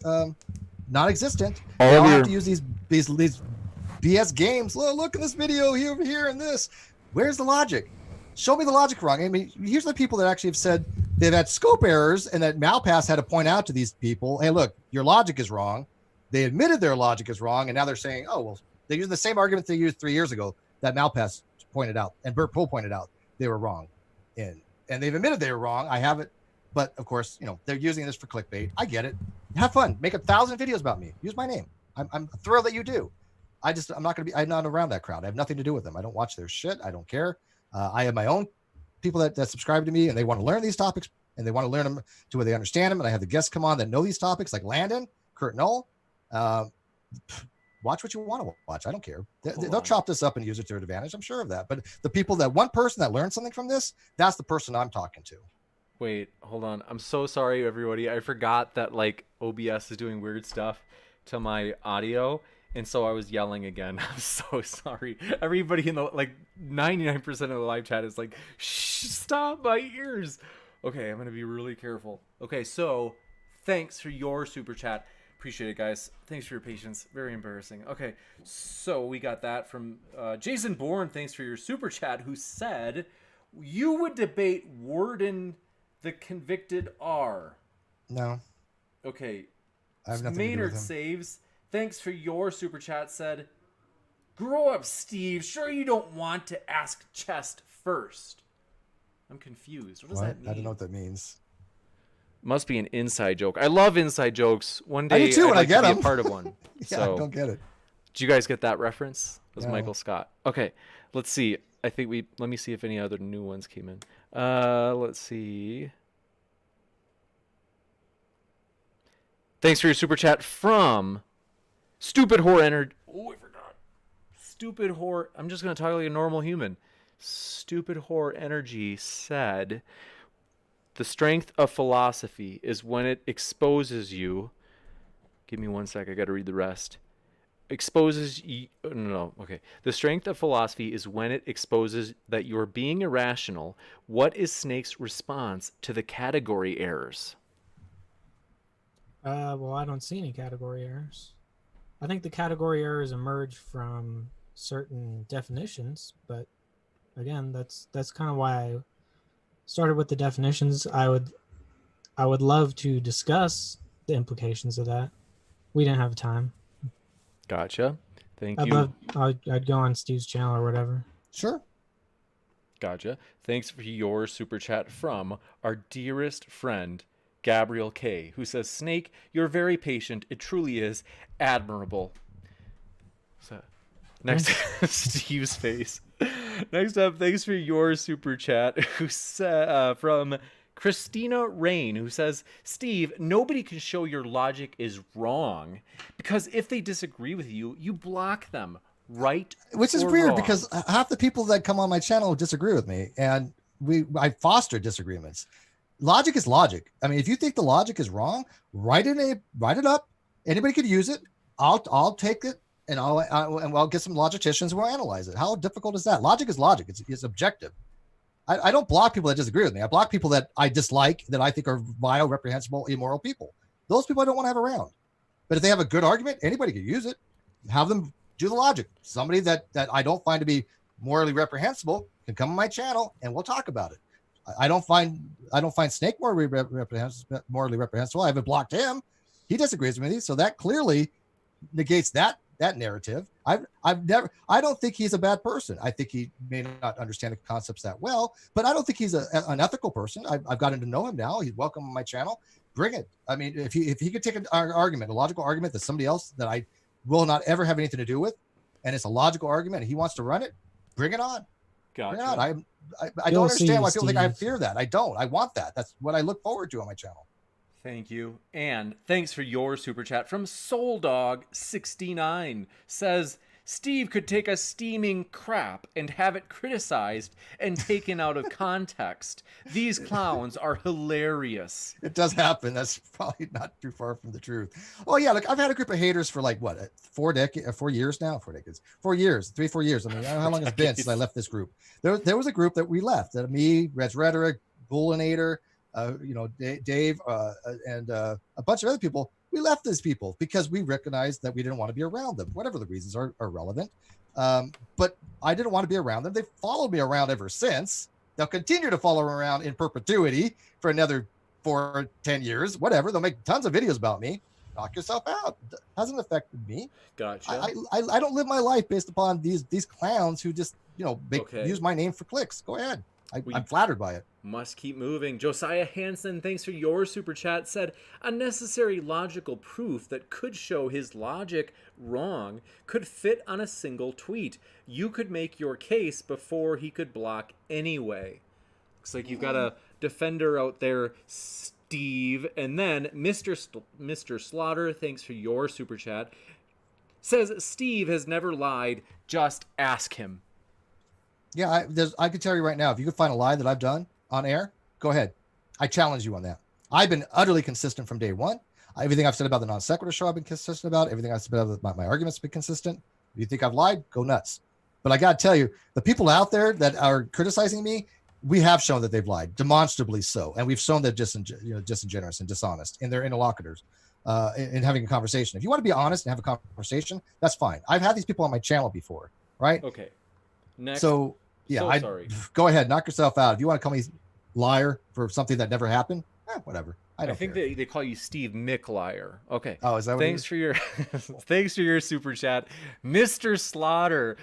Non-existent. They all have to use these BS games. Look at this video here and this. Where's the logic? Show me the logic wrong. I mean, here's the people that actually have said they've had scope errors and that Malpass had to point out to these people, hey, look, your logic is wrong. They admitted their logic is wrong, and now they're saying, oh, well, they used the same argument they used 3 years ago that Malpass pointed out and Bert Poole pointed out they were wrong in. And they've admitted they were wrong. I haven't. But, of course, they're using this for clickbait. I get it. Have fun. Make 1,000 videos about me. Use my name. I'm thrilled that you do. I'm not around that crowd. I have nothing to do with them. I don't watch their shit. I don't care. I have my own people that subscribe to me and they want to learn these topics and they want to learn them to where they understand them. And I have the guests come on that know these topics like Landon, Kurt Knoll. Watch what you want to watch. I don't care. They'll chop this up and use it to their advantage. I'm sure of that. But the people one person that learned something from this, that's the person I'm talking to. Wait, hold on. I'm so sorry, everybody. I forgot that like OBS is doing weird stuff to my audio. And so I was yelling again. I'm so sorry. Everybody in the 99% of the live chat is like, shh, stop my ears. Okay, I'm going to be really careful. Okay, so thanks for your super chat. Appreciate it, guys. Thanks for your patience. Very embarrassing. Okay, so we got that from Jason Bourne. Thanks for your super chat, who said, you would debate Warden the convicted R. No. Okay. I have nothing Maynard to do with him. Saves. Thanks for your super chat, said, grow up, Steve. Sure you don't want to ask Chest first. I'm confused. What does that mean? I don't know what that means. Must be an inside joke. I love inside jokes. One day I do too, I'd when like I get to be them. a part of one. I don't get it. Did you guys get that reference? It was No. Michael Scott. Okay, let's see. Let me see if any other new ones came in. Let's see. Thanks for your super chat from Stupid Whore Energy. Oh, I forgot. Stupid Whore. I'm just going to talk like a normal human. Stupid Whore Energy said, The strength of philosophy is when it exposes you. Give me 1 sec. I got to read the rest. Exposes you. No. Okay. The strength of philosophy is when it exposes that you are being irrational. What is Snake's response to the category errors? Well, I don't see any category errors. I think the category errors emerge from certain definitions, but again, that's kind of why I started with the definitions. I would love to discuss the implications of that. We didn't have time. Gotcha. Thank you. I'd go on Steve's channel or whatever. Sure. Gotcha. Thanks for your super chat from our dearest friend, Gabriel K., who says, Snake, you're very patient. It truly is admirable. So, next, Steve's face. Next up, thanks for your super chat, who from Christina Rain, who says, Steve, nobody can show your logic is wrong because if they disagree with you, you block them, right? Which is or weird wrong? because half the people that come on my channel disagree with me, and I foster disagreements. Logic is logic. I mean, if you think the logic is wrong, write it up. Anybody could use it. I'll take it and I'll get some logicians who will analyze it. How difficult is that? Logic is logic. It's objective. I don't block people that disagree with me. I block people that I dislike, that I think are vile, reprehensible, immoral people. Those people I don't want to have around. But if they have a good argument, anybody can use it. Have them do the logic. Somebody that I don't find to be morally reprehensible can come on my channel and we'll talk about it. I don't find Snake morally reprehensible. I haven't blocked him. He disagrees with me, so that clearly negates that narrative. I don't think he's a bad person. I think he may not understand the concepts that well, but I don't think he's an ethical person. I've gotten to know him now. He's welcome on my channel. Bring it. I mean, if he could take an argument, a logical argument that somebody else that I will not ever have anything to do with, and it's a logical argument, and he wants to run it, bring it on. Gotcha. Bring it on. I don't understand why people think I fear that. I don't. I want that. That's what I look forward to on my channel. Thank you. And thanks for your super chat from SoulDog69. Says, Steve could take a steaming crap and have it criticized and taken out of context. These clowns are hilarious. It does happen. That's probably not too far from the truth. Oh yeah, look, I've had a group of haters for like what, 4 years now? 4 decades. 4 years, 3-4 years. I mean, I don't know how long it's been since I left this group. There was a group that we left. That me, Reds Rhetoric, Bullinator, Dave, and a bunch of other people. We left these people because we recognized that we didn't want to be around them. Whatever the reasons are relevant. But I didn't want to be around them. They followed me around ever since. They'll continue to follow around in perpetuity for another 4-10 years, whatever. They'll make tons of videos about me. Knock yourself out. It hasn't affected me. Gotcha. I don't live my life based upon these clowns who just, use my name for clicks. Go ahead. I'm flattered by it. Must keep moving. Josiah Hansen, thanks for your super chat, said, unnecessary logical proof that could show his logic wrong could fit on a single tweet. You could make your case before he could block anyway. Looks like you've got a defender out there, Steve. And then Mr. Slaughter, thanks for your super chat, says, Steve has never lied. Just ask him. Yeah, I can tell you right now, if you could find a lie that I've done on air, go ahead. I challenge you on that. I've been utterly consistent from day one. Everything I've said about the non sequitur show, I've been consistent about. Everything I've said about my arguments have been consistent. If you think I've lied, go nuts. But I got to tell you, the people out there that are criticizing me, we have shown that they've lied, demonstrably so. And we've shown they're disingenuous and dishonest in their interlocutors in having a conversation. If you want to be honest and have a conversation, that's fine. I've had these people on my channel before, right? Okay. Next. So yeah, sorry. Go ahead, knock yourself out. If you want to call me liar for something that never happened, whatever. I think they call you Steve McLiar. Okay. Oh, is that what thanks for your thanks for your super chat, Mr. Slaughter.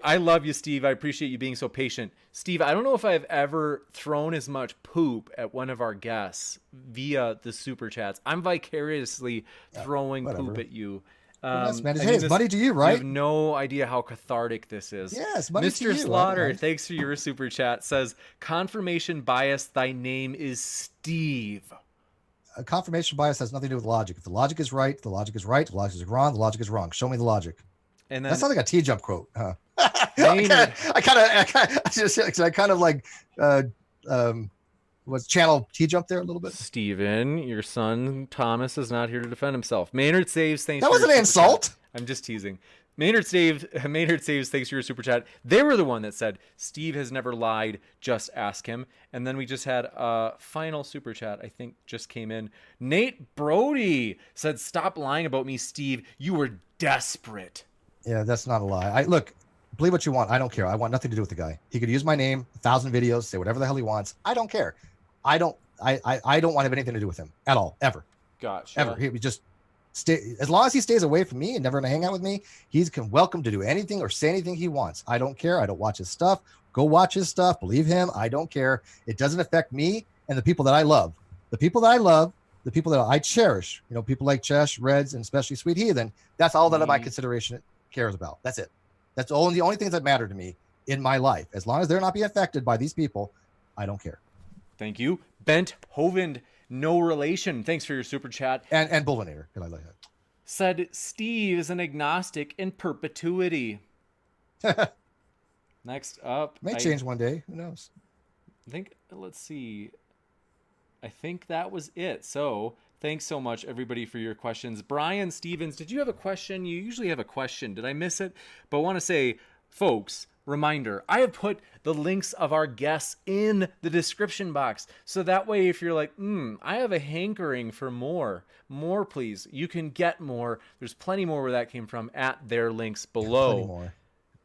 I love you, Steve. I appreciate you being so patient. Steve, I don't know if I've ever thrown as much poop at one of our guests via the super chats. I'm vicariously throwing poop at you. Yes, man. Hey, it's money to you, right? You have no idea how cathartic this is. Yes, money to you. Mr. Slaughter, thanks for your super chat, says, confirmation bias, thy name is Steve. Confirmation bias has nothing to do with logic. If the logic is right, the logic is right. The logic is wrong, the logic is wrong. Show me the logic. And then, that sounds like a T-Jump quote, huh? I kind of like Was channel T jump there a little bit? Steven, your son Thomas is not here to defend himself. Maynard Saves, thanks That for wasn't your an super insult. chat. I'm just teasing. Maynard Saves, thanks for your super chat. They were the one that said, Steve has never lied, just ask him. And then we just had a final super chat, I think just came in. Nate Brody said, stop lying about me, Steve. You were desperate. Yeah, that's not a lie. Look, believe what you want. I don't care. I want nothing to do with the guy. He could use my name, 1,000 videos, say whatever the hell he wants. I don't care. I don't want to have anything to do with him at all, ever. Gotcha. Ever. He just stay, as long as he stays away from me and never gonna hang out with me, he's welcome to do anything or say anything he wants. I don't care. I don't watch his stuff. Go watch his stuff. Believe him. I don't care. It doesn't affect me and the people that I love. The people that I love, the people that I cherish, people like Chesh, Reds, and especially Sweet Heathen, that's all that my consideration cares about. That's it. That's the only things that matter to me in my life. As long as they're not being affected by these people, I don't care. Thank you. Bent Hovind, no relation. Thanks for your super chat. And Bullinator, because I like that. Said Steve is an agnostic in perpetuity. Next up. May change one day. Who knows? Let's see. I think that was it. So thanks so much, everybody, for your questions. Brian Stevens, did you have a question? You usually have a question. Did I miss it? But I want to say, folks, reminder, I have put the links of our guests in the description box. So that way, if you're like, I have a hankering for more, please, you can get more. There's plenty more where that came from at their links below. Plenty more.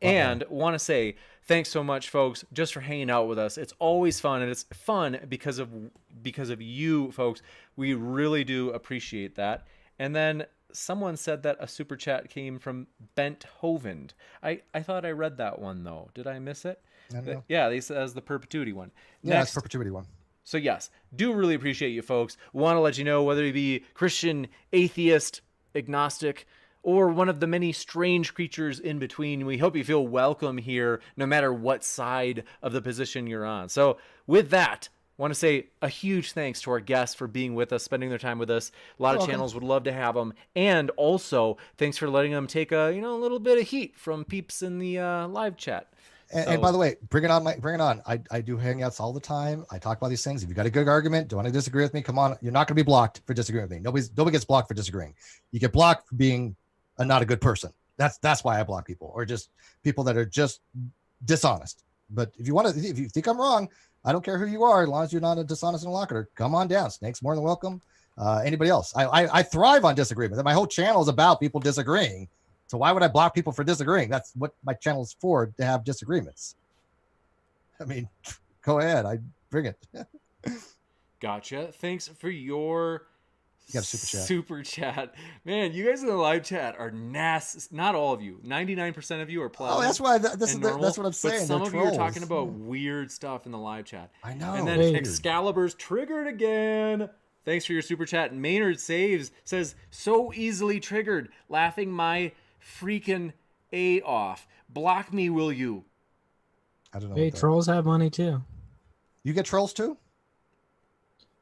And want to say thanks so much, folks, just for hanging out with us. It's always fun, and it's fun because of you, folks. We really do appreciate that. And then someone said that a super chat came from Bent Hovind. I thought I read that one, though. Did I miss it? I don't know. Yeah, they said as the perpetuity one. Yeah, that's perpetuity one. So yes, do really appreciate you, folks. Want to let you know, whether you be Christian, atheist, agnostic, or one of the many strange creatures in between, we hope you feel welcome here, no matter what side of the position you're on. So with that, I want to say a huge thanks to our guests for being with us, spending their time with us. A lot of channels would love to have them. And also, thanks for letting them take a little bit of heat from peeps in the live chat. And by the way, bring it on. I do hangouts all the time. I talk about these things. If you got a good argument, don't want to disagree with me, come on. You're not going to be blocked for disagreeing with me. Nobody gets blocked for disagreeing. You get blocked for being not a good person. That's why I block people, or just people that are just dishonest. But if you think I'm wrong, I don't care who you are, as long as you're not a dishonest interlocutor. Come on down. Snake's more than welcome. Anybody else? I thrive on disagreement. My whole channel is about people disagreeing. So why would I block people for disagreeing? That's what my channel is for, to have disagreements. I mean, go ahead. I bring it. Gotcha. Thanks for your super chat. Man, you guys in the live chat are nasty. Not all of you. 99% of you are pleasant. Oh, that's why. That's what I'm saying. But some of you are talking about weird stuff in the live chat. I know. And then Excalibur's triggered again. Thanks for your super chat. And Maynard says, so easily triggered. Laughing my freaking A off. Block me, will you? I don't know. Hey, trolls have money too. You get trolls too?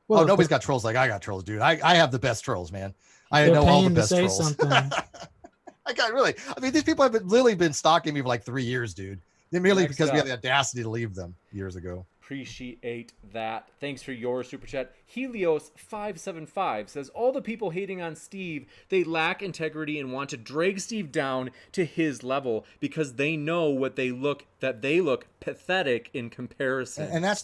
Well, nobody's got trolls like I got trolls, dude. I have the best trolls, man. I they're know all the paying to best say trolls. something. I mean, these people have literally been stalking me for like 3 years, dude. They're merely because we had the audacity to leave them years ago. Appreciate that. Thanks for your super chat. Helios575 says, all the people hating on Steve, they lack integrity and want to drag Steve down to his level because they know that they look pathetic in comparison. And that's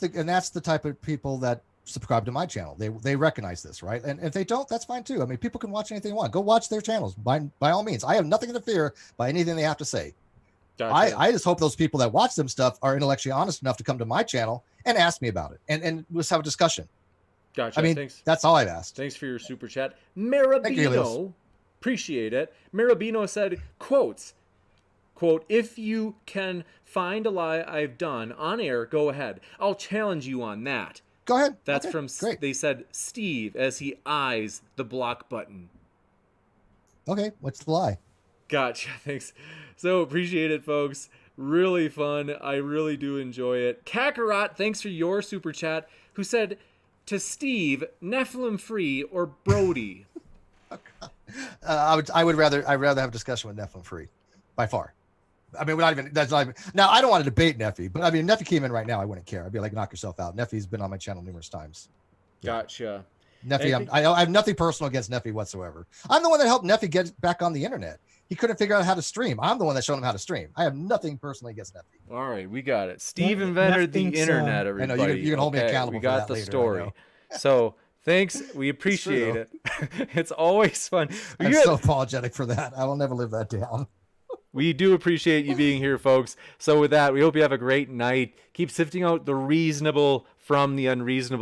the type of people that subscribe to my channel. They recognize this, right? And if they don't, that's fine too. I mean, people can watch anything they want. Go watch their channels by all means. I have nothing to fear by anything they have to say. Gotcha. I just hope those people that watch them stuff are intellectually honest enough to come to my channel and ask me about it, and let's have a discussion. Gotcha. I mean, thanks. That's all I've asked. Thanks for your super chat. Marabino, appreciate it. Marabino said, quote, if you can find a lie I've done on air, go ahead. I'll challenge you on that. Go ahead. That's from, great. They said, Steve, as he eyes the block button. Okay, what's the lie? Gotcha. Thanks. So appreciate it, folks. Really fun. I really do enjoy it. Kakarot, thanks for your super chat, who said to Steve, Nephilim free or Brody? I'd rather have a discussion with Nephilim free by far. I mean, we're not even. That's not even. Now, I don't want to debate Neffy, but I mean, if Neffy came in right now, I wouldn't care. I'd be like, knock yourself out. Neffy's been on my channel numerous times. Gotcha. Neffy, I have nothing personal against Neffy whatsoever. I'm the one that helped Neffy get back on the internet. He couldn't figure out how to stream. I'm the one that showed him how to stream. I have nothing personally against Neffy. All right, we got it. Steve invented the internet, everybody. I know you can hold me accountable. We got the story. So thanks. We appreciate it. It's always fun. I'm so apologetic for that. I will never live that down. We do appreciate you being here, folks. So with that, we hope you have a great night. Keep sifting out the reasonable from the unreasonable.